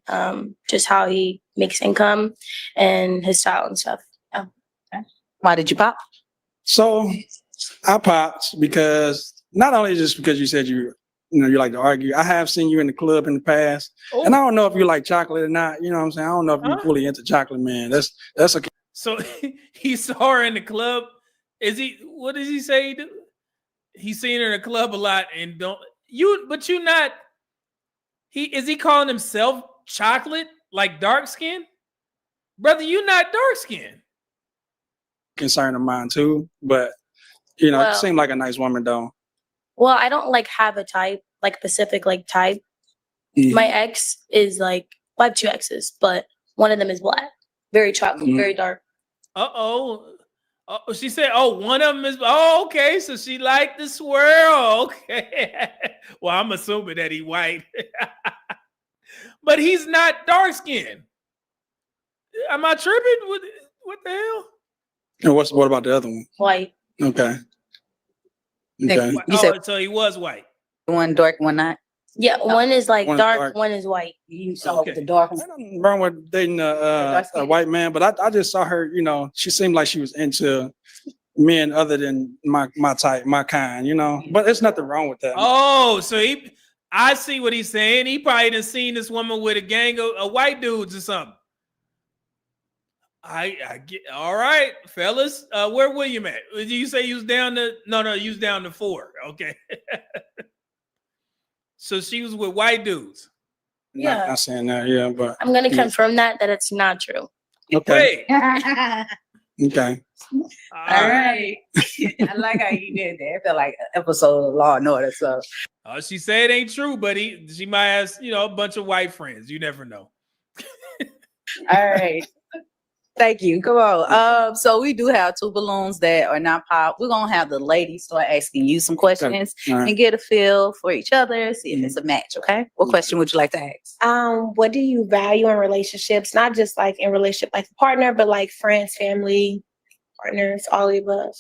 just how he makes income, and his style and stuff. Yeah. Why did you pop? So I popped because not only just because you said you like to argue. I have seen you in the club in the past, and I don't know if you like chocolate or not. You know what I'm saying? I don't know if you're fully into chocolate, man. That's okay. So he saw her in the club. Is he? What does he say? He do? He's seen her in the club a lot, and but you not. Is he calling himself chocolate, like dark skin? Brother, you not dark skin. Concern of mine too, but you know, Well- you seem like a nice woman though. Well, I don't like have a type, like specific like type. My ex is like, well, I have two exes, but one of them is black, very chocolate, very dark. Oh, she said, "Oh, one of them is." Oh, okay. So she liked the swirl. Okay. Well, I'm assuming that he white, but he's not dark skinned. Am I tripping? What the hell? And what about the other one? White. Okay. Okay. You said So he was white. one dark, one not. Yeah, one is like One's dark, dark. one is white. You saw with the dark one. Nothing wrong with dating a white man, but I just saw her. You know, she seemed like she was into men other than my type, my kind. You know, but there's nothing wrong with that. Oh, so I see what he's saying. He probably done seen this woman with a gang of white dudes or something. I get all right, fellas. Where William at? Did you say you was down to you was down to 4. Okay. So she was with white dudes. Yeah. Not saying that, yeah, but I'm gonna yeah. confirm that it's not true. Okay. All Okay. right. I like how you did that. I feel like an episode of Law and Order. So She said it ain't true, but she might have a bunch of white friends. You never know. all right. Thank you. Come on. So we do have 2 balloons that are not pop. We're gonna have the ladies start asking you some questions All right. and get a feel for each other, see if it's a match. Okay. What question would you like to ask? What do you value in relationships? Not just like in relationship, like a partner, but like friends, family, partners, all the above.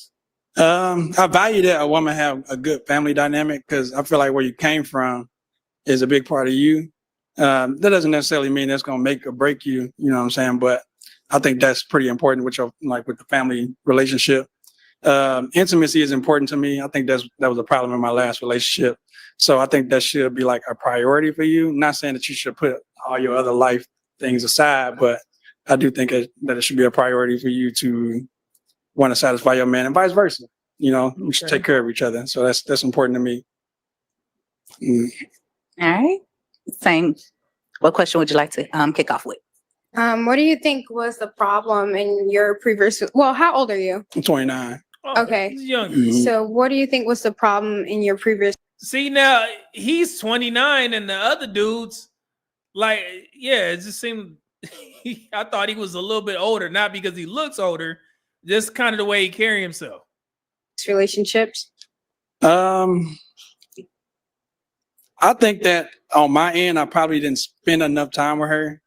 I value that a woman have a good family dynamic because I feel like where you came from is a big part of you. That doesn't necessarily mean that's gonna make or break you. You know what I'm saying? But I think that's pretty important with with the family relationship. Intimacy is important to me. I think that was a problem in my last relationship. So I think that should be like a priority for you. Not saying that you should put all your other life things aside, but I do think that it should be a priority for you to want to satisfy your man and vice versa. You know, we should take care of each other. So that's important to me. All right. Same. What question would you like to kick off with? What do you think was the problem in your previous? Well, how old are you? I'm 29. Okay. He's younger. So, what do you think was the problem in your previous? See, now he's 29 and the other dudes, it just seemed I thought he was a little bit older, not because he looks older, just kind of the way he carry himself. Relationships? I think that on my end, I probably didn't spend enough time with her.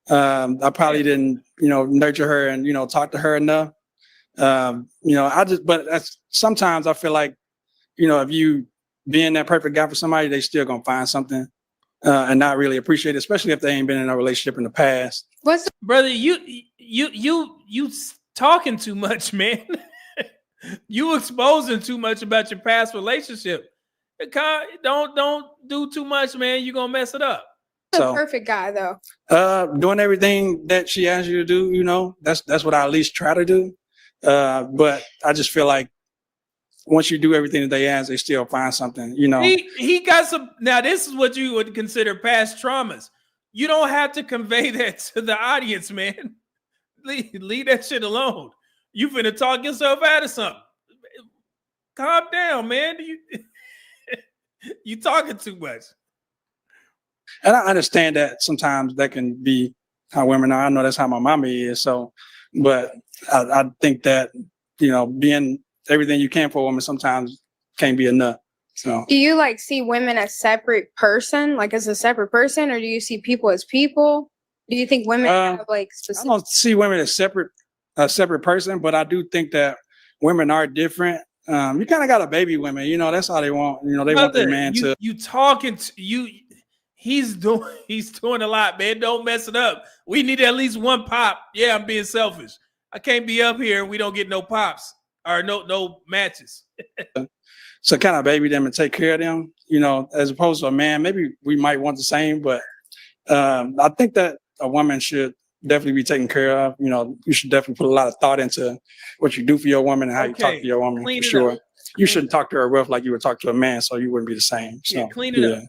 I probably didn't, nurture her and, talk to her enough. Sometimes I feel like, if you being that perfect guy for somebody, they still gonna find something and not really appreciate it, especially if they ain't been in a relationship in the past. Brother, you talking too much, man. You exposing too much about your past relationship. Don't do too much, man. You're gonna mess it up. The perfect guy, though. Doing everything that she asks you to do, that's what I at least try to do. But I just feel like once you do everything that they ask, they still find something, He got some. Now, this is what you would consider past traumas. You don't have to convey that to the audience, man. Leave that shit alone. You finna talk yourself out of something. Calm down, man. You talking too much. And I understand that sometimes that can be how women are. I know that's how my mama is. So, but I think that, being everything you can for a woman sometimes can't be enough. So Do you like see women as separate person, like as a separate person, or do you see people as people? Do you think women have like I specific? don't see women as a separate person, but I do think that women are different. You kind of got to baby women, that's how they want. They want their Brother, man to. you talking to you. He's doing a lot, man. Don't mess it up. We need at least one pop. Yeah, I'm being selfish. I can't be up here and we don't get no pops or no matches. So kind of baby them and take care of them, as opposed to a man. Maybe we might want the same, but I think that a woman should definitely be taken care of. You should definitely put a lot of thought into what you do for your woman and how you talk to your woman. Clean For it sure, up. you shouldn't talk to her rough like you would talk to a man, so you wouldn't be the same. So Yeah, clean it up.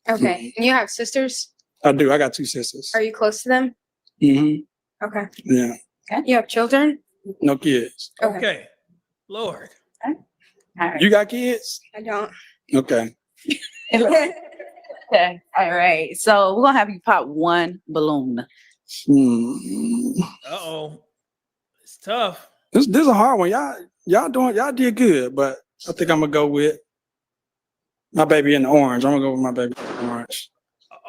Okay. And you have sisters? I do. I got 2 sisters. Are you close to them? Mm-hmm. Okay. Yeah. You have children? No kids. Okay. Lord. You got kids? I don't. Okay. Okay. All right. So we're gonna have you pop one balloon. Uh-oh. It's tough. This is a hard one. Y'all did good, but I think I'm gonna go with my baby in the orange. I'm gonna go with my baby in the orange.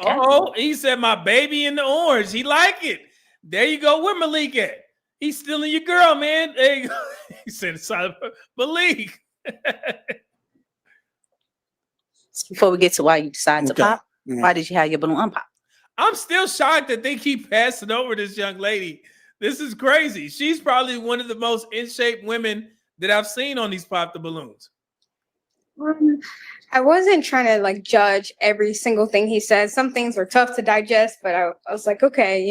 Oh, he said my baby in the orange. He like it. There you go. Where Malik at? He's stealing your girl, man. There you go. He said Malik. Before we get to why you decided to pop, why did you have your balloon unpop? I'm still shocked that they keep passing over this young lady. This is crazy. She's probably one of the most in shape women that I've seen on these Pop the Balloons. I wasn't trying to like judge every single thing he said. Some things were tough to digest, but I was like, okay,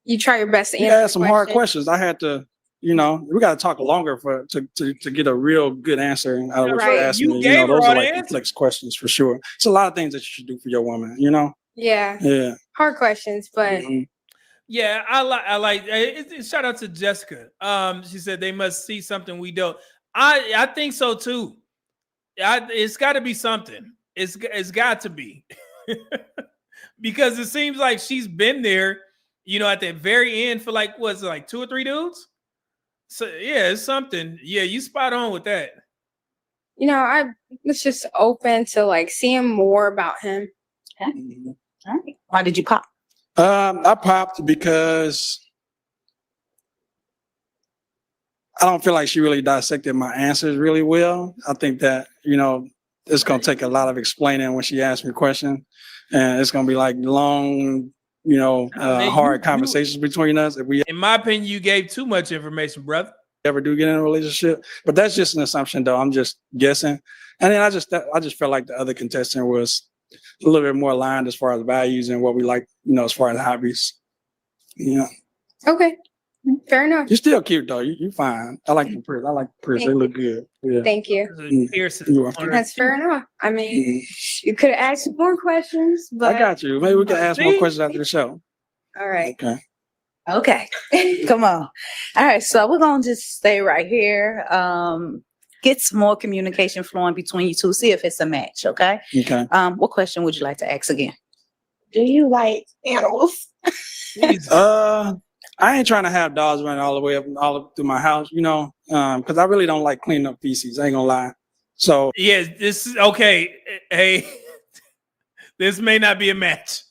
you try your best to answer. Yeah, some hard questions. I had to, we got to talk longer to get a real good answer out of what you're asking me. Those are like complex questions for sure. It's a lot of things that you should do for your woman. Yeah. Yeah. Hard questions, but. Yeah, I like. Shout out to Jessica. She said they must see something we don't. I think so too. It's got to be something. It's got to be because it seems like she's been there. At the very end for like what's it, like 2 or 3 dudes. So yeah, it's something. Yeah, you spot on with that. I was just open to like seeing more about him. Okay. All right. Why did you pop? I popped because I don't feel like she really dissected my answers really well. I think that, it's going to take a lot of explaining when she asks me questions, and it's going to be like long, hard conversations between us. If we, in my opinion, you gave too much information, brother. Ever do get in a relationship, but that's just an assumption though. I'm just guessing. And then I just felt like the other contestant was a little bit more aligned as far as values and what we like, as far as hobbies. Yeah. Okay. Fair enough. You're still cute though. You fine. I like the purse. They look good. Yeah. Thank you. That's fair enough. I mean, you could have asked more questions, but I got you. Maybe we can ask more questions after the show. All right. Okay. Come on. All right. So we're gonna just stay right here. Get some more communication flowing between you two. See if it's a match. Okay. Okay. What question would you like to ask again? Do you like animals? I ain't trying to have dogs running all up through my house, because I really don't like cleaning up feces. I ain't gonna lie. So yeah, this is okay. Hey, this may not be a match.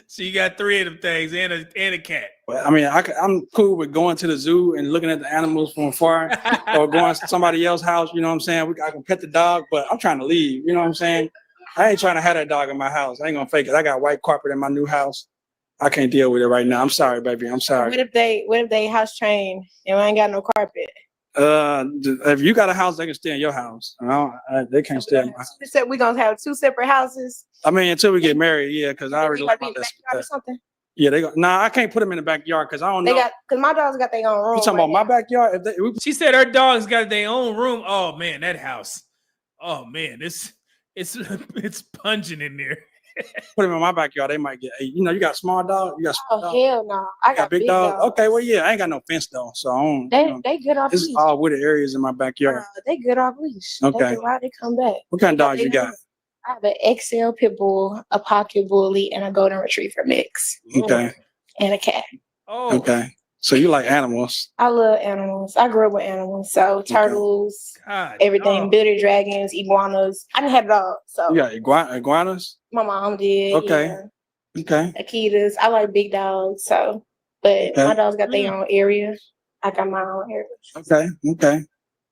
So you got 3 of them things and a cat. I mean, I'm cool with going to the zoo and looking at the animals from afar, or going to somebody else's house. You know what I'm saying? I can pet the dog, but I'm trying to leave. You know what I'm saying? I ain't trying to have that dog in my house. I ain't gonna fake it. I got white carpet in my new house. I can't deal with it right now. I'm sorry, baby. I'm sorry. What if they house trained and we ain't got no carpet? If you got a house, they can stay in your house. They can't stay in my house. You said we're gonna have 2 separate houses. I mean, until we get married, yeah, because I already like be in the backyard or something. Yeah, they go. Nah, I can't put them in the backyard because I don't know. Because my dogs got their own room. You talking about my backyard? She said her dogs got their own room. Oh man, that house. Oh man, it's pungent in there. Put them in my backyard, they might get. You got small dog. You got small dog. Hell no, I got big dogs. Okay, well yeah, I ain't got no fence though, so I don't. They good off leash. This is all wooded areas in my backyard. They good off leash. Okay. They ride, they come back. What kind of dogs you got? I have an XL pit bull, a pocket bully, and a golden retriever mix. Okay. And a cat. Oh. Okay. So you like animals? I love animals. I grew up with animals. So turtles, everything, bearded dragons, iguanas. I didn't have a dog. So You got iguanas? my mom did. Okay. Yeah. Okay. Akitas. I like big dogs. So, but my dogs got their own area. I got my own area. Okay. Okay.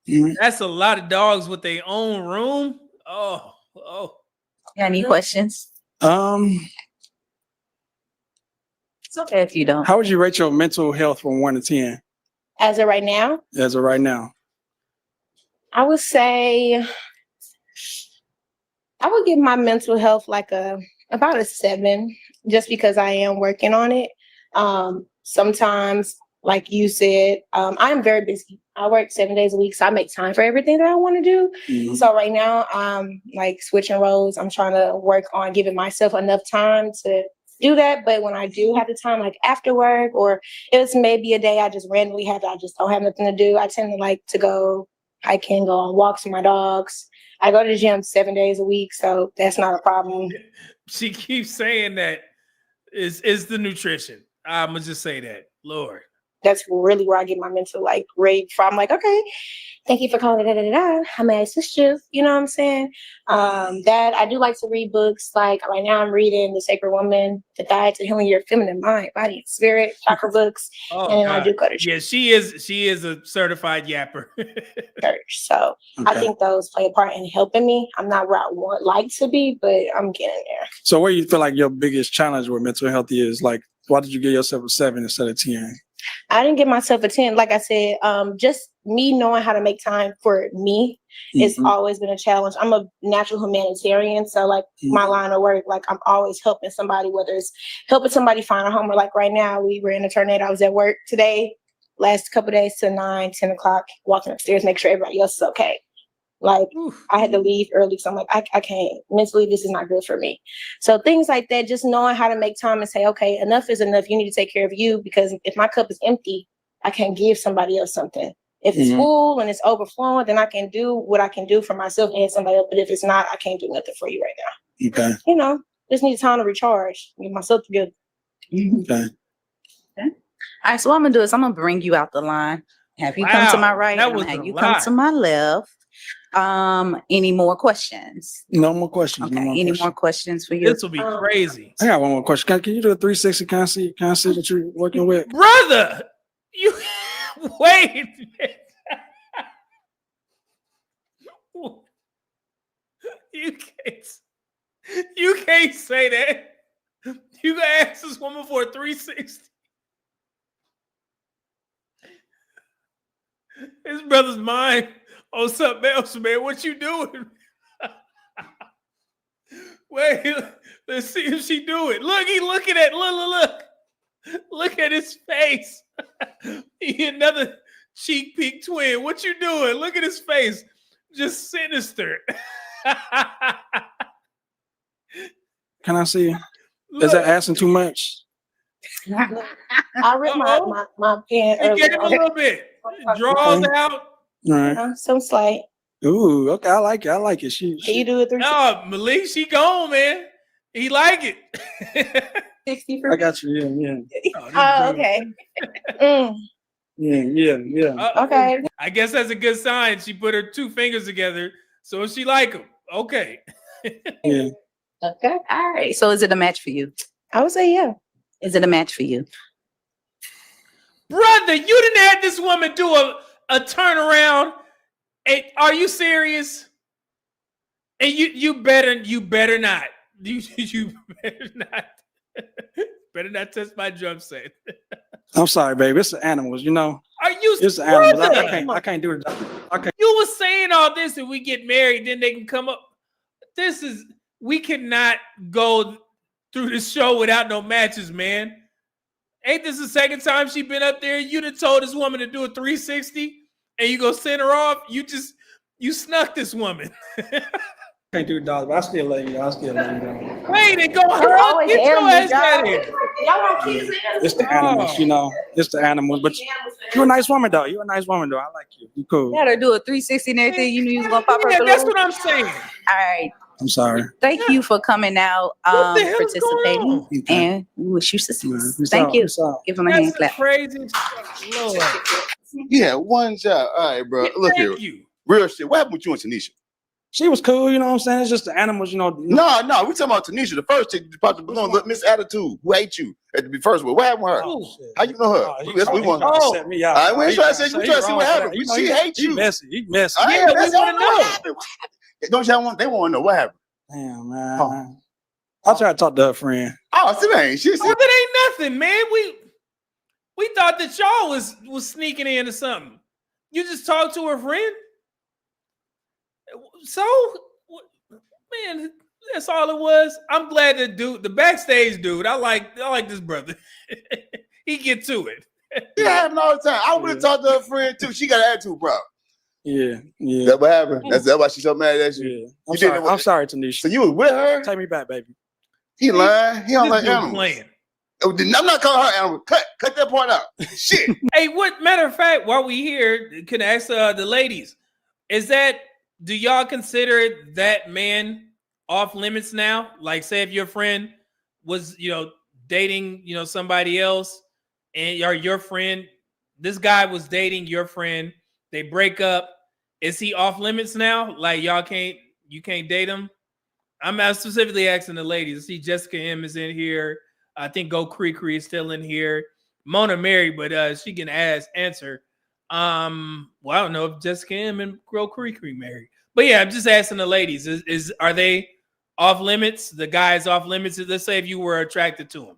Mhm. That's a lot of dogs with their own room. Oh. Got any questions? It's okay if you don't. How would you rate your mental health from 1 to 10? As of right now, As of right now. I would say I would give my mental health like about a 7, just because I am working on it. Sometimes, like you said, I am very busy. I work 7 days a week, so I make time for everything that I want to do. Mhm. So right now, I'm like switching roles. I'm trying to work on giving myself enough time to do that. But when I do have the time, like after work, or it's maybe a day I just randomly have that I just don't have nothing to do, I tend to like to go hiking, go on walks with my dogs. I go to the gym 7 days a week, so that's not a problem. She keeps saying that is the nutrition. I'm gonna just say that, Lord. That's really where I get my mental like rate from. I'm like, okay, thank you for calling. How may I assist you? You know what I'm saying? That I do like to read books. Like right now, I'm reading The Sacred Woman, The Guide to Healing Your Feminine Mind, Body, and Spirit, chakra books. Oh, and then I God. do go to Yeah, she is a certified yapper. church. So I Okay. think those play a part in helping me. I'm not where I would like to be, but I'm getting there. So where you feel like your biggest challenge with mental health is? Like, why did you give yourself a 7 instead of 10? I didn't give myself a 10. Like I said, just me knowing how to make time for me it's always been a challenge. I'm a natural humanitarian. So like my line of work, like I'm always helping somebody, whether it's helping somebody find a home, or like right now we were in a tornado. I was at work today, last couple of days till 9, 10 o'clock, walking upstairs, make sure everybody else is okay. Like I had to leave early. So I'm like, I can't, mentally, this is not good for me. So things like that, just knowing how to make time and say, okay, enough is enough. You need to take care of you, because if my cup is empty, I can't give somebody else something. If it's full and it's overflowing, then I can do what I can do for myself and somebody else. But if it's not, I can't do nothing for you right now. Okay. You know, just need time to recharge, get myself together. Okay. All right, so what I'm gonna do is I'm gonna bring you out the line. Have you come to my right? that I'm was gonna have a you come lot. to my left. Any more questions? No more questions. Okay. No more Any questions. more questions for you? This will be crazy. I got one more question. Can you do a 360? Can I see what you're working with? Brother, you wait a minute. You can't say that. You gonna ask this woman for a 360. His brother's mind on something else, man. What you doing? Wait, let's see if she do it. Look, he looking at look. Look at his face. He another cheek peek twin. What you doing? Look at his face. Just sinister. Can I see? Is that asking too much? I ripped my pen He earlier. gave him a little bit. Draws out. All right. Some slight. Ooh, okay. I like it. I like it. Can you do it 360? No, Malik, she gone, man. He like it. 60 for I got you. Yeah. Oh, okay. Yeah. Okay. I guess that's a good sign. She put her 2 fingers together, so she like him. Okay. Yeah. Okay. All right. So is it a match for you? I would say yeah. Is it a match for you? Brother, you didn't have this woman do a turnaround. And are you serious? And you better not. You better not touch my drum set. I'm sorry, baby. It's the animals, you know. Are you It's the animals. brother? I can't do it. Okay. You were saying all this and we get married, then they can come up. We cannot go through this show without no matches, man. Ain't this the second time she been up there? You done told this woman to do a 360 and you go send her off? You snuck this woman. Can't do it, dog, but I still love you. Wait, and go hug. Get your ass out of here. Y'all want kids? It's the animals, you know. It's the animals. But you're a nice woman, though. I like you. You cool. You had her do a 360 and everything. You knew you was gonna pop her. Yeah, balloon. that's what I'm saying. All right. I'm sorry. Thank you for coming out, What the hell is going participating, on? and we wish you success. Peace Thank out, you. peace out. Give him a hand That's clap. crazy. Lord. Yeah, one job. All right, bro. Look here. Thank you. Real shit. What happened with you and Tanisha? She was cool, you know what I'm saying? It's just the animals, you know. No, we talking about Tanisha, the first chick you popped the balloon, look, Miss Attitude, who hate you at the first one. What happened with her? Oh, shit. How you know her? That's what we want. Oh, set me out. All right, we trying to see what happened. You know, She hates you. He messy. He messy. I ain't Yeah, we messy. I wanna don't know what happened. Don't y'all want? They want to know what happened. Damn, man. I'll try to talk to her friend. Oh, see, ain't she? Oh, that ain't nothing, man. We thought that y'all was sneaking into something. You just talked to her friend. So, man, that's all it was. I'm glad the backstage dude. I like this brother. He get to it. She happened all the time. I would have talked to her friend too. She got an attitude problem. Yeah. That what happened? That's why she's so mad at you. Yeah. I'm sorry, Tanisha. So you was with her? Take me back, baby. He lying. He don't This like dude animals. playing. Oh, I'm not calling her animal. Cut that part out. Shit. Hey, what matter of fact, while we here, can I ask the ladies, do y'all consider that man off limits now? Like, say if your friend was, dating, somebody else, and your friend, this guy was dating your friend, they break up. Is he off limits now? Like, you can't date him? I'm specifically asking the ladies. I see Jessica M is in here. I think Go Cree is still in here. Mona Mary, but she can answer. Well, I don't know if Jessica M and Go Cree married. But yeah, I'm just asking the ladies. Are they off limits? The guys off limits? Let's say if you were attracted to him.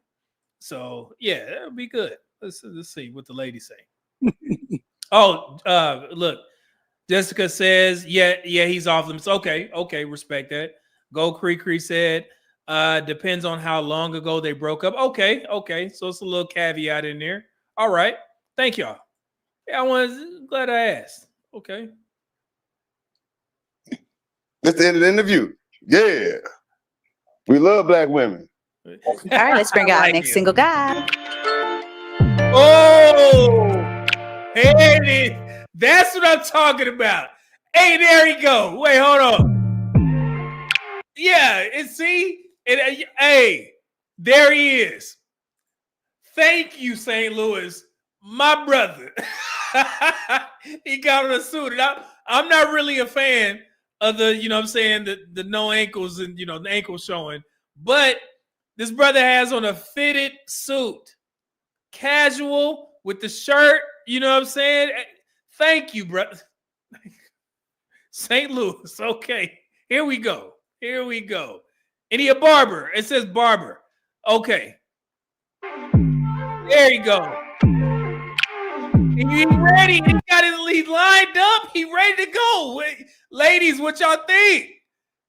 So yeah, that would be good. Let's see what the ladies say. Look, Jessica says, yeah, he's off limits. Okay, respect that. Go Cree said, depends on how long ago they broke up. Okay. So it's a little caveat in there. All right. Thank y'all. Yeah, glad I asked. Okay. That's the end of the interview. Yeah. We love black women. All right, let's bring out our next single guy. Oh, hey, that's what I'm talking about. Hey, there you go. Wait, hold on. Yeah, hey, there he is. Thank you, St. Louis, my brother. He got on a suit. And I'm not really a fan of the, the no ankles and, the ankle showing. But this brother has on a fitted suit. Casual with the shirt, you know what I'm saying? Thank you, brother. St. Louis, okay. Here we go. And he a barber. It says barber. Okay. There you go. And he ready. He got his lead lined up. He ready to go. Ladies, what y'all think?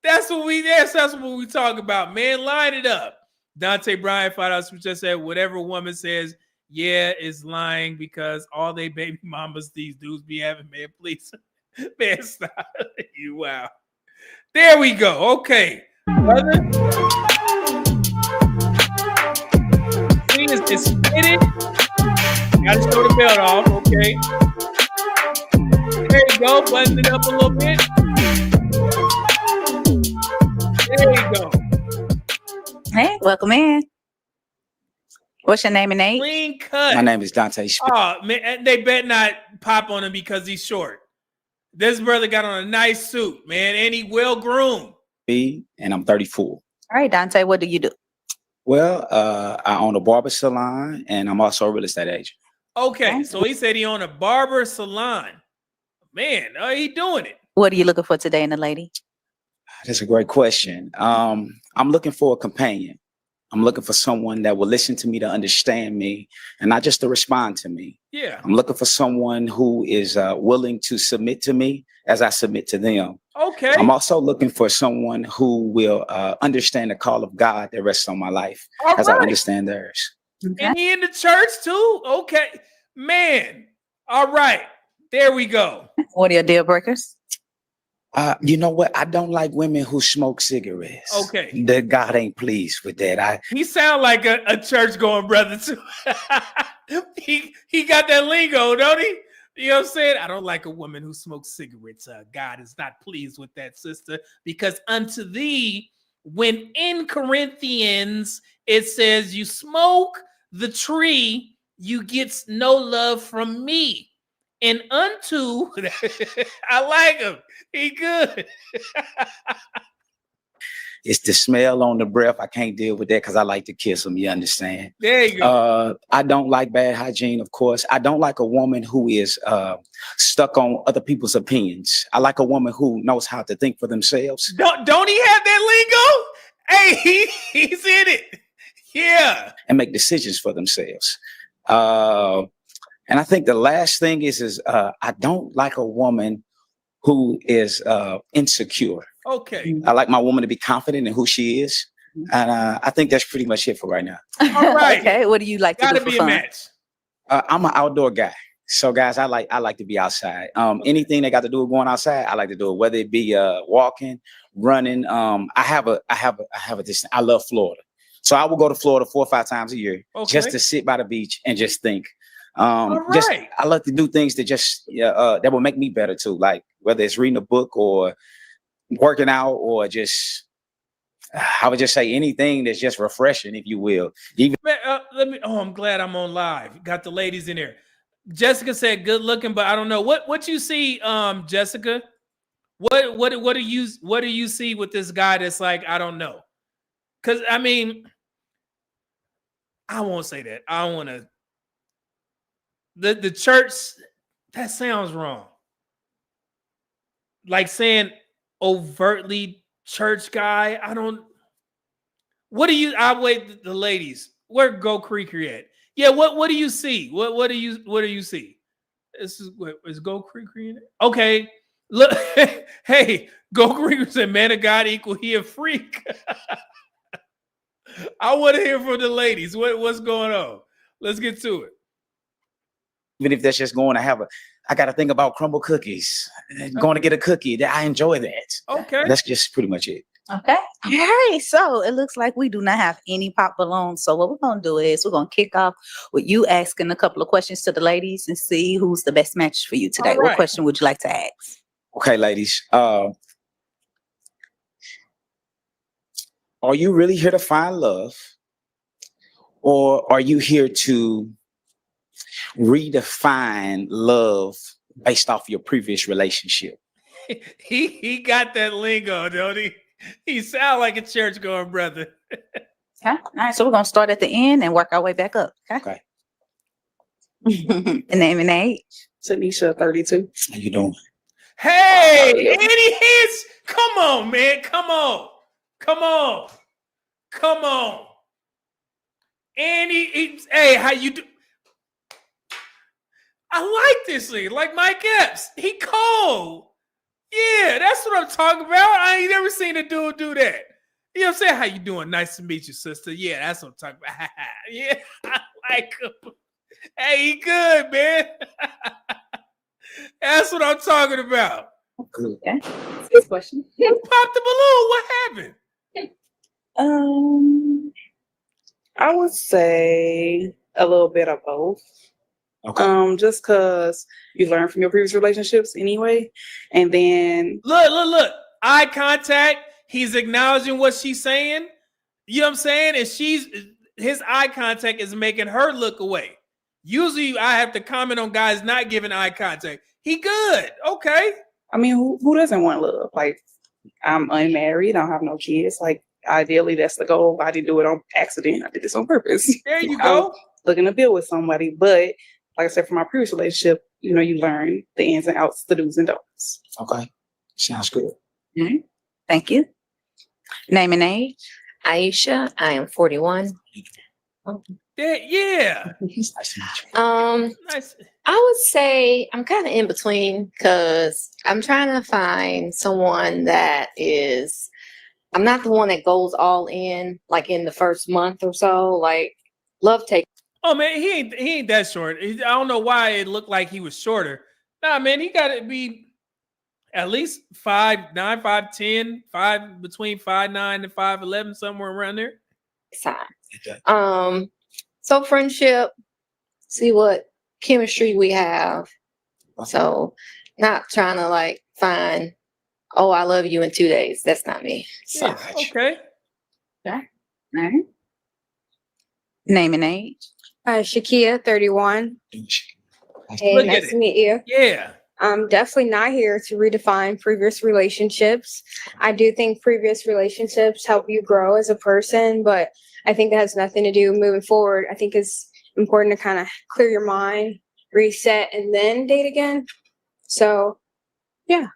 That's what we talk about, man. Line it up. Dante Bryan just said, whatever woman says, yeah, is lying because all they baby mamas these dudes be having, man. Please. Man, stop. Wow. There we go. Okay. Brother. See, it's fitted. Gotta show the belt off. Okay. There you go. Button it up a little bit. There you go. Hey, welcome in. What's your name and age? Clean cut. My name is Dante. Oh, man, they bet not pop on him because he's short. This brother got on a nice suit, man, and he well groomed. And I'm 34. All right, Dante, what do you do? Well, I own a barber salon, and I'm also a real estate agent. Okay, so he said he owned a barber salon. Man, he doing it. What are you looking for today in a lady? That's a great question. I'm looking for a companion. I'm looking for someone that will listen to me, to understand me, and not just to respond to me. Yeah. I'm looking for someone who is willing to submit to me as I submit to them. Okay. I'm also looking for someone who will understand the call of God that rests on my life as I understand theirs. Okay. And he in the church too? Okay. Man. All right. There we go. What are your deal breakers? You know what? I don't like women who smoke cigarettes. Okay. That God ain't pleased with that. He sound like a church going brother too. He got that lingo, don't he? You know what I'm saying? I don't like a woman who smokes cigarettes. God is not pleased with that, sister, because unto thee, when in Corinthians, it says, you smoke the tree, you get no love from me. And unto, I like him. He good. It's the smell on the breath. I can't deal with that because I like to kiss them. You understand? There you go. I don't like bad hygiene, of course. I don't like a woman who is stuck on other people's opinions. I like a woman who knows how to think for themselves. Don't he have that lingo? Hey, he's in it. Yeah. And make decisions for themselves. And I think the last thing is I don't like a woman who is insecure. Okay. I like my woman to be confident in who she is. And I think that's pretty much it for right now. All right. Okay. What do you like to Gotta do for be fun? a match. I'm an outdoor guy. So guys, I like to be outside. Anything that got to do with going outside, I like to do it, whether it be walking, running. I have a distance. I love Florida. So I will go to Florida 4 or 5 times a year just to sit by the beach and just think. I like to do things that just that will make me better too. Like whether it's reading a book or working out or just I would just say anything that's just refreshing, if you will. Even I'm glad I'm on live. Got the ladies in there. Jessica said good looking, but I don't know what you see, Jessica. What do you see with this guy that's like, I don't know? Because I mean, I won't say that. I don't want to. The church, that sounds wrong. Like saying overtly church guy. I don't. What do you? I wait the ladies. Where Go Creeker at? Yeah. What do you see? What do you see? This is Go Creeker in it? Okay. Look. Hey, Go Creeker said, "Man of God equal he a freak." I want to hear from the ladies. What's going on? Let's get to it. Even if that's just going to I got to think about crumble cookies, going to get a cookie. I enjoy that. Okay. That's just pretty much it. Okay. All right. So it looks like we do not have any pop balloons. So what we're going to do is we're going to kick off with you asking a couple of questions to the ladies and see who's the best match for you today. All right. What question would you like to ask? Okay, ladies. Are you really here to find love? Or are you here to redefine love based off your previous relationship? He got that lingo, don't he? He sound like a church going brother. Okay. All right. So we're going to start at the end and work our way back up. Okay. And name and age. Tanisha, 32. How you doing? Hey, any hits? Come on, man. Come on. Hey, how you do? I like this thing. Like Mike Epps. He cold. Yeah, that's what I'm talking about. I ain't never seen a dude do that. You know what I'm saying? How you doing? Nice to meet you, sister. Yeah, that's what I'm talking about. Yeah, I like him. Hey, he good, man. That's what I'm talking about. Okay. This question. Who popped the balloon? What happened? I would say a little bit of both. Okay. Just cause you learn from your previous relationships anyway. And then Look. Eye contact. He's acknowledging what she's saying. You know what I'm saying? And his eye contact is making her look away. Usually I have to comment on guys not giving eye contact. He good. Okay. I mean, who doesn't want love? Like, I'm unmarried, I don't have no kids. Like, ideally that's the goal. I didn't do it on accident. I did this on purpose. There you I go. was looking to build with somebody, but like I said, from my previous relationship, you learn the ins and outs, the do's and don'ts. Okay. Sounds good. Mm-hmm. Thank you. Name and age. Aisha, I am 41. Yeah. Nice to meet you. Nice. I would say I'm kind of in between because I'm trying to find someone that is, I'm not the one that goes all in like in the first month or so. Like love take. Oh man, he ain't that short. I don't know why it looked like he was shorter. Nah, man, he got to be at least 5'9", 5'10", between 5'9" and 5'11", somewhere around there. So friendship, see what chemistry we have. So not trying to like find, oh, I love you in 2 days. That's not me. So Yeah, okay. Okay. All right. Name and age. Shakia, 31. Hey, Look at nice it. to meet you. Yeah. I'm definitely not here to redefine previous relationships. I do think previous relationships help you grow as a person, but I think that has nothing to do moving forward. I think it's important to kind of clear your mind, reset, and then date again. So, yeah,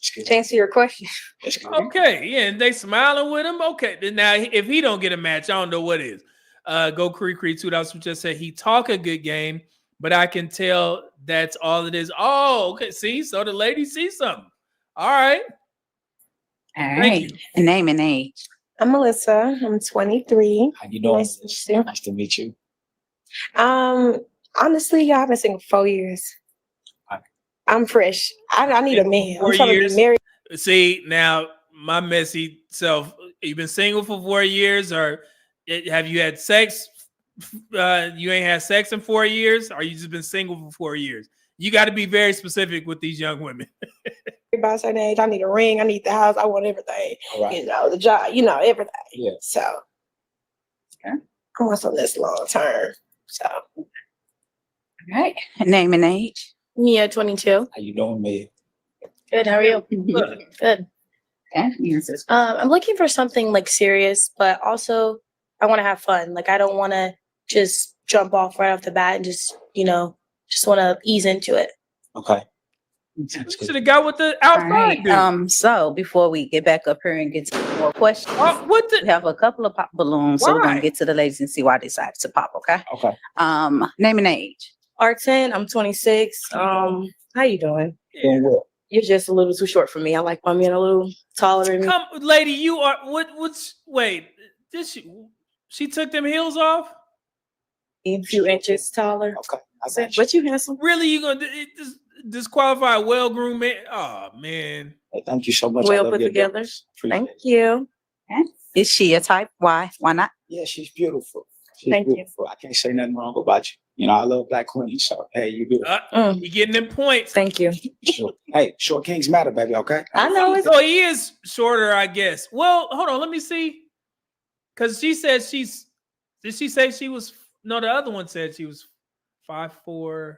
to answer your question. Okay, yeah, and they smiling with him. Okay, then now if he don't get a match, I don't know what is. Go Creek 2000 just said he talk a good game, but I can tell that's all it is. Oh, okay. See, so the lady sees something. All right. All Thank right. you. And name and age. I'm Melissa. I'm 23. How you doing? Nice to meet you. Nice to meet you. Honestly, y'all, I've been single for 4 years. I'm fresh. I need a man. I'm 4 trying to years. be married. See, now my messy self. You've been single for 4 years, or have you had sex? You ain't had sex in 4 years, or you just been single for 4 years? You got to be very specific with these young women. By a certain age, I need a ring. I need the house. I want everything. Right. You know, the job. You know, everything. Yeah. So, I want something that's long term. So, All right. And name and age. Mia, 22. How you doing, man? Good. How are you? Good. Good. Okay. Yes. I'm looking for something like serious, but also I want to have fun. Like I don't want to just jump off right off the bat and just want to ease into it. Okay. Should have got with the outside dude. So before we get back up here and get to more questions, we have a couple of pop balloons. So we're Why? gonna get to the ladies and see why they decided to pop, okay? Okay. Name and age. Arten, I'm 26. How you doing? Doing well. You're just a little too short for me. I like my men a little taller than me. Come, lady, you are what's wait, did she took them heels off? A few inches taller. Okay. But you handsome. Really, you gonna disqualify a well-groomed man? Oh man. Hey, thank you so much. I Well love put your together. difference. Appreciate Thank it. you. Okay. Is she a type? Why? Why not? Yeah, she's beautiful. She's Thank you. beautiful. I can't say nothing wrong about you. You know, I love black queens. So hey, you beautiful. You getting them points? Thank you. Sure. Hey, short kings matter, baby. Okay. I know it. So he is shorter, I guess. Well, hold on, let me see. Cause she said did she say she was no, the other one said she was 5'4".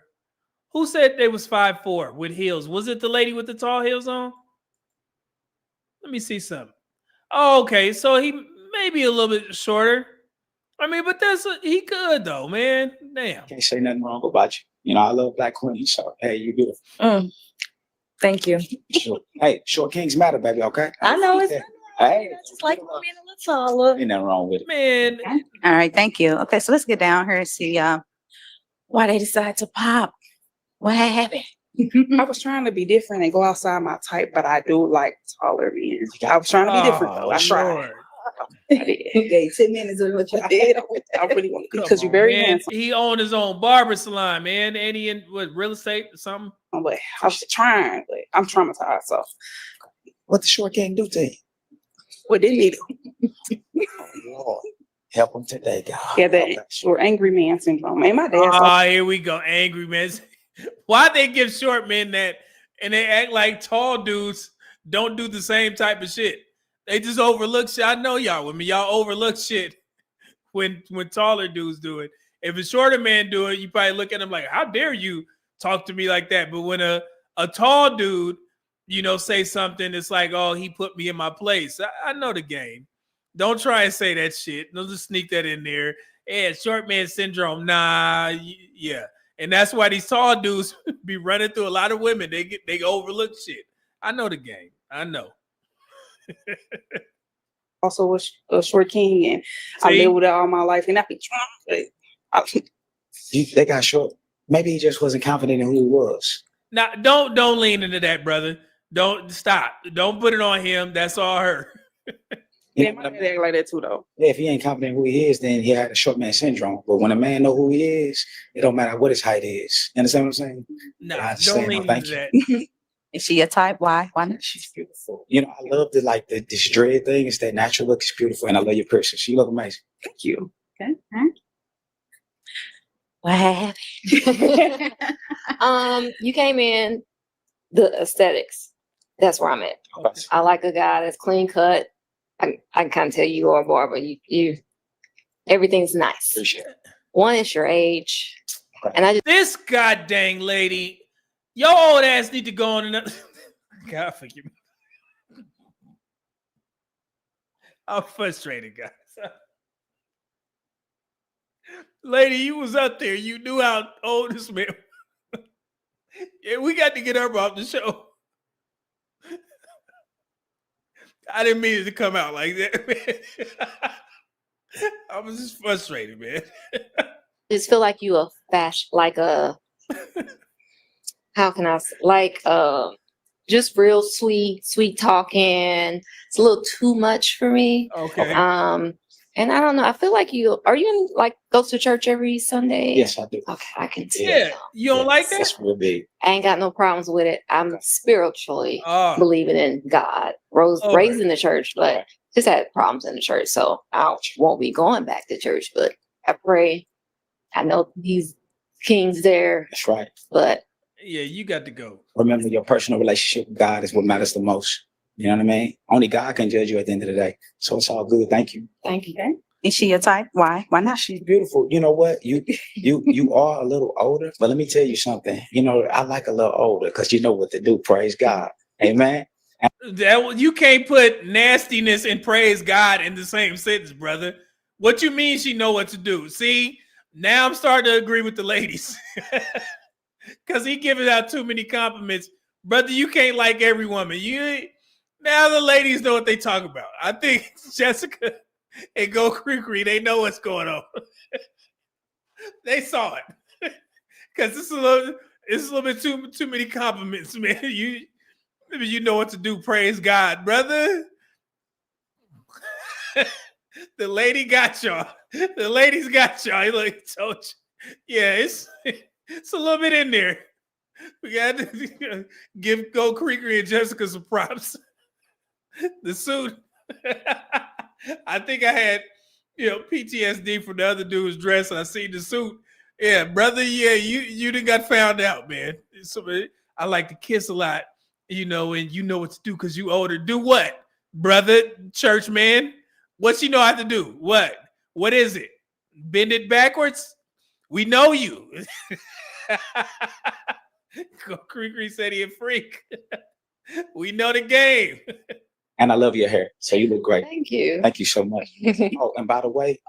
Who said they was 5'4" with heels? Was it the lady with the tall heels on? Let me see something. Oh, okay, so he may be a little bit shorter. I mean, but he good though, man. Damn. Can't say nothing wrong about you. You know, I love black queens. So hey, you beautiful. Thank you. Sure. Hey, short kings matter, baby. Okay. I know it's. Hey, I just like my men a little taller. ain't nothing wrong with it. Man. All right, thank you. Okay, so let's get down here and see why they decided to pop. What happened? I was trying to be different and go outside my type, but I do like taller men. I was trying to be different though. I tried. I did. Okay, 10 minutes of what I did. I really want to because you're very Man, handsome. he owned his own barber salon, man. And he in real estate or something? But I was trying, but I'm traumatized. So What the short king do to you? what did he do? Oh, Lord. Help him today, God. Yeah, that short angry man syndrome. And my dad. Oh, here we go. Angry men. Why they give short men that and they act like tall dudes don't do the same type of shit? They just overlook shit. I know y'all with me. Y'all overlook shit when taller dudes do it. If a shorter man do it, you probably look at him like, how dare you talk to me like that? But when a tall dude, say something, it's like, oh, he put me in my place. I know the game. Don't try and say that shit. Don't just sneak that in there. Yeah, short man syndrome. Nah, yeah. And that's why these tall dudes be running through a lot of women. They overlook shit. I know the game. I know. Also was a short king, and I lived with it all my life, and I be trying. They got short. Maybe he just wasn't confident in who he was. Now, don't lean into that, brother. Don't stop. Don't put it on him. That's all her. Yeah, my dad act like that too, though. Yeah, if he ain't confident in who he is, then he had a short man syndrome. But when a man know who he is, it don't matter what his height is. You understand what I'm saying? No, I don't understand. lean Thank into you. that. Is she a type? Why? Why not? She's beautiful. You know, I love this dread thing. It's that natural look. It's beautiful, and I love your person. She look amazing. Thank you. Okay. All right. What happened? You came in the aesthetics. That's where I'm at. Okay. I like a guy that's clean cut. I can kind of tell you are a barber. You everything's nice. Appreciate it. One is your age, and I just This god dang lady, your old ass need to go on another. God forgive me. I'm frustrated, guys. Lady, you was up there. You knew how old this man. Yeah, we got to get her off the show. I didn't mean it to come out like that, man. I was just frustrated, man. just feel like you a fashion, like a how can I like just real sweet talking. It's a little too much for me. Okay. And I don't know. I feel like are you in, like go to church every Sunday? Yes, I do. Okay, I can tell. Yeah, you don't like that? That's real big. I ain't got no problems with it. I'm spiritually believing in God. Okay. Raised in the church, but just had problems in the church. So I won't be going back to church, but I pray. I know these kings there. That's right. But Yeah, you got to go. Remember, your personal relationship with God is what matters the most. You know what I mean? Only God can judge you at the end of the day. So it's all good. Thank you. Thank you. Okay. Is she your type? Why? Why not? She's beautiful. You know what? You are a little older, but let me tell you something. You know, I like a little older because you know what to do. Praise God. Amen. That you can't put nastiness and praise God in the same sentence, brother. What you mean she know what to do? See, now I'm starting to agree with the ladies. Because he giving out too many compliments. Brother, you can't like every woman. Now the ladies know what they talk about. I think Jessica and Go Creekery, they know what's going on. They saw it. Because it's a little bit too many compliments, man. You know what to do. Praise God, brother. The lady got y'all. The ladies got y'all. He like told you. Yeah, it's a little bit in there. We got to give Go Creekery and Jessica some props. The suit. I think I had, PTSD from the other dude's dress. I seen the suit. Yeah, brother. Yeah, you done got found out, man. I like to kiss a lot, and you know what to do because you older. Do what, brother? Church man. What you know how to do? What? What is it? Bend it backwards? We know you. Creekery said he a freak. We know the game. And I love your hair. So you look great. Thank you. Thank you so much. Oh, and by the way,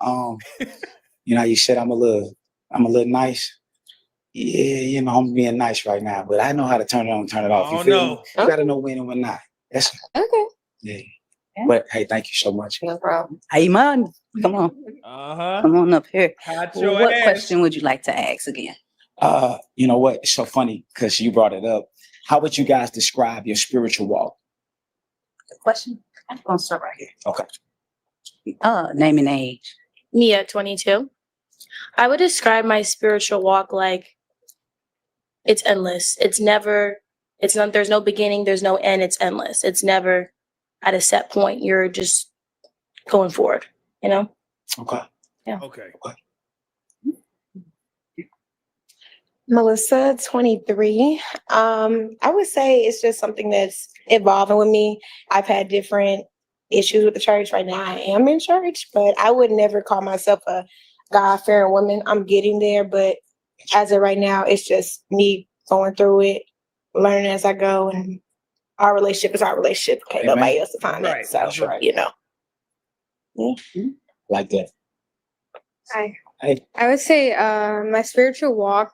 you know, you said I'm a little nice. Yeah, I'm being nice right now, but I know how to turn it on and turn it off. You feel me? You gotta know when and when not. That's okay. Yeah. But hey, thank you so much. No problem. Hey, man, come on. Come on up here. What question would you like to ask again? You know what? It's so funny because you brought it up. How would you guys describe your spiritual walk? The question? I'm gonna start right here. Okay. Name and age. Me at 22. I would describe my spiritual walk like it's endless. There's no beginning, there's no end, it's endless. It's never at a set point. You're just going forward, Okay. Yeah. Okay. Melissa, 23. I would say it's just something that's evolving with me. I've had different issues with the church. Right now, I am in church, but I would never call myself a God-fearing woman. I'm getting there, but as of right now, it's just me going through it, learning as I go, and our relationship is our relationship. Okay, Amen. nobody else to find Right, it. So, that's right. Yeah. Like that. Hi. Hey. I would say my spiritual walk,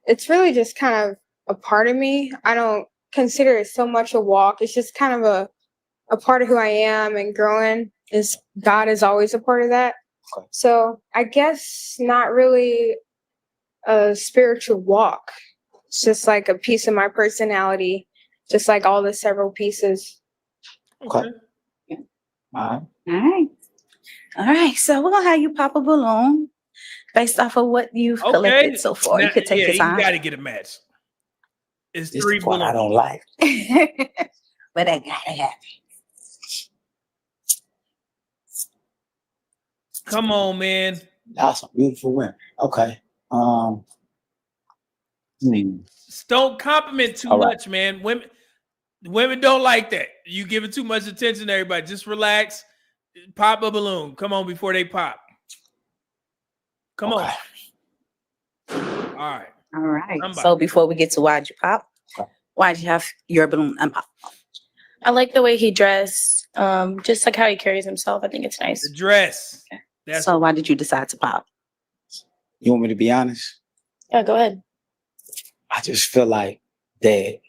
it's really just kind of a part of me. I don't consider it so much a walk. It's just kind of a part of who I am, and growing is God is always a part of that. Okay. So I guess not really a spiritual walk. It's just like a piece of my personality, just like all the several pieces. Okay. All right. All right. So we're gonna have you pop a balloon based off of what you've collected so far. Now, you could take your time. You got to get a match. It's This 3 is what I balloons. don't like. But I gotta have Come on, man. That's some beautiful women. Okay. I mean, Don't compliment too all right. much, man. Women don't like that. You giving too much attention to everybody. Just relax. Pop a balloon. Come on before they pop. Come on. All right. All right. So before we get to why'd you pop, why'd you have your balloon unpop? I like the way he dressed, just like how he carries himself. I think it's nice. The dress. So why did you decide to pop? You want me to be honest? Yeah, go ahead. I just feel like that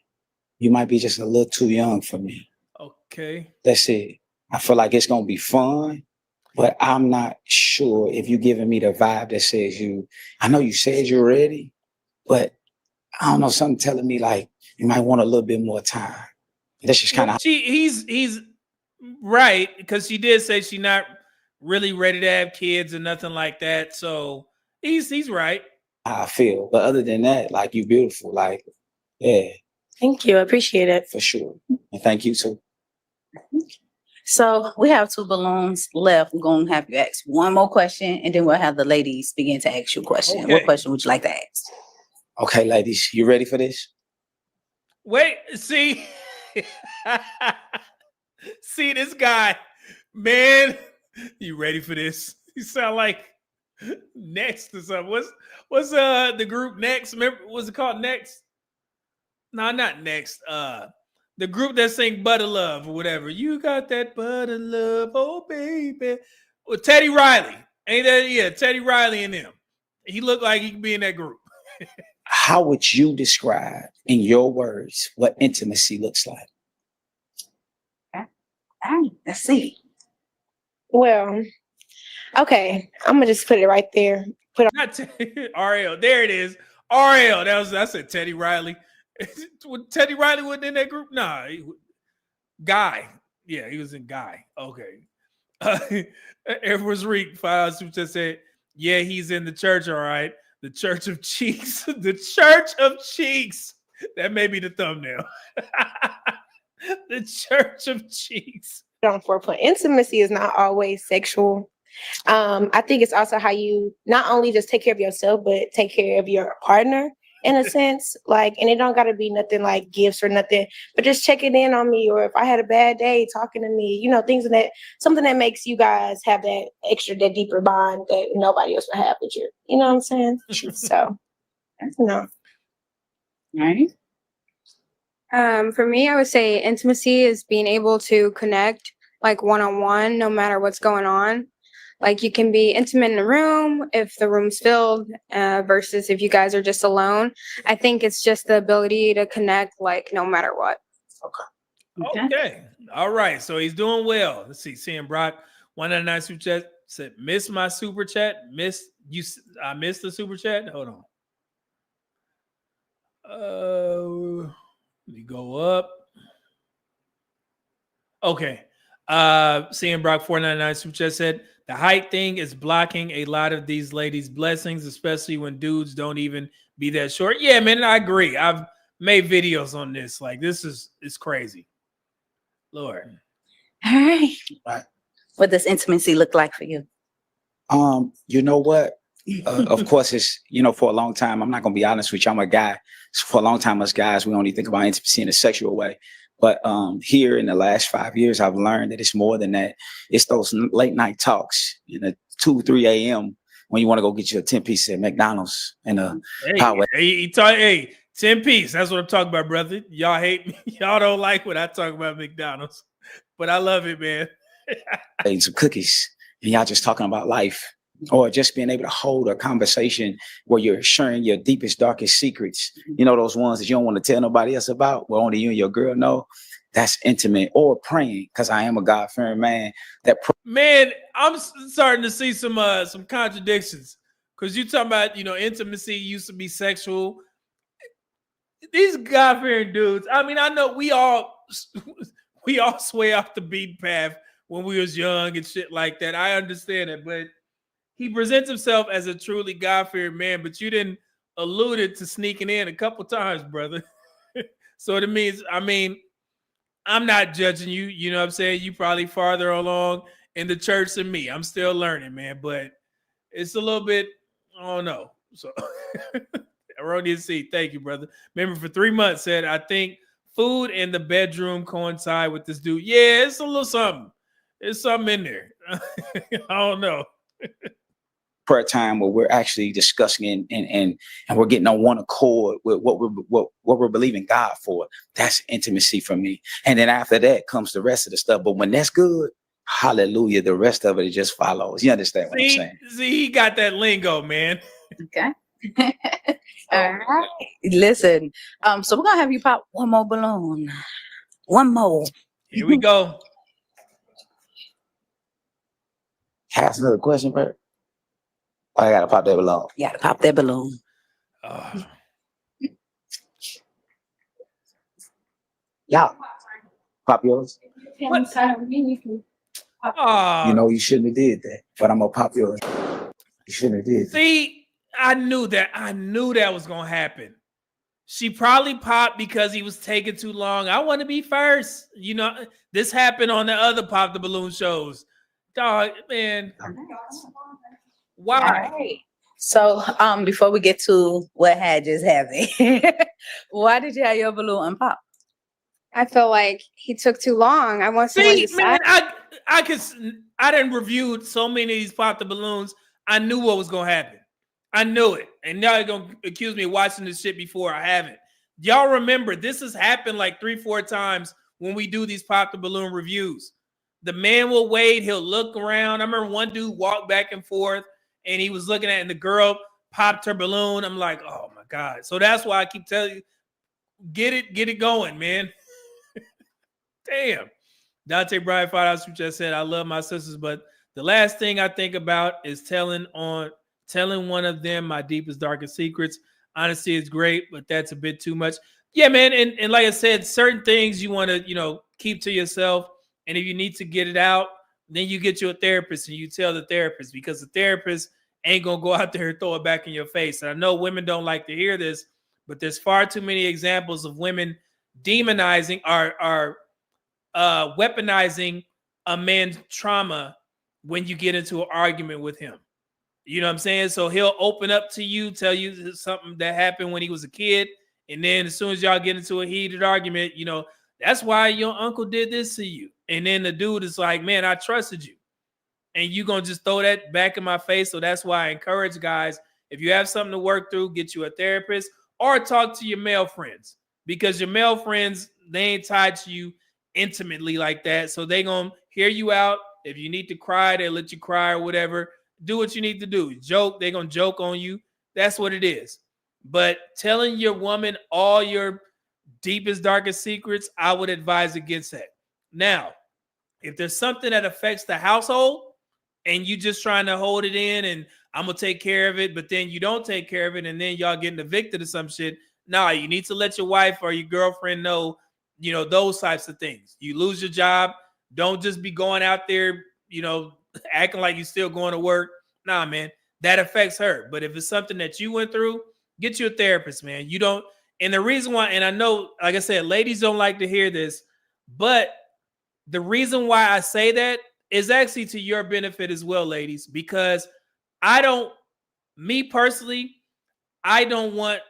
you might be just a little too young for me. Okay. That's it. I feel like it's gonna be fun, but I'm not sure if you're giving me the vibe that says you. I know you said you're ready, but I don't know, something telling me like you might want a little bit more time. That's just kind of. He's right, because she did say she's not really ready to have kids or nothing like that. So he's right. I feel, but other than that, like you beautiful, like yeah. Thank you. I appreciate it. For sure. And thank you too. So we have 2 balloons left. We're going to have you ask one more question, and then we'll have the ladies begin to ask you a question. Okay. What question would you like to ask? Okay, ladies, you ready for this? Wait, see, see this guy, man. You ready for this? You sound like Next or something. What's the group Next? Remember, what's it called? Next? No, not Next. The group that sing Butter Love or whatever. You got that butter love, oh baby. Well, Teddy Riley. Ain't that? Yeah, Teddy Riley and them. He looked like he could be in that group. How would you describe in your words what intimacy looks like? Let's see. Well, okay, I'm gonna just put it right there. Put on Not Ariel. There it is. Ariel. I said Teddy Riley. Teddy Riley wasn't in that group? Nah. Guy. Yeah, he was in Guy. Okay. Everyone's Reek files who just said, yeah, he's in the church, all right. The Church of Cheeks. The Church of Cheeks. That may be the thumbnail. The Church of Cheeks. on 4 point. Intimacy is not always sexual. I think it's also how you not only just take care of yourself, but take care of your partner in a sense. Like, and it don't gotta be nothing like gifts or nothing, but just checking in on me, or if I had a bad day, talking to me, you know, things that something that makes you guys have that extra, that deeper bond that nobody else would have with you. You know what I'm saying? So, no. Right. For me, I would say intimacy is being able to connect like one-on-one, no matter what's going on. Like you can be intimate in a room if the room's filled versus if you guys are just alone. I think it's just the ability to connect like no matter what. Okay. All right. So he's doing well. Let's see. Seeing Brock 199 super chat said, miss my super chat. I missed the super chat. Hold on. Let me go up. Okay. Seeing Brock 499 super chat said, the height thing is blocking a lot of these ladies' blessings, especially when dudes don't even be that short. Yeah, man, I agree. I've made videos on this. Like, it's crazy. Lord. All right. What does intimacy look like for you? You know what? Of course, it's, for a long time, I'm not going to be honest with you. I'm a guy. So for a long time, us guys, we only think about intimacy in a sexual way. But here in the last 5 years, I've learned that it's more than that. It's those late night talks, 2, 3 a.m. when you want to go get you a 10-piece at McDonald's and a highway. Hey, 10-piece. That's what I'm talking about, brother. Y'all hate me. Y'all don't like when I talk about McDonald's, but I love it, man. And some cookies, and y'all just talking about life, or just being able to hold a conversation where you're sharing your deepest, darkest secrets. Those ones that you don't want to tell nobody else about, where only you and your girl know. That's intimate. Or praying, because I am a God-fearing man. Man, I'm starting to see some contradictions, because you talking about intimacy used to be sexual. These God-fearing dudes. I mean, I know we all sway off the beaten path when we was young and shit like that. I understand it, but he presents himself as a truly God-fearing man, but you didn't allude to sneaking in a couple times, brother. So it means, I'm not judging you. You know what I'm saying? You probably farther along in the church than me. I'm still learning, man, but it's a little bit, I don't know. So Erroneous C, thank you, brother. Remember for 3 months said, I think food and the bedroom coincide with this dude. Yeah, it's a little something. There's something in there. I don't know. Prayer time where we're actually discussing and we're getting on one accord with what we're believing God for. That's intimacy for me. And then after that comes the rest of the stuff. But when that's good, hallelujah, the rest of it just follows. You understand what I'm saying? See, he got that lingo, man. Okay. All right. Listen, so we're gonna have you pop one more balloon. One more. Here we go. Ask another question, bro. I gotta pop that balloon. You gotta pop that balloon. Y'all, pop yours. What? You know you shouldn't have did that, but I'm gonna pop yours. You shouldn't have did that. See, I knew that was gonna happen. She probably popped because he was taking too long. I want to be first. You know, this happened on the other Pop the Balloon shows. Dog, man. Why? All right. So before we get to what had just happened, why did you have your balloon unpop? I feel like he took too long. I want someone to See, man, decide. I didn't review so many of these Pop the Balloons. I knew what was gonna happen. I knew it. And now you're gonna accuse me of watching this shit before I haven't. Y'all remember this has happened like 3-4 times when we do these Pop the Balloon reviews. The man will wait, he'll look around. I remember one dude walked back and forth and he was looking at it, and the girl popped her balloon. I'm like, oh my God. So that's why I keep telling you, get it going, man. Damn. Dante Bryan $5 who just said, I love my sisters, but the last thing I think about is telling one of them my deepest, darkest secrets. Honesty is great, but that's a bit too much. Yeah, man. And like I said, certain things you want to, keep to yourself. And if you need to get it out, then you get you a therapist and you tell the therapist, because the therapist ain't going to go out there and throw it back in your face. And I know women don't like to hear this, but there's far too many examples of women demonizing or weaponizing a man's trauma when you get into an argument with him. You know what I'm saying? So he'll open up to you, tell you something that happened when he was a kid. And then as soon as y'all get into a heated argument, that's why your uncle did this to you. And then the dude is like, man, I trusted you. And you going to just throw that back in my face. So that's why I encourage guys, if you have something to work through, get you a therapist or talk to your male friends, because your male friends, they ain't tied to you intimately like that. So they going to hear you out. If you need to cry, they'll let you cry or whatever. Do what you need to do. Joke, they're going to joke on you. That's what it is. But telling your woman all your deepest, darkest secrets, I would advise against that. Now, if there's something that affects the household and you just trying to hold it in and I'm going to take care of it, but then you don't take care of it and then y'all getting evicted or some shit, nah, you need to let your wife or your girlfriend know, those types of things. You lose your job, don't just be going out there, acting like you're still going to work. Nah, man, that affects her. But if it's something that you went through, get you a therapist, man. You don't. And the reason why, and I know, like I said, ladies don't like to hear this, but the reason why I say that is actually to your benefit as well, ladies, because me personally, I don't want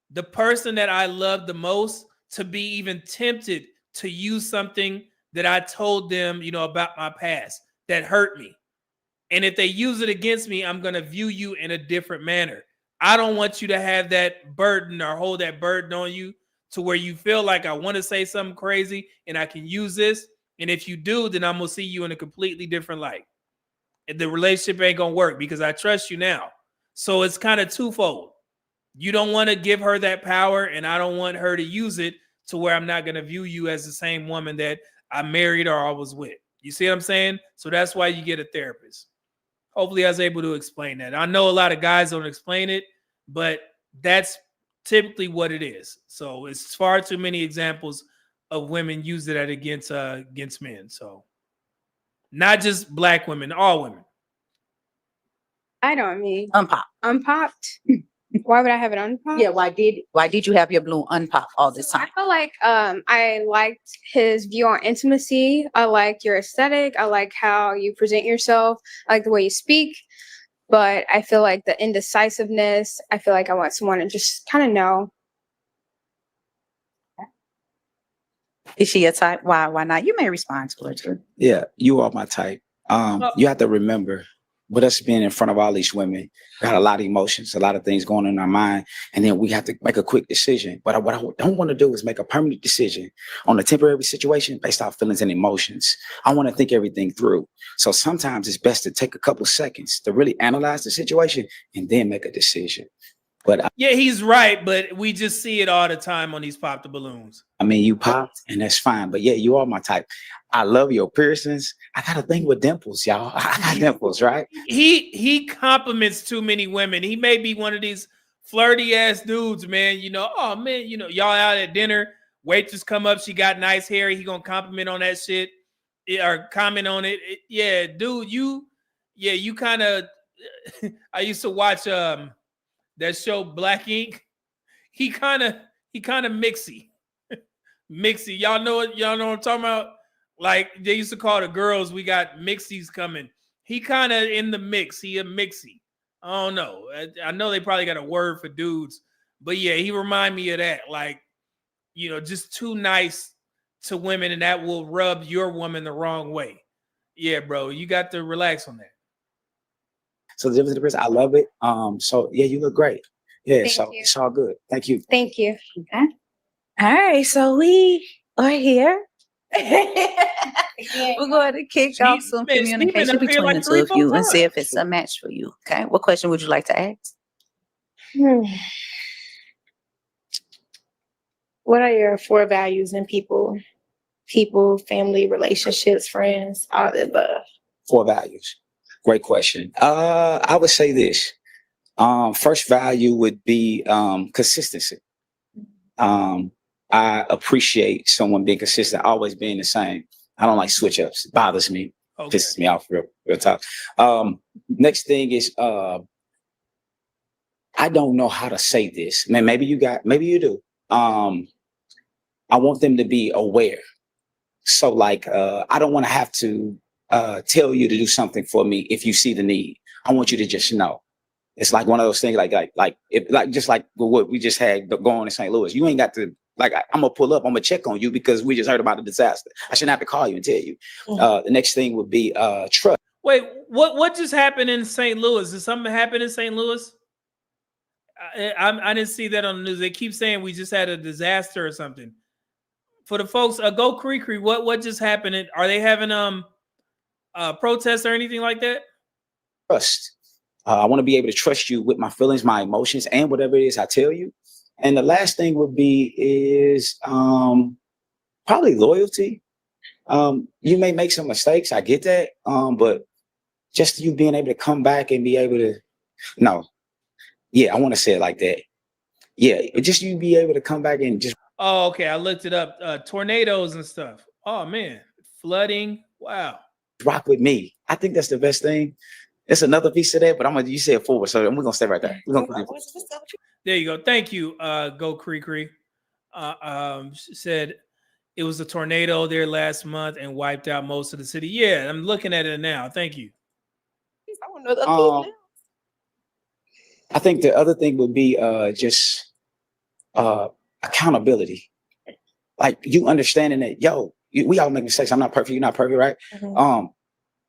the person that I love the most to be even tempted to use something that I told them, about my past that hurt me. And if they use it against me, I'm going to view you in a different manner. I don't want you to have that burden or hold that burden on you to where you feel like I want to say something crazy and I can use this. And if you do, then I'm going to see you in a completely different light. And the relationship ain't going to work because I trust you now. So it's kind of twofold. You don't want to give her that power, and I don't want her to use it to where I'm not going to view you as the same woman that I married or I was with. You see what I'm saying? So that's why you get a therapist. Hopefully I was able to explain that. I know a lot of guys don't explain it, but that's typically what it is. So it's far too many examples of women use that against men. So not just black women, all women. I don't mean Unpop. Unpopped. Why would I have it unpopped? Yeah, why did you have your balloon unpop all this time? I feel like I liked his view on intimacy. I liked your aesthetic. I like how you present yourself. I like the way you speak. but I feel like the indecisiveness, I feel like I want someone to just kind of know. Is she a type? Why? Why not? You may respond to her too. Yeah, you are my type. You have to remember, with us being in front of all these women, we got a lot of emotions, a lot of things going on in our mind, and then we have to make a quick decision. But what I don't want to do is make a permanent decision on a temporary situation based off feelings and emotions. I want to think everything through. So sometimes it's best to take a couple seconds to really analyze the situation and then make a decision. But Yeah, he's right, but we just see it all the time on these Pop the Balloons. I mean, you popped, and that's fine. But yeah, you are my type. I love your piercings. I got a thing with dimples, y'all. I got dimples, right? He compliments too many women. He may be one of these flirty ass dudes, man. You know, oh man, you know, y'all out at dinner, waitress come up, she got nice hair. He gonna compliment on that shit or comment on it. Yeah, dude, you kind of. I used to watch that show Black Ink. He kind of mixy. Mixy. Y'all know what I'm talking about? Like they used to call the girls, we got mixies coming. He kind of in the mix. He a mixy. I don't know. I know they probably got a word for dudes, but yeah, he remind me of that. Like, you know, just too nice to women, and that will rub your woman the wrong way. Yeah, bro, you got to relax on that. So the difference, I love it. So yeah, you look great. Yeah, Thank so you. it's all good. Thank you. Thank you. Okay. All right. So we are here. We're going to kick off some man, Stephen communication up here between like the two of 3-4 you and see if times. it's a match for you. Okay. What question would you like to ask? What are your 4 values in people? People, family, relationships, friends, all the above. 4 values. Great question. I would say this. First value would be consistency. I appreciate someone being consistent, always being the same. I don't like switch ups. It bothers me. Okay. Pisses me off real talk. Next thing is I don't know how to say this. Man, maybe you do. I want them to be aware. So like I don't want to have to tell you to do something for me if you see the need. I want you to just know. It's like one of those things just like what we just had going in St. Louis. You ain't got to I'm gonna pull up, I'm gonna check on you because we just heard about the disaster. I shouldn't have to call you and tell you. The next thing would be trust. Wait, what just happened in St. Louis? Did something happen in St. Louis? I didn't see that on the news. They keep saying we just had a disaster or something. For the folks, go Cree, what just happened? Are they having protests or anything like that? Trust. I want to be able to trust you with my feelings, my emotions, and whatever it is I tell you. And the last thing would be is probably loyalty. You may make some mistakes. I get that. But just you being able to come back and be able to, I want to say it like that. Yeah, just you be able to come back and just. Oh, okay. I looked it up. Tornadoes and stuff. Oh man, flooding. Wow. Rock with me. I think that's the best thing. It's another piece of that, but you said forward, so we're gonna stay right there. There you go. Thank you. Go Cree. Said it was a tornado there last month and wiped out most of the city. Yeah, I'm looking at it now. Thank you. I think the other thing would be just accountability. Like you understanding that, we all make mistakes. I'm not perfect. You're not perfect, right? Mm-hmm.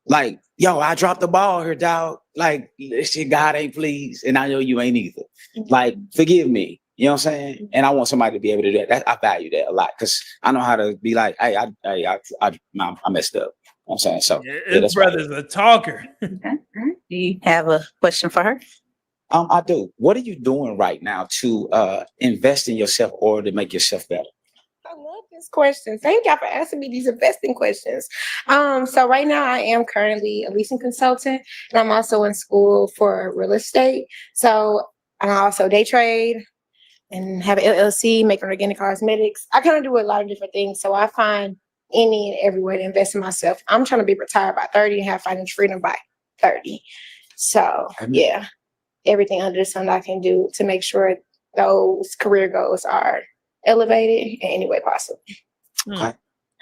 Like, I dropped the ball here, dog. Like, this shit, God ain't pleased. And I know you ain't either. Like, forgive me. You know what I'm saying? And I want somebody to be able to do that. I value that a lot because I know how to be like, hey, I messed up. You know what I'm saying? So, this brother's a talker. Do you have a question for her? I do. What are you doing right now to invest in yourself or to make yourself better? I love this question. Thank y'all for asking me these investing questions. So right now I am currently a leasing consultant and I'm also in school for real estate. So I also day trade and have an LLC, making organic cosmetics. I kind of do a lot of different things. So I find any and every way to invest in myself. I'm trying to be retired by 30 and have financial freedom by 30. So yeah, everything under the sun I can do to make sure those career goals are elevated in any way possible. Okay.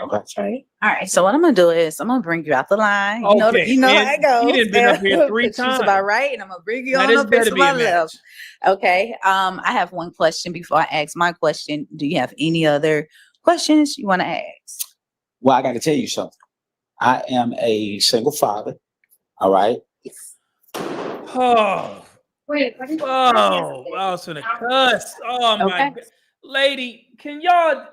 Okay. That's right. All right. So what I'm gonna do is I'm gonna bring you out the line. Okay, You know how and it goes. he done been up here 3 Put you times. to my right, and I'm gonna bring you Now on this up here better to be a my left. match. Okay. I have one question before I ask my question. Do you have any other questions you want to ask? Well, I got to tell you something. I am a single father. All right. Oh, Wait, oh, I was gonna cuss. Oh my Okay. God. Lady, can y'all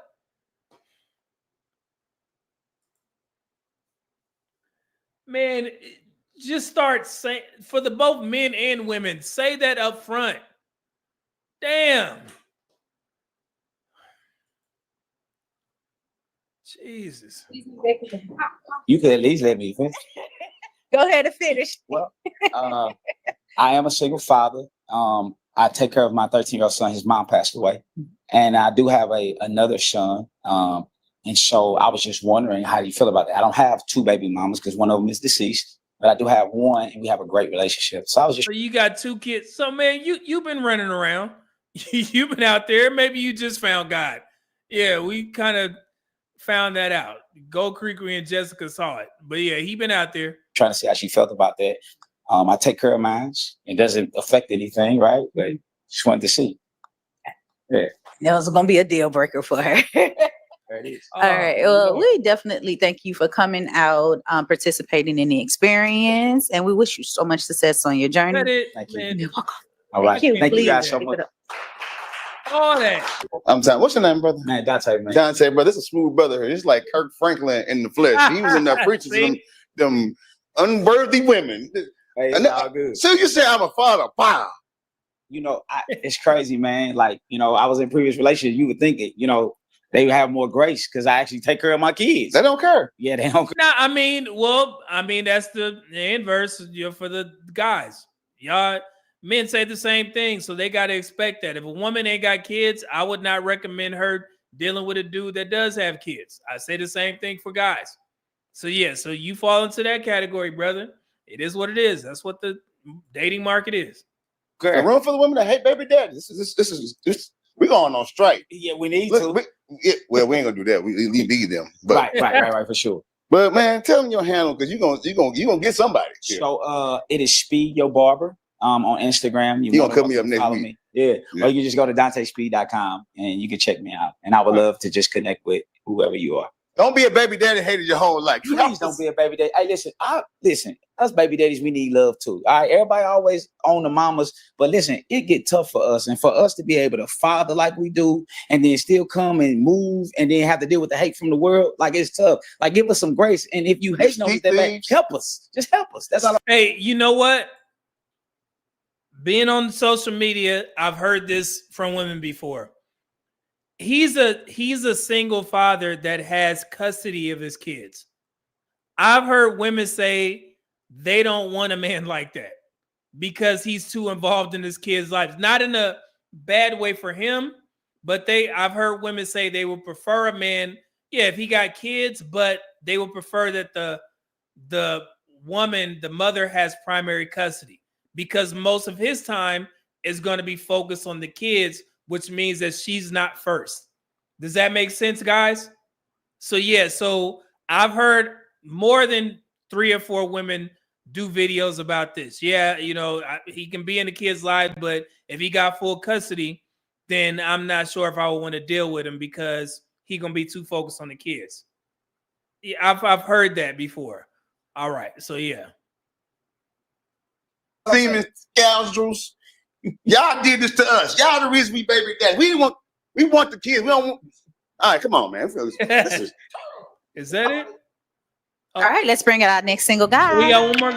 man just start saying for the both men and women, say that up front. Damn. Jesus. You could at least let me finish. Go ahead and finish. Well, I am a single father. I take care of my 13-year-old son. His mom passed away, and I do have another son. And so I was just wondering, how do you feel about that? I don't have 2 baby mamas because one of them is deceased, but I do have one, and we have a great relationship. So I was just So you got 2 kids. So man, you've been running around. You've been out there. Maybe you just found God. Yeah, we kind of found that out. Gold Creek and Jessica saw it. But yeah, he been out there. trying to see how she felt about that. I take care of mine. It doesn't affect anything, right? But just wanted to see. Yeah. That was gonna be a deal breaker for her. There it is. All right. Well, we definitely thank you for coming out, participating in the experience, and we wish you so much success on your journey. Let it, Thank you. man. All right. Thank you guys so Please. much. All that. I'm saying, what's your name, brother? Man, Dante, man. Dante, brother. This is a smooth brother here. It's like Kirk Franklin in the flesh. He was in there preaching to See? them unworthy women. Hey, And it's all good. so you say I'm a father. Wow. You know, it's crazy, man. Like, you know, I was in previous relationships. You would think it, you know, they would have more grace because I actually take care of my kids. They don't care. Yeah, they don't care. Nah, I mean, that's the inverse, for the guys. Y'all men say the same thing, so they got to expect that. If a woman ain't got kids, I would not recommend her dealing with a dude that does have kids. I say the same thing for guys. So yeah, so you fall into that category, brother. It is what it is. That's what the dating market is. The room for the women that hate baby daddy. This is we going on strike. Yeah, we need Look, to. Well, we ain't gonna do that. We leave them. But, Right, for sure. But man, tell them your handle because you gonna get somebody. Here. So it is Speed Your Barber on Instagram. You gonna cut me up next follow week. me. Yeah. Or you can just go to DanteSpeed.com and you can check me out. And I would love to just connect with whoever you are. Don't be a baby daddy hated your whole life. Please don't be a baby daddy. Hey, listen, us baby daddies, we need love too. All right, everybody always own the mamas, but listen, it get tough for us. And for us to be able to father like we do, and then still come and move and then have to deal with the hate from the world, like it's tough. Like give us some grace. And if you hate on us, that bad, help us. Just help us. That's all. Hey, you know what? Being on social media, I've heard this from women before. He's a single father that has custody of his kids. I've heard women say they don't want a man like that because he's too involved in his kids' lives. Not in a bad way for him, but I've heard women say they would prefer a man, yeah, if he got kids, but they would prefer that the woman, the mother, has primary custody because most of his time is going to be focused on the kids, which means that she's not first. Does that make sense, guys? So yeah, so I've heard more than 3 or 4 women do videos about this. Yeah, you know, he can be in the kid's life, but if he got full custody, then I'm not sure if I would want to deal with him because he gonna be too focused on the kids. Yeah, I've heard that before. All right, so yeah. Demon scoundrels. Y'all did this to us. Y'all the reason we baby daddy. We want the kids. We don't want. All right, come on, man. Is that it? All right, let's bring out our next single guy. We got one more.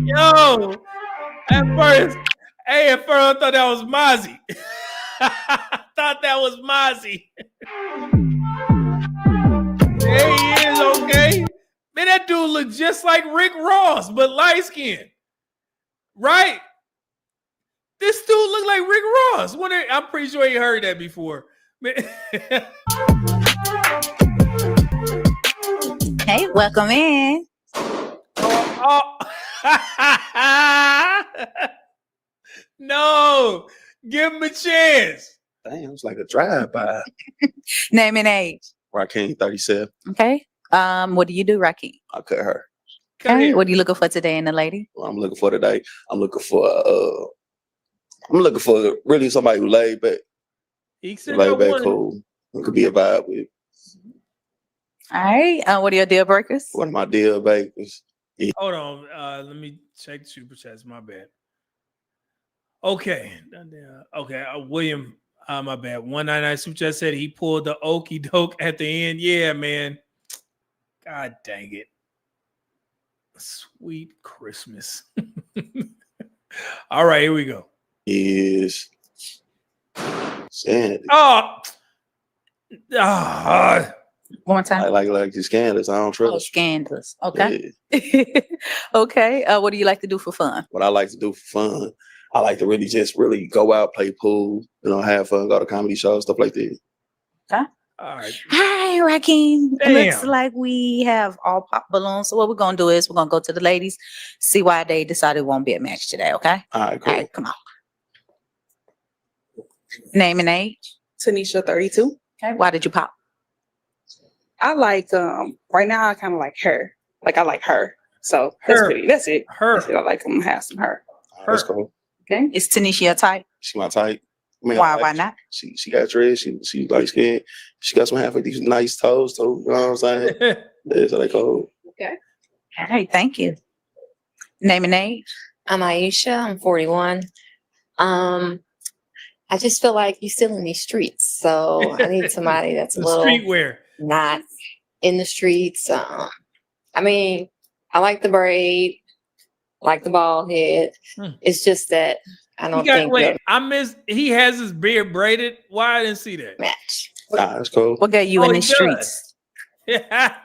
Yo, at first I thought that was Mozzie. I thought that was Mozzie. There he is, okay. Man, that dude look just like Rick Ross, but light skinned. Right? This dude look like Rick Ross. I'm pretty sure he heard that before. Hey, welcome in. No, Give him a chance. Damn, it's like a drive-by. Name and age. Rakim, 37. Okay. What do you do, Rakim? I cut her. Okay. What are you looking for today in a lady? What I'm looking for today, I'm looking for really somebody who laid back. He said Laid no back, one. cool. It could be a vibe with. All right. What are your deal breakers? One of my deal breakers. Hold on. Let me check the super chats. My bad. Okay. Okay. William, my bad. 199 super chat said he pulled the okey doke at the end. Yeah, man. God dang it. Sweet Christmas. All right, here we go. Is Sandy. Oh. One more time. Like the scandalous. I don't trust. Oh, scandalous. Okay. Okay. What do you like to do for fun? What I like to do for fun, I like to really go out, play pool, have fun, go to comedy shows, stuff like that. Okay. All right. Hi, Rakim. Damn. It looks like we have all pop balloons. So what we're gonna do is we're gonna go to the ladies, see why they decided it won't be a match today. Okay. All right, cool. All right, come on. Name and age. Tanisha, 32. Okay. Why did you pop? I like right now I kind of like her. Like I like her. So that's Her. pretty. That's it. Her. That's it. I like them to have some her. That's cool. Okay. Is Tanisha your type? She my type. I mean, Why not? She got dread. She light skin. She got some half of these nice toes too. You know what I'm saying? That's how they call. Okay. All right. Thank you. Name and age. I'm Aisha. I'm 41. I just feel like you're still in these streets, so I need somebody that's a The little streetwear. not in the streets. I mean, I like the braid, like the bald head. It's just that I don't think Wait, I missed. He has his beard braided. Why I didn't see that? match. Nah, that's cool. What got you in he the does. streets? Yeah.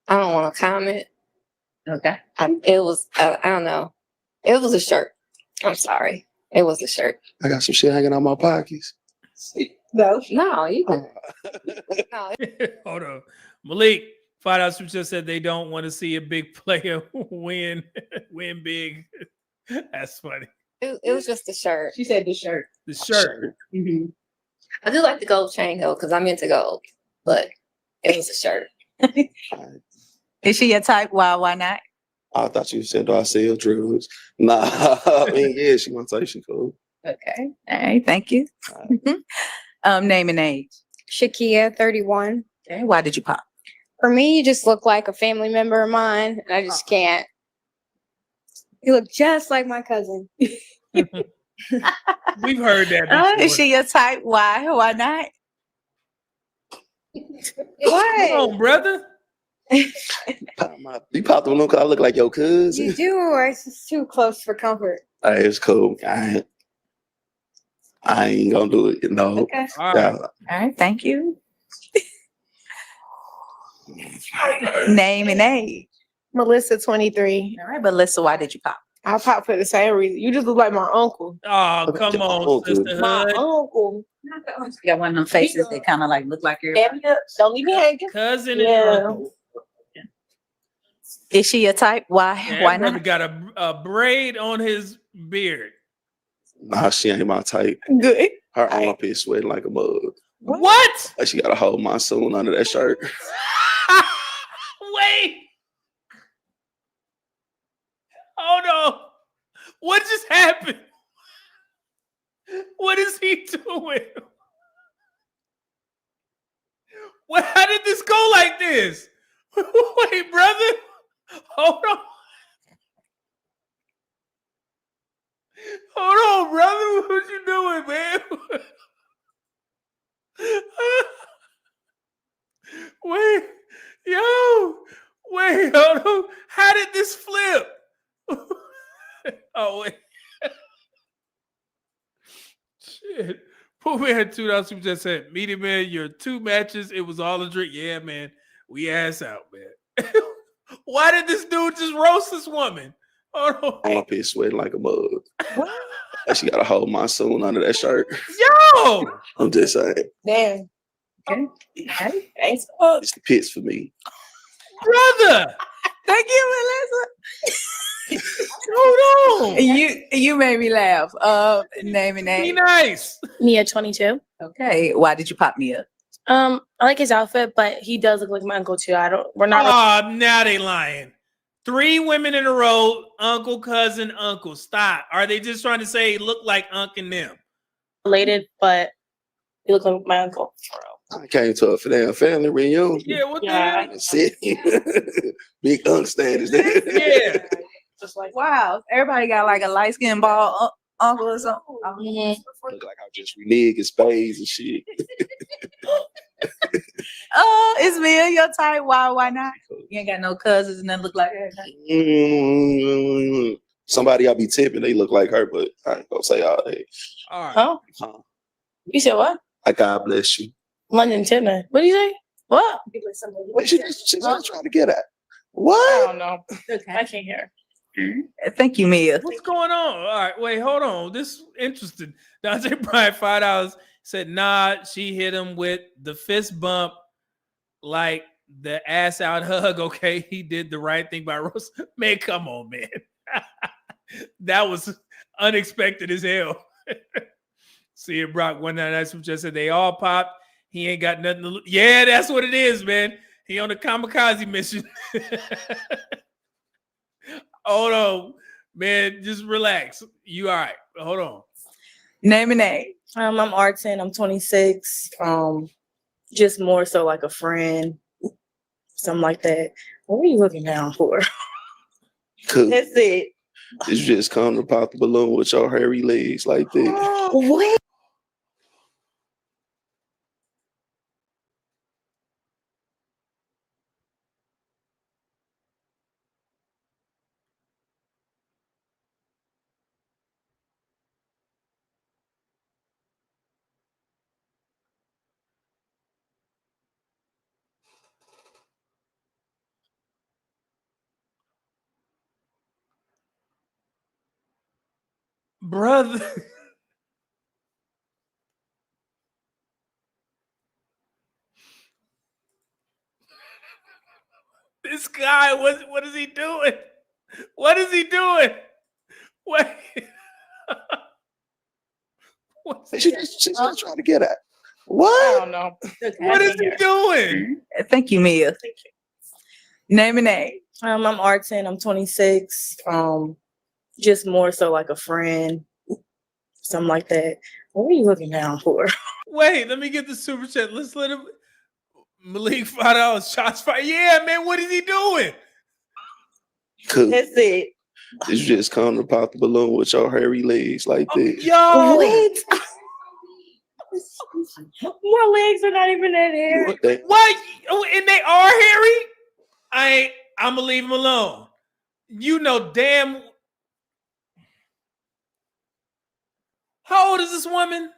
I don't want to comment. Okay. I don't know. It was a shirt. I'm sorry. It was a shirt. I got some shit hanging out my pockets. No, you can. No, Hold on. Malik, $5 super chat said they don't want to see a big player win big. That's funny. it was just a shirt. She said the shirt. The shirt. Mm-hmm. I do like the gold chain though, because I'm into gold. But it was a shirt. Is she your type? Why not? I thought you said, do I sell drugs? Nah, I mean, yeah, she my type. She cool. Okay. All right. Thank you. Name and age. Shakia, 31. Okay. Why did you pop? For me, you just look like a family member of mine, and I just can't. You look just like my cousin. We've heard that before. Is she your type? Why not? Why? Come on, brother. You popped the balloon because I look like your cousin. You do, or it's just too close for comfort. Hey, it's cool. I ain't gonna do it, you know. Okay. All Yeah. All right. Thank you. Name and age. Melissa, 23. All right, Melissa, why did you pop? I popped for the same reason. You just look like my uncle. Oh, come on, sisterhood. My uncle. You got one of them faces that kind of like look like your Don't leave me hanging. Cousin Yeah. and uncle. Is she your type? Why? Yeah, Why that brother not? got a braid on his beard. Nah, she ain't my type. Good. Her armpit sweating like a mug. What? Like she got a whole monsoon under that shirt. Wait. Hold on. What just happened? What is he doing? What? How did this go like this? Wait, brother. Hold on. Hold on, brother. What you doing, man? Wait, wait, hold on. How did this flip? Oh, wait. Shit. Poor man, $2 super just said, meet him, man. Your 2 matches, it was all a drink. Yeah, man. We ass out, man. Why did this dude just roast this woman? Hold on. Armpit sweating like a mug. Like she got a whole monsoon under that shirt. Yo! I'm just saying. Damn. Okay. Thanks. It's the pits for me. Brother! Thank you, Melissa. Hold on? You made me laugh. Name and Be name. nice. Mia, 22. Okay. Why did you pop me up? I like his outfit, but he does look like my uncle too. We're not. Oh, now they lying. 3 women in a row, uncle, cousin, uncle. Stop. Are they just trying to say he look like Unc and them? Related, but he look like my uncle. I came to a family reunion. Yeah, what the hell? Big Unk status. Yeah. Just like, wow, everybody got like a light skinned bald uncle or something. Look like I just reneged spades and shit. Oh, it's me, your type. Why not? You ain't got no cousins and that look like her. Somebody I be tipping, they look like her, but I ain't gonna say all that. All right. Huh? You said what? Like, God bless you. London Tippman. What do you say? What? What she's trying to get at? What? I don't know. I can't hear. Thank you, Mia. What's going on? All right, wait, hold on. This is interesting. Dante Bryant, $5 said, nah, she hit him with the fist bump, like the ass out hug. Okay, he did the right thing by Rose. Man, come on, man. That was unexpected as hell. See it, Brock 199 just said they all popped. He ain't got nothing to lose. Yeah, that's what it is, man. He on a kamikaze mission. Hold on, man. Just relax. You all right? Hold on. Name and name. I'm Artin. I'm 26. Just more so like a friend, something like that. What are you looking down for? Cool. That's it. You just come to pop the balloon with your hairy legs like that. What? Brother. This guy, what is he doing? What is he doing? Wait. She's not trying to get at. What? I don't know. What is he doing? Thank you, Mia. Thank you. Name and name. I'm Artin. I'm 26. Just more so like a friend, something like that. What are you looking down for? Wait, let me get the super chat. Let's let him. Malik $5 shots fired. Yeah, man, what is he doing? Cool. That's it. You just come to pop the balloon with your hairy legs like that. Yo, What? My legs are not even that hairy. what? Oh, and they are hairy? I'm gonna leave him alone. You know damn. How old is this woman?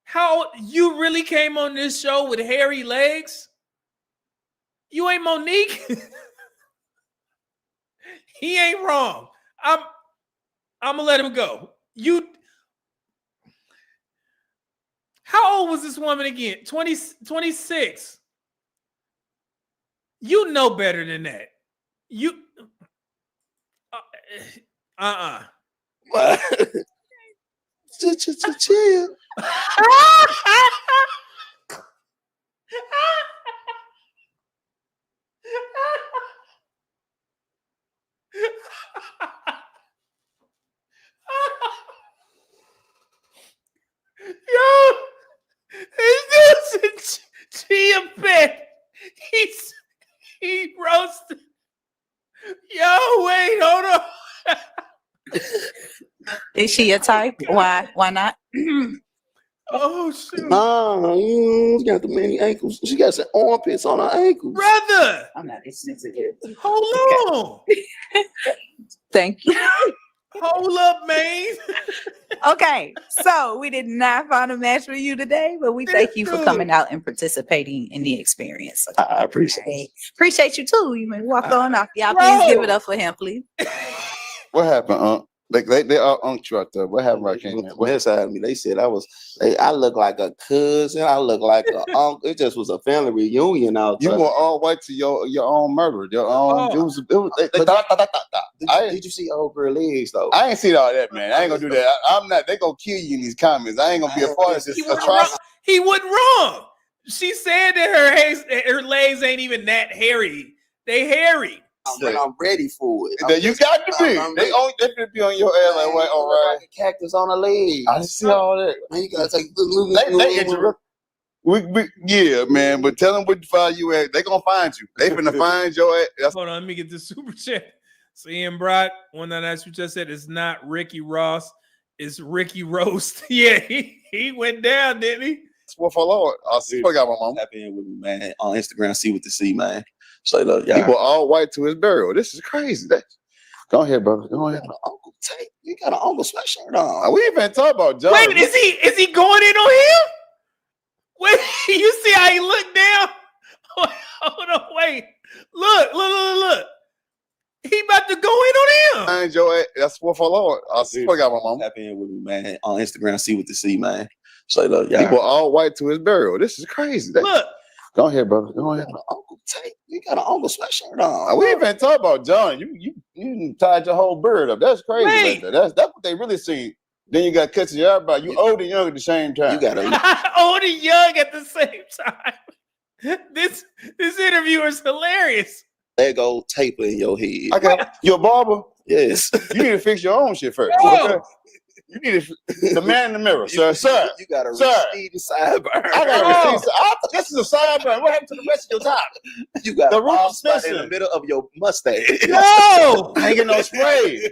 How old? You really came on this show with hairy legs? You ain't Monique. He ain't wrong. I'm gonna let him go. How old was this woman again? 26. You know better than that. You What? Chill. Yo, this dude's a chia pet. He roasted. Yo, wait, hold on. Is she a type? Why? Why not? Oh shoot, Nah, she got the many ankles. She got some armpits on her ankles. brother. I'm not sensitive. Hold on. Thank you. Hold up, man. Okay, so we did not find a match for you today, but we thank you for coming out and participating in the experience. Okay? I appreciate it. Appreciate you too. You may walk on off. Y'all Bro. please give it up for him, please. What happened, They all unked you out there. What happened right came in? What inside me? They said I look like a cousin. I look like an uncle. It just was a family reunion out You there. were all white to your own murderer. Your own. Oh. It was. They, Did you see old girl legs though? I ain't seen all that, man. I ain't gonna do that. I'm not. They gonna kill you in these comments. I ain't gonna be a part of this atrocity. He wasn't wrong. She said that her legs ain't even that hairy. They hairy. But I'm ready for it. You got to be. They finna be on your ass like, what? All right. Like a cactus on a leg. I didn't see all that. Man, you gotta take a good look. They interrupt. Yeah, man. But tell them what to find you at. They gonna find you. They finna find your ass. Hold on, let me get this super chat. So Ian Brock, one that I just said, it's not Ricky Ross, it's Ricky Roast. Yeah, he went down, didn't he? Well, for Lord, I see. I got my mom. Tap in with me, man. On Instagram, see what to see, man. So look, y'all. People all white to his burial. This is crazy. Go ahead, brother. Go ahead. Uncle Tate, you got an uncle sweatshirt on. We ain't been talking about John. Wait, is he going in on him? Wait, you see how he looked down? Hold on, wait. Look. He about to go in on him. Find your ass. That's what for Lord. I see. I got my mom. Tap in with me, man. On Instagram, see what to see, man. So look, y'all. People all white to his burial. This is crazy. Look. Go ahead, brother. Go ahead. Uncle Tate, you got an uncle sweatshirt on. We ain't been talking about John. You tied your whole beard up. That's crazy. Right there. That's what they really see. Then you got cuts in your eyebrow. You old and young at the same time. You got old and young at the same time. This interview is hilarious. Lego taper in your head. I got your barber. Yes. You need to fix your own shit first. Okay? You need the man in the mirror, sir. You got a receding sideburn. I got a receding. This is a sideburn. What happened to the rest of your top? You got the root spot in the middle of your mustache. No, I ain't getting no spray.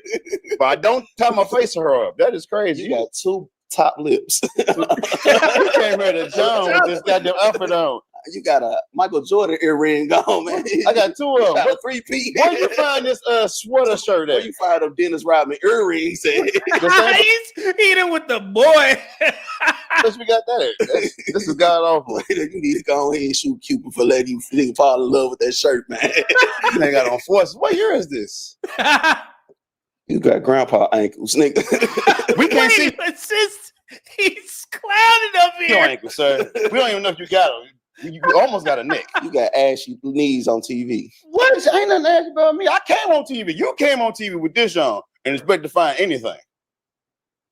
But I don't tie my face to her up. That is crazy. You got two top lips. You came here to John with this goddamn outfit on. You got a Michael Jordan earring on, man. I got two of them. Got a 3P. Where you find this sweater shirt at? Where you find them Dennis Rodman earrings? He's eating with the boy. Yes, we got that. This is god awful. You need to go ahead and shoot Cupid for letting you fall in love with that shirt, man. They got on forces. What year is this? You got grandpa ankles, nigga. We can't see. It's just he's clouded up here. Your ankles, sir. We don't even know if you got them. You almost got a neck. You got ashy knees on TV. What? Ain't nothing ashy about me. I came on TV. You came on TV with this on and expect to find anything.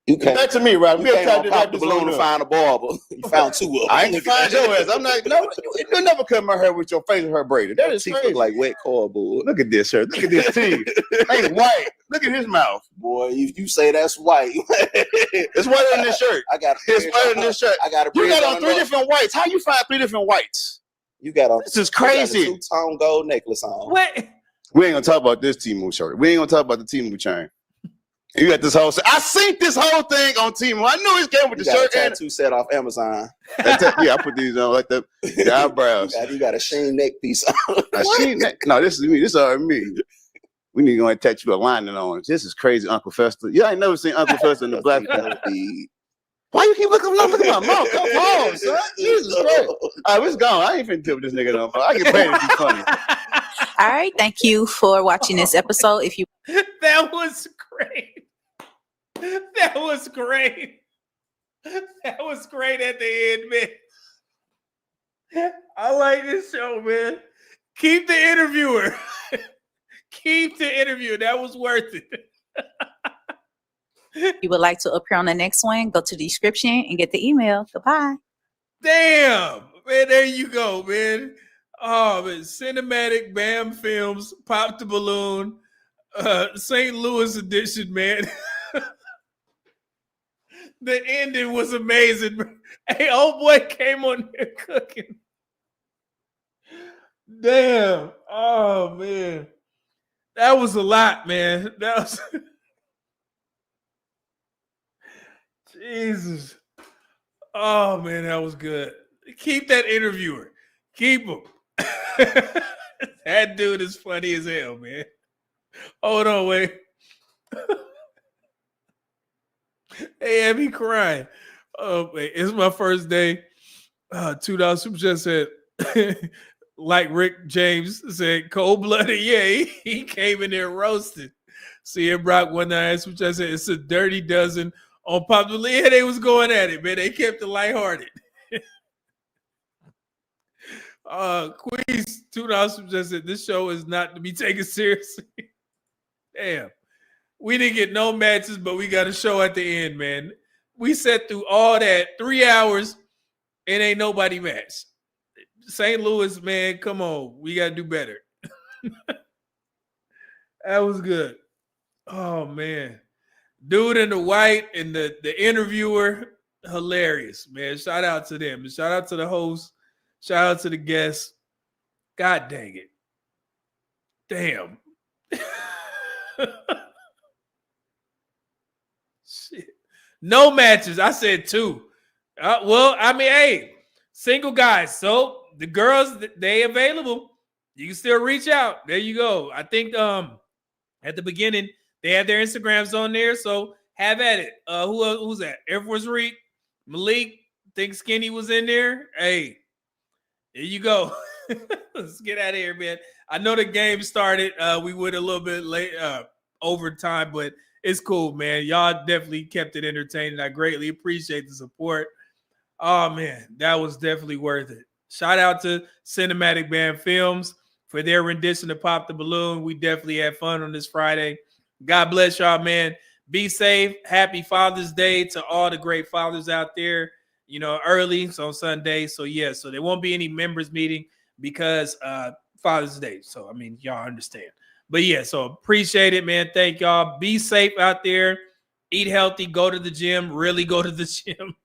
You came back to me, right? You came on pop the balloon to find a barber. You found two of them. I ain't find your ass. I'm like, no, you never cut my hair with your facial hair braided. That is crazy. Like wet cardboard. Look at this, sir. Look at this teeth. Ain't white. Look at his mouth. Boy, if you say that's white. It's whiter than this shirt. I got it's whiter than this shirt. I got You got on three different whites. How you find three different whites? You got on. This is crazy. You got a two-tone gold necklace on. What? We ain't gonna talk about this Temu shirt. We ain't gonna talk about the Temu chain. You got this whole. I seen this whole thing on Temu. I knew he came with the shirt. Tattoo set off Amazon. Yeah, I put these on like the eyebrows. You got a sheen neck piece on. A sheen neck? No, this is me. This is already me. We need to go and attach you a lining on. This is crazy, Uncle Fester. You ain't never seen Uncle Fester in the black feed. Why you keep looking at my mouth? Come on, son. Jesus Christ. All right, it's gone. I ain't finna tip this nigga no more. I get paid to be funny. All right. Thank you for watching this episode. If you That was great. That was great. That was great at the end, man. I like this show, man. Keep the interviewer. Keep the interview. That was worth it. you would like to appear on the next one, go to the description and get the email. Goodbye. Damn, man, there you go, man. Oh, man, Cinematic Bam Films, Pop the Balloon, St. Louis edition, man. The ending was amazing. Hey, old boy came on there cooking. Damn. Oh, man. That was a lot, man. That was... Jesus. Oh, man, that was good. Keep that interviewer. Keep him. That dude is funny as hell, man. Hold on, wait. Hey, Abby crying. Oh, wait, it's my first day. $2 super chat said, like Rick James said, cold-blooded. Yeah, he came in there roasted. See, Brock 19 super chat said, it's a dirty dozen on Popular. Yeah, they was going at it, man. They kept it lighthearted. Queez $2 super chat said, this show is not to be taken seriously. Damn. We didn't get no matches, but we got a show at the end, man. We sat through all that 3 hours and ain't nobody matched. St. Louis, man, come on. We got to do better. That was good. Oh, man. Dude in the white and the interviewer, hilarious, man. Shout out to them. Shout out to the host. Shout out to the guests. God dang it. Damn. Shit. No matches. I said 2. Well, I mean, hey, single guys. So the girls, they available. You can still reach out. There you go. I think at the beginning, they had their Instagrams on there. So have at it. Who's that? Air Force Reed, Malik, think Skinny was in there. Hey, there you go. Let's get out of here, man. I know the game started. We went a little bit late overtime, but it's cool, man. Y'all definitely kept it entertaining. I greatly appreciate the support. Oh, man, that was definitely worth it. Shout out to Cinematic Band Films for their rendition of Pop the Balloon. We definitely had fun on this Friday. God bless y'all, man. Be safe. Happy Father's Day to all the great fathers out there, you know, early, so on Sunday. So, yeah, so there won't be any members meeting because Father's Day. So, I mean, y'all understand. But, yeah, so appreciate it, man. Thank y'all. Be safe out there. Eat healthy. Go to the gym. Really go to the gym.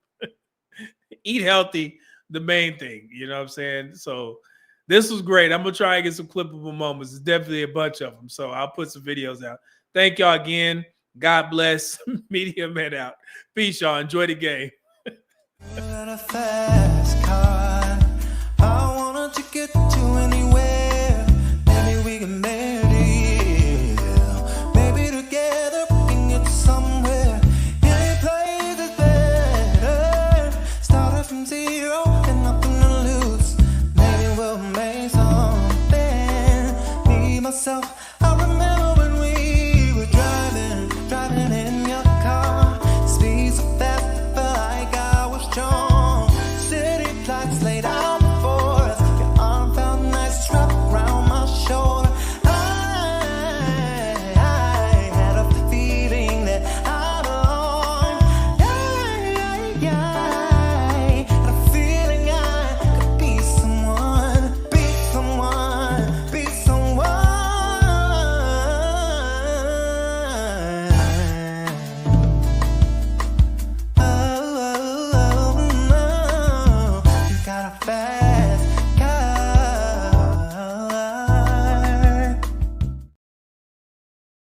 Eat healthy, the main thing. You know what I'm saying? So, this was great. I'm going to try and get some clippable moments. There's definitely a bunch of them. So, I'll put some videos out. Thank y'all again. God bless. Media Man out. Peace, y'all. Enjoy the game.